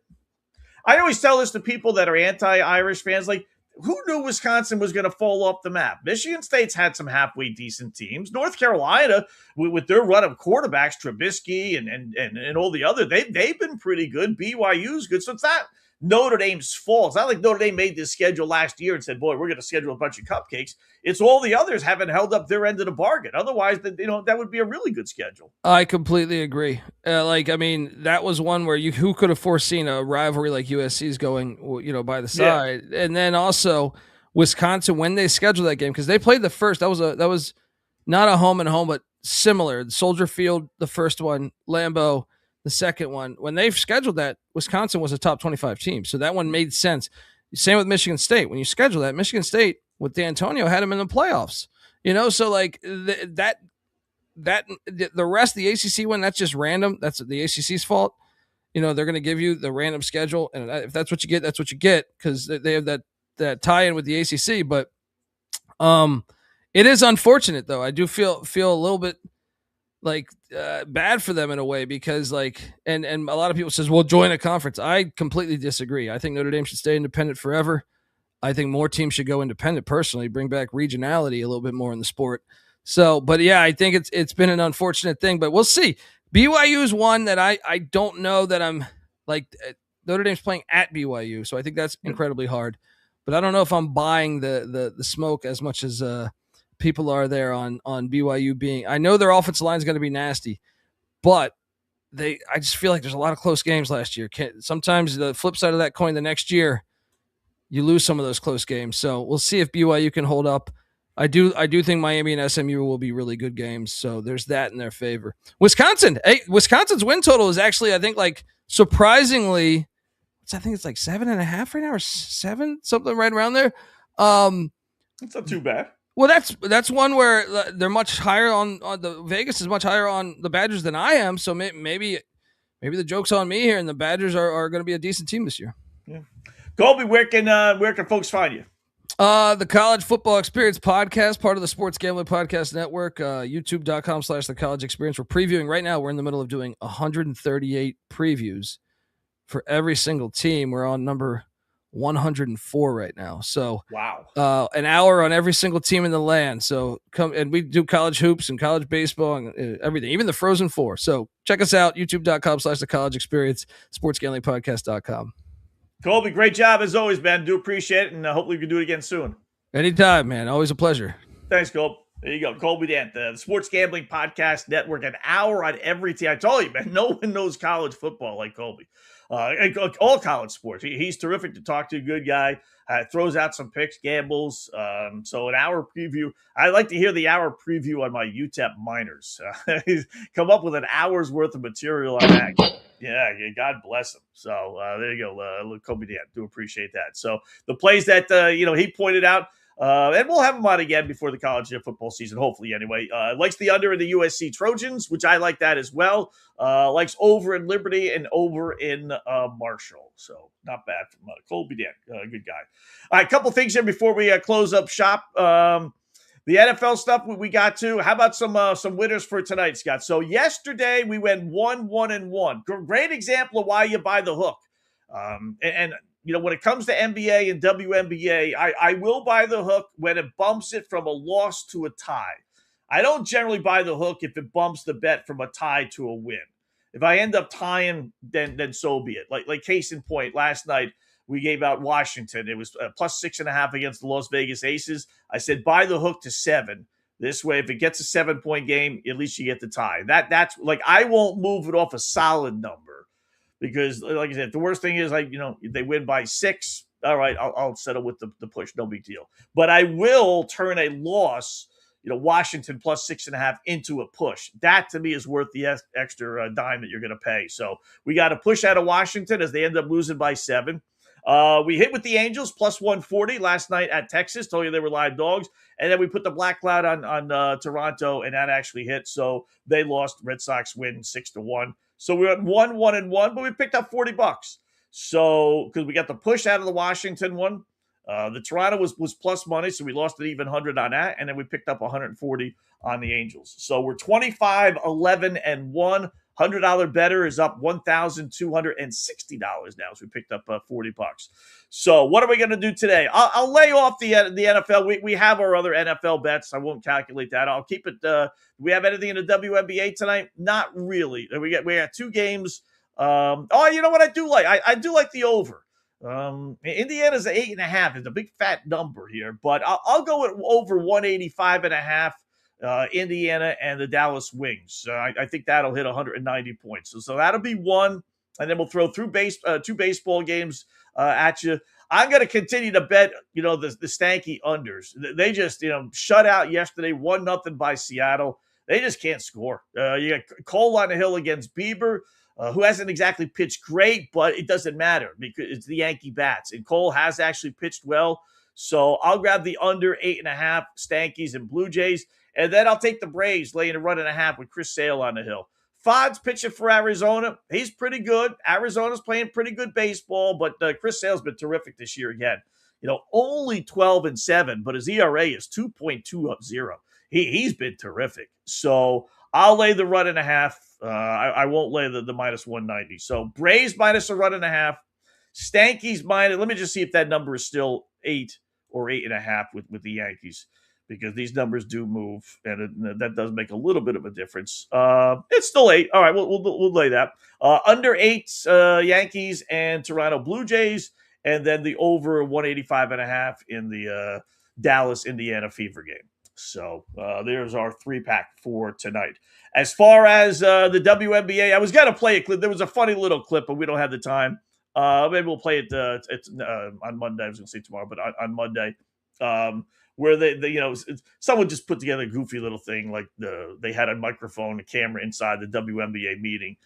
I always tell this to people that are anti-Irish fans, like, who knew Wisconsin was going to fall off the map? Michigan State's had some halfway decent teams. North Carolina, with their run of quarterbacks, Trubisky and all the other, they've been pretty good. BYU's good. So it's not Notre Dame's fault. It's not like Notre Dame made this schedule last year and said, boy, we're going to schedule a bunch of cupcakes. It's all the others haven't held up their end of the bargain. Otherwise, that would be a really good schedule. I completely agree. That was one where who could have foreseen a rivalry like USC's going, by the side. Yeah. And then also Wisconsin, when they scheduled that game, because they played the first, that was not a home and home, but similar. Soldier Field, the first one, Lambeau, the second one. When they've scheduled that, Wisconsin was a top 25 team. So that one made sense. Same with Michigan State. When you schedule that, Michigan State with D'Antonio had them in the playoffs. So like the rest of the ACC one, that's just random. That's the ACC's fault. They're going to give you the random schedule, and if that's what you get, that's what you get, because they have that tie-in with the ACC. But it is unfortunate, though. I do feel a little bit like bad for them in a way, because and a lot of people says, well, join a conference. I completely disagree. I think Notre Dame should stay independent forever. I think more teams should go independent personally, bring back regionality a little bit more in the sport. So, but yeah, I think it's been an unfortunate thing, but we'll see. BYU is one that I don't know that I'm like. Notre Dame's playing at BYU, so I think that's incredibly hard, but I don't know if I'm buying the smoke as much as people are there on BYU being. I know their offensive line is going to be nasty, but I just feel like there's a lot of close games last year. Sometimes the flip side of that coin, the next year you lose some of those close games. So we'll see if BYU can hold up. I do think Miami and SMU will be really good games. So there's that in their favor. Wisconsin's win total is actually, I think, like surprisingly, I think it's like 7.5 right now, or 7, something right around there. It's not too bad. Well, that's one where they're much higher on the Vegas is much higher on the Badgers than I am. So maybe the joke's on me here, and the Badgers are going to be a decent team this year. Yeah. Colby, where can folks find you? The College Football Experience podcast, part of the Sports Gambling Podcast Network, youtube.com/The College Experience. We're previewing right now. We're in the middle of doing 138 previews for every single team. We're on number 104 right now. So wow, an hour on every single team in the land. So come, and we do college hoops and college baseball and everything, even the Frozen Four. So check us out, youtube.com/The College Experience, sportsgamblingpodcast.com. Colby, great job as always, man. Do appreciate it, and hopefully we can do it again soon. Anytime, man. Always a pleasure. Thanks, Colby. There you go. Colby Dant, the Sports Gambling Podcast Network, an hour on every team. I told you, man, no one knows college football like Colby. All college sports. He's terrific to talk to, good guy. Throws out some picks, gambles. So an hour preview. I like to hear the hour preview on my UTEP minors. He's come up with an hour's worth of material on that. Yeah, God bless him. So there you go, Kobe Dan. Do appreciate that. So the plays that he pointed out, and we'll have him on again before the college football season, hopefully anyway. Likes the under in the USC Trojans, which I like that as well. Likes over in Liberty and over in Marshall. So not bad from Colby Dan. Good guy. All right, a couple things here before we close up shop. The NFL stuff we got to. How about some winners for tonight, Scott? So yesterday we went 1-1-1. Great example of why you buy the hook. And when it comes to NBA and WNBA, I will buy the hook when it bumps it from a loss to a tie. I don't generally buy the hook if it bumps the bet from a tie to a win. If I end up tying, then so be it. Like case in point, last night, we gave out Washington. It was plus 6.5 against the Las Vegas Aces. I said, buy the hook to 7. This way, if it gets a 7-point game, at least you get the tie. That's like, I won't move it off a solid number because, like I said, the worst thing is, if they win by 6, all right, I'll settle with the push. No big deal. But I will turn a loss, Washington plus 6.5 into a push. That to me is worth the extra dime that you're going to pay. So we got a push out of Washington as they end up losing by 7. We hit with the Angels plus 140 last night at Texas. Told you they were live dogs. And then we put the black cloud on Toronto, and that actually hit. So they lost. Red Sox win 6-1. So we went 1-1-1, but we picked up $40. So because we got the push out of the Washington one. The Toronto was plus money, so we lost an even 100 on that. And then we picked up 140 on the Angels. So we're 25-11-1. $100 better is up $1,260 now. So we picked up $40. So what are we going to do today? I'll lay off the NFL. We have our other NFL bets. I won't calculate that. I'll keep it. Do we have anything in the WNBA tonight? Not really. We got 2 games. You know what I do like? I do like the over. Indiana's at 8.5. It's a big fat number here, but I'll go with over 185.5. Indiana and the Dallas Wings. I think that'll hit 190 points. So that'll be one, and then we'll throw through 2 baseball games at you. I'm going to continue to bet, the stanky unders. They just, shut out yesterday, 1-0 by Seattle. They just can't score. You got Cole on the hill against Bieber, who hasn't exactly pitched great, but it doesn't matter because it's the Yankee bats, and Cole has actually pitched well. So I'll grab the under 8.5 Stankies and Blue Jays. And then I'll take the Braves laying a 1.5 with Chris Sale on the hill. Fodd's pitching for Arizona. He's pretty good. Arizona's playing pretty good baseball, but Chris Sale's been terrific this year again. Only 12-7, but his ERA is 2.20. He's been terrific. So I'll lay the 1.5. I won't lay the minus 190. So Braves minus a 1.5. Stankies minus. Let me just see if that number is still 8 or 8.5 with the Yankees. Because these numbers do move, and that does make a little bit of a difference. It's still 8. All right, we'll lay that. Under 8, Yankees and Toronto Blue Jays, and then the over 185.5 in the Dallas, Indiana Fever game. So there's our 3-pack for tonight. As far as the WNBA, I was going to play a clip. There was a funny little clip, but we don't have the time. Maybe we'll play it on Monday. I was going to say tomorrow, but on Monday. Where they someone just put together a goofy little thing like they had a microphone, a camera inside the WNBA meeting,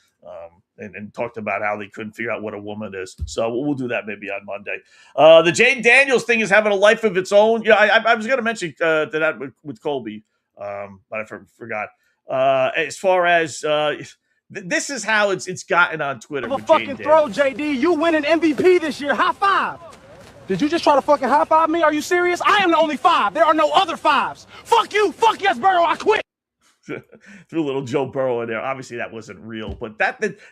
and talked about how they couldn't figure out what a woman is. So we'll do that maybe on Monday. The Jane Daniels thing is having a life of its own. I was going to mention that with Colby, but I forgot. As far as this is how it's gotten on Twitter. Have a fucking throw, JD. You win an MVP this year. High five. Did you just try to fucking high-five me? Are you serious? I am the only 5. There are no other 5s. Fuck you. Fuck yes, Burrow. I quit. Threw a little Joe Burrow in there. Obviously, that wasn't real. But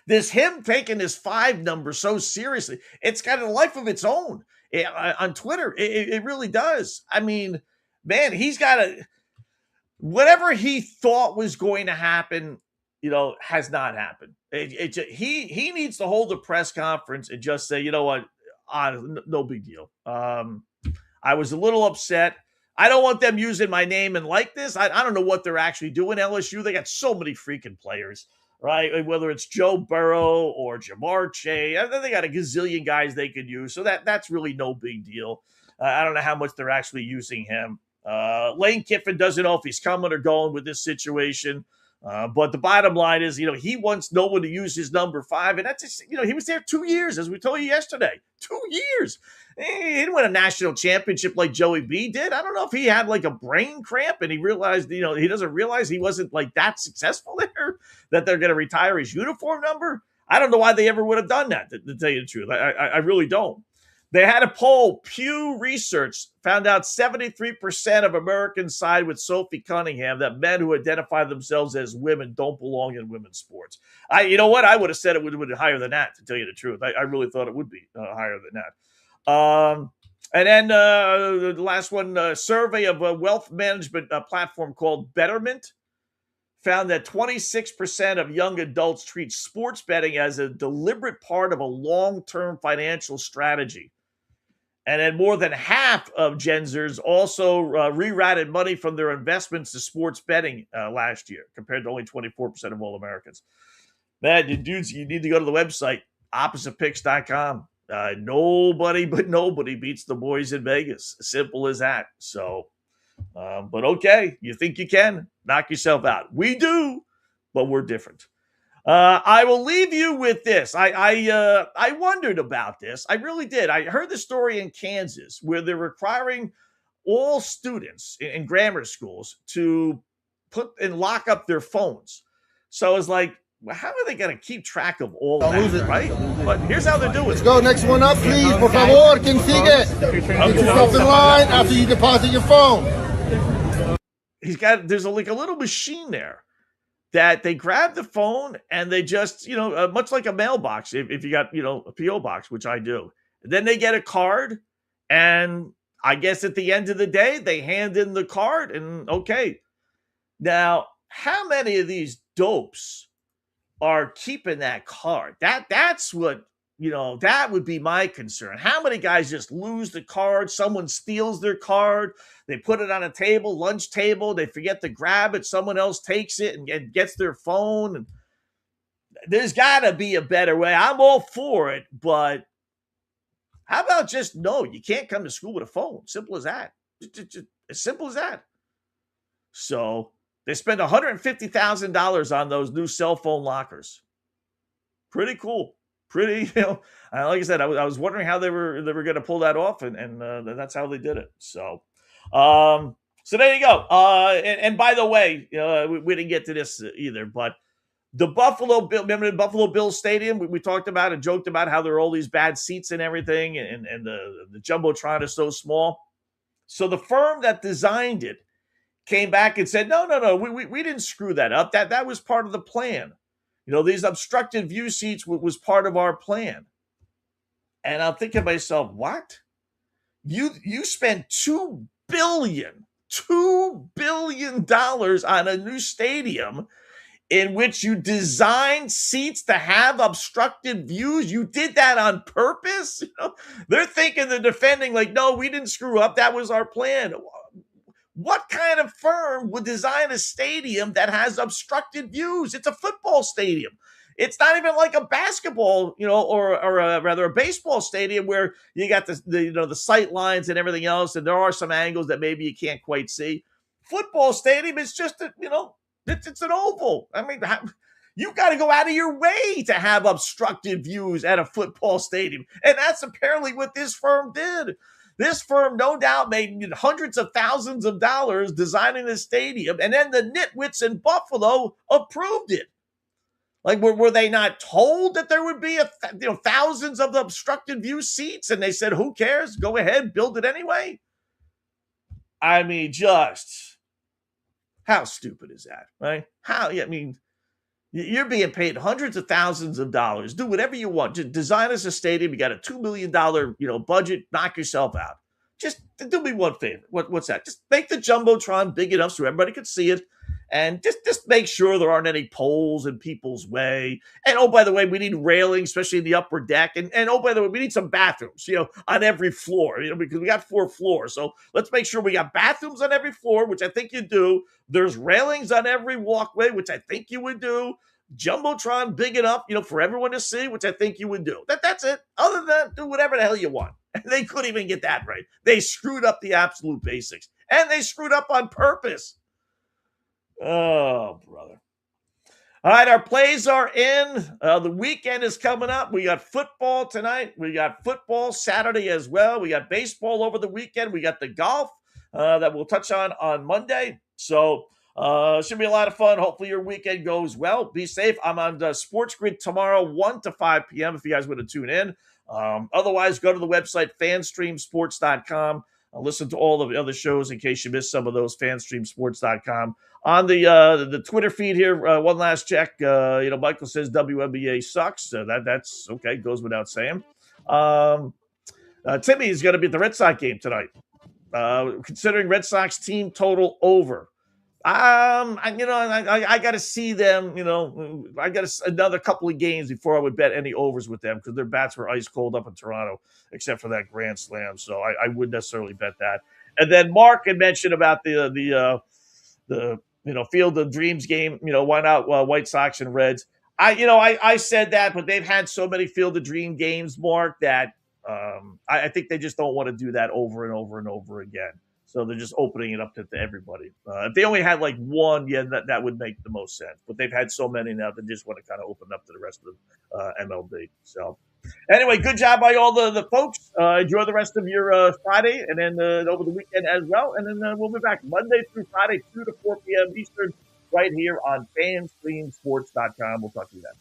this him taking his 5 number so seriously, it's got a life of its own on Twitter. It really does. I mean, man, he's got whatever he thought was going to happen, has not happened. He needs to hold a press conference and just say, you know what? No big deal. I was a little upset. I don't want them using my name and likeness. I don't know what they're actually doing. LSU, they got so many freaking players, right? Whether it's Joe Burrow or Jamar Chase, they got a gazillion guys they could use. So that's really no big deal. I don't know how much they're actually using him. Lane Kiffin doesn't know if he's coming or going with this situation. But the bottom line is, he wants no one to use his number 5. And that's just, he was there 2 years, as we told you yesterday. 2 years. He didn't win a national championship like Joey B did. I don't know if he had like a brain cramp and he realized, he doesn't realize he wasn't like that successful there, that they're going to retire his uniform number. I don't know why they ever would have done that, to tell you the truth. I really don't. They had a poll, Pew Research found out 73% of Americans side with Sophie Cunningham, that men who identify themselves as women don't belong in women's sports. You know what? I would have said it would have been higher than that, to tell you the truth. I really thought it would be higher than that. And then the last one, survey of a wealth management platform called Betterment found that 26% of young adults treat sports betting as a deliberate part of a long-term financial strategy. And then more than half of Gen Zers also rerouted money from their investments to sports betting last year, compared to only 24% of all Americans. Man, you dudes, you need to go to the website, oppositepicks.com. Nobody beats the boys in Vegas. Simple as that. So, but okay, you think you can? Knock yourself out. We do, but we're different. I will leave you with this. I wondered about this. I really did. I heard the story in Kansas where they're requiring all students in grammar schools to put and lock up their phones. So I was like, well, how are they going to keep track of all that, right? But here's how they're doing it. Let's go. Next one up, please. Por favor, quien sigue. Get yourself in line after you deposit your phone. There's like a little machine there that they grab the phone and they just, much like a mailbox, if you got, a P.O. box, which I do. Then they get a card, and I guess at the end of the day, they hand in the card, and okay. Now, how many of these dopes are keeping that card? That's what, that would be my concern. How many guys just lose the card? Someone steals their card. They put it on a table, lunch table. They forget to grab it. Someone else takes it and gets their phone. And there's got to be a better way. I'm all for it, but how about just no, you can't come to school with a phone. Simple as that. Just as simple as that. So they spent $150,000 on those new cell phone lockers. Pretty cool. Pretty, like I said, I was wondering how they were going to pull that off, and that's how they did it. So there you go. And by the way, we didn't get to this either, but the remember the Buffalo Bills Stadium? We talked about and joked about how there are all these bad seats and everything, and the Jumbotron is so small. So the firm that designed it came back and said, no, we didn't screw that up. That was part of the plan. These obstructed view seats was part of our plan. And I'm thinking to myself, what? You spent $2 billion on a new stadium in which you designed seats to have obstructed views. You did that on purpose? They're thinking, they're defending like, no, we didn't screw up. That was our plan. What kind of firm would design a stadium that has obstructed views? It's a football stadium. It's not even like a basketball, or rather a baseball stadium where you got the sight lines and everything else, and there are some angles that maybe you can't quite see. Football stadium is just it's an oval. I mean, you got to go out of your way to have obstructed views at a football stadium, and that's apparently what this firm did. This firm, no doubt, made hundreds of thousands of dollars designing this stadium, and then the nitwits in Buffalo approved it. Like, were they not told that there would be thousands of obstructed view seats, and they said, "Who cares? Go ahead, build it anyway." I mean, just how stupid is that, right? You're being paid hundreds of thousands of dollars. Do whatever you want. Just design us a stadium. You got a $2 million, budget. Knock yourself out. Just do me one favor. What's that? Just make the Jumbotron big enough so everybody could see it. And just make sure there aren't any poles in people's way. And, oh, by the way, we need railings, especially in the upper deck. And oh, by the way, we need some bathrooms, on every floor, because we got 4 floors. So let's make sure we got bathrooms on every floor, which I think you do. There's railings on every walkway, which I think you would do. Jumbotron big enough, for everyone to see, which I think you would do. That's it. Other than that, do whatever the hell you want. And they couldn't even get that right. They screwed up the absolute basics. And they screwed up on purpose. Oh, brother. All right, our plays are in. The weekend is coming up. We got football tonight. We got football Saturday as well. We got baseball over the weekend. We got the golf that we'll touch on Monday. So it should be a lot of fun. Hopefully your weekend goes well. Be safe. I'm on the Sports Grid tomorrow, 1 to 5 p.m. if you guys want to tune in. Otherwise, go to the website, fanstreamsports.com. Listen to all of the other shows in case you missed some of those, fanstreamsports.com. On the Twitter feed here, one last check. Michael says WNBA sucks. So that's okay. Goes without saying. Timmy is going to be at the Red Sox game tonight. Considering Red Sox team total over. I got to see them. I got another couple of games before I would bet any overs with them because their bats were ice cold up in Toronto, except for that grand slam. So I wouldn't necessarily bet that. And then Mark had mentioned about the Field of Dreams game. Why not White Sox and Reds? I said that, but they've had so many Field of Dream games, Mark, that I think they just don't want to do that over and over and over again. So they're just opening it up to everybody. If they only had like one, that would make the most sense. But they've had so many now, they just want to kind of open up to the rest of MLB. So anyway, good job by all the folks. Enjoy the rest of your Friday and then over the weekend as well. And then we'll be back Monday through Friday, 2 to 4 p.m. Eastern, right here on fanstreamsports.com. We'll talk to you then.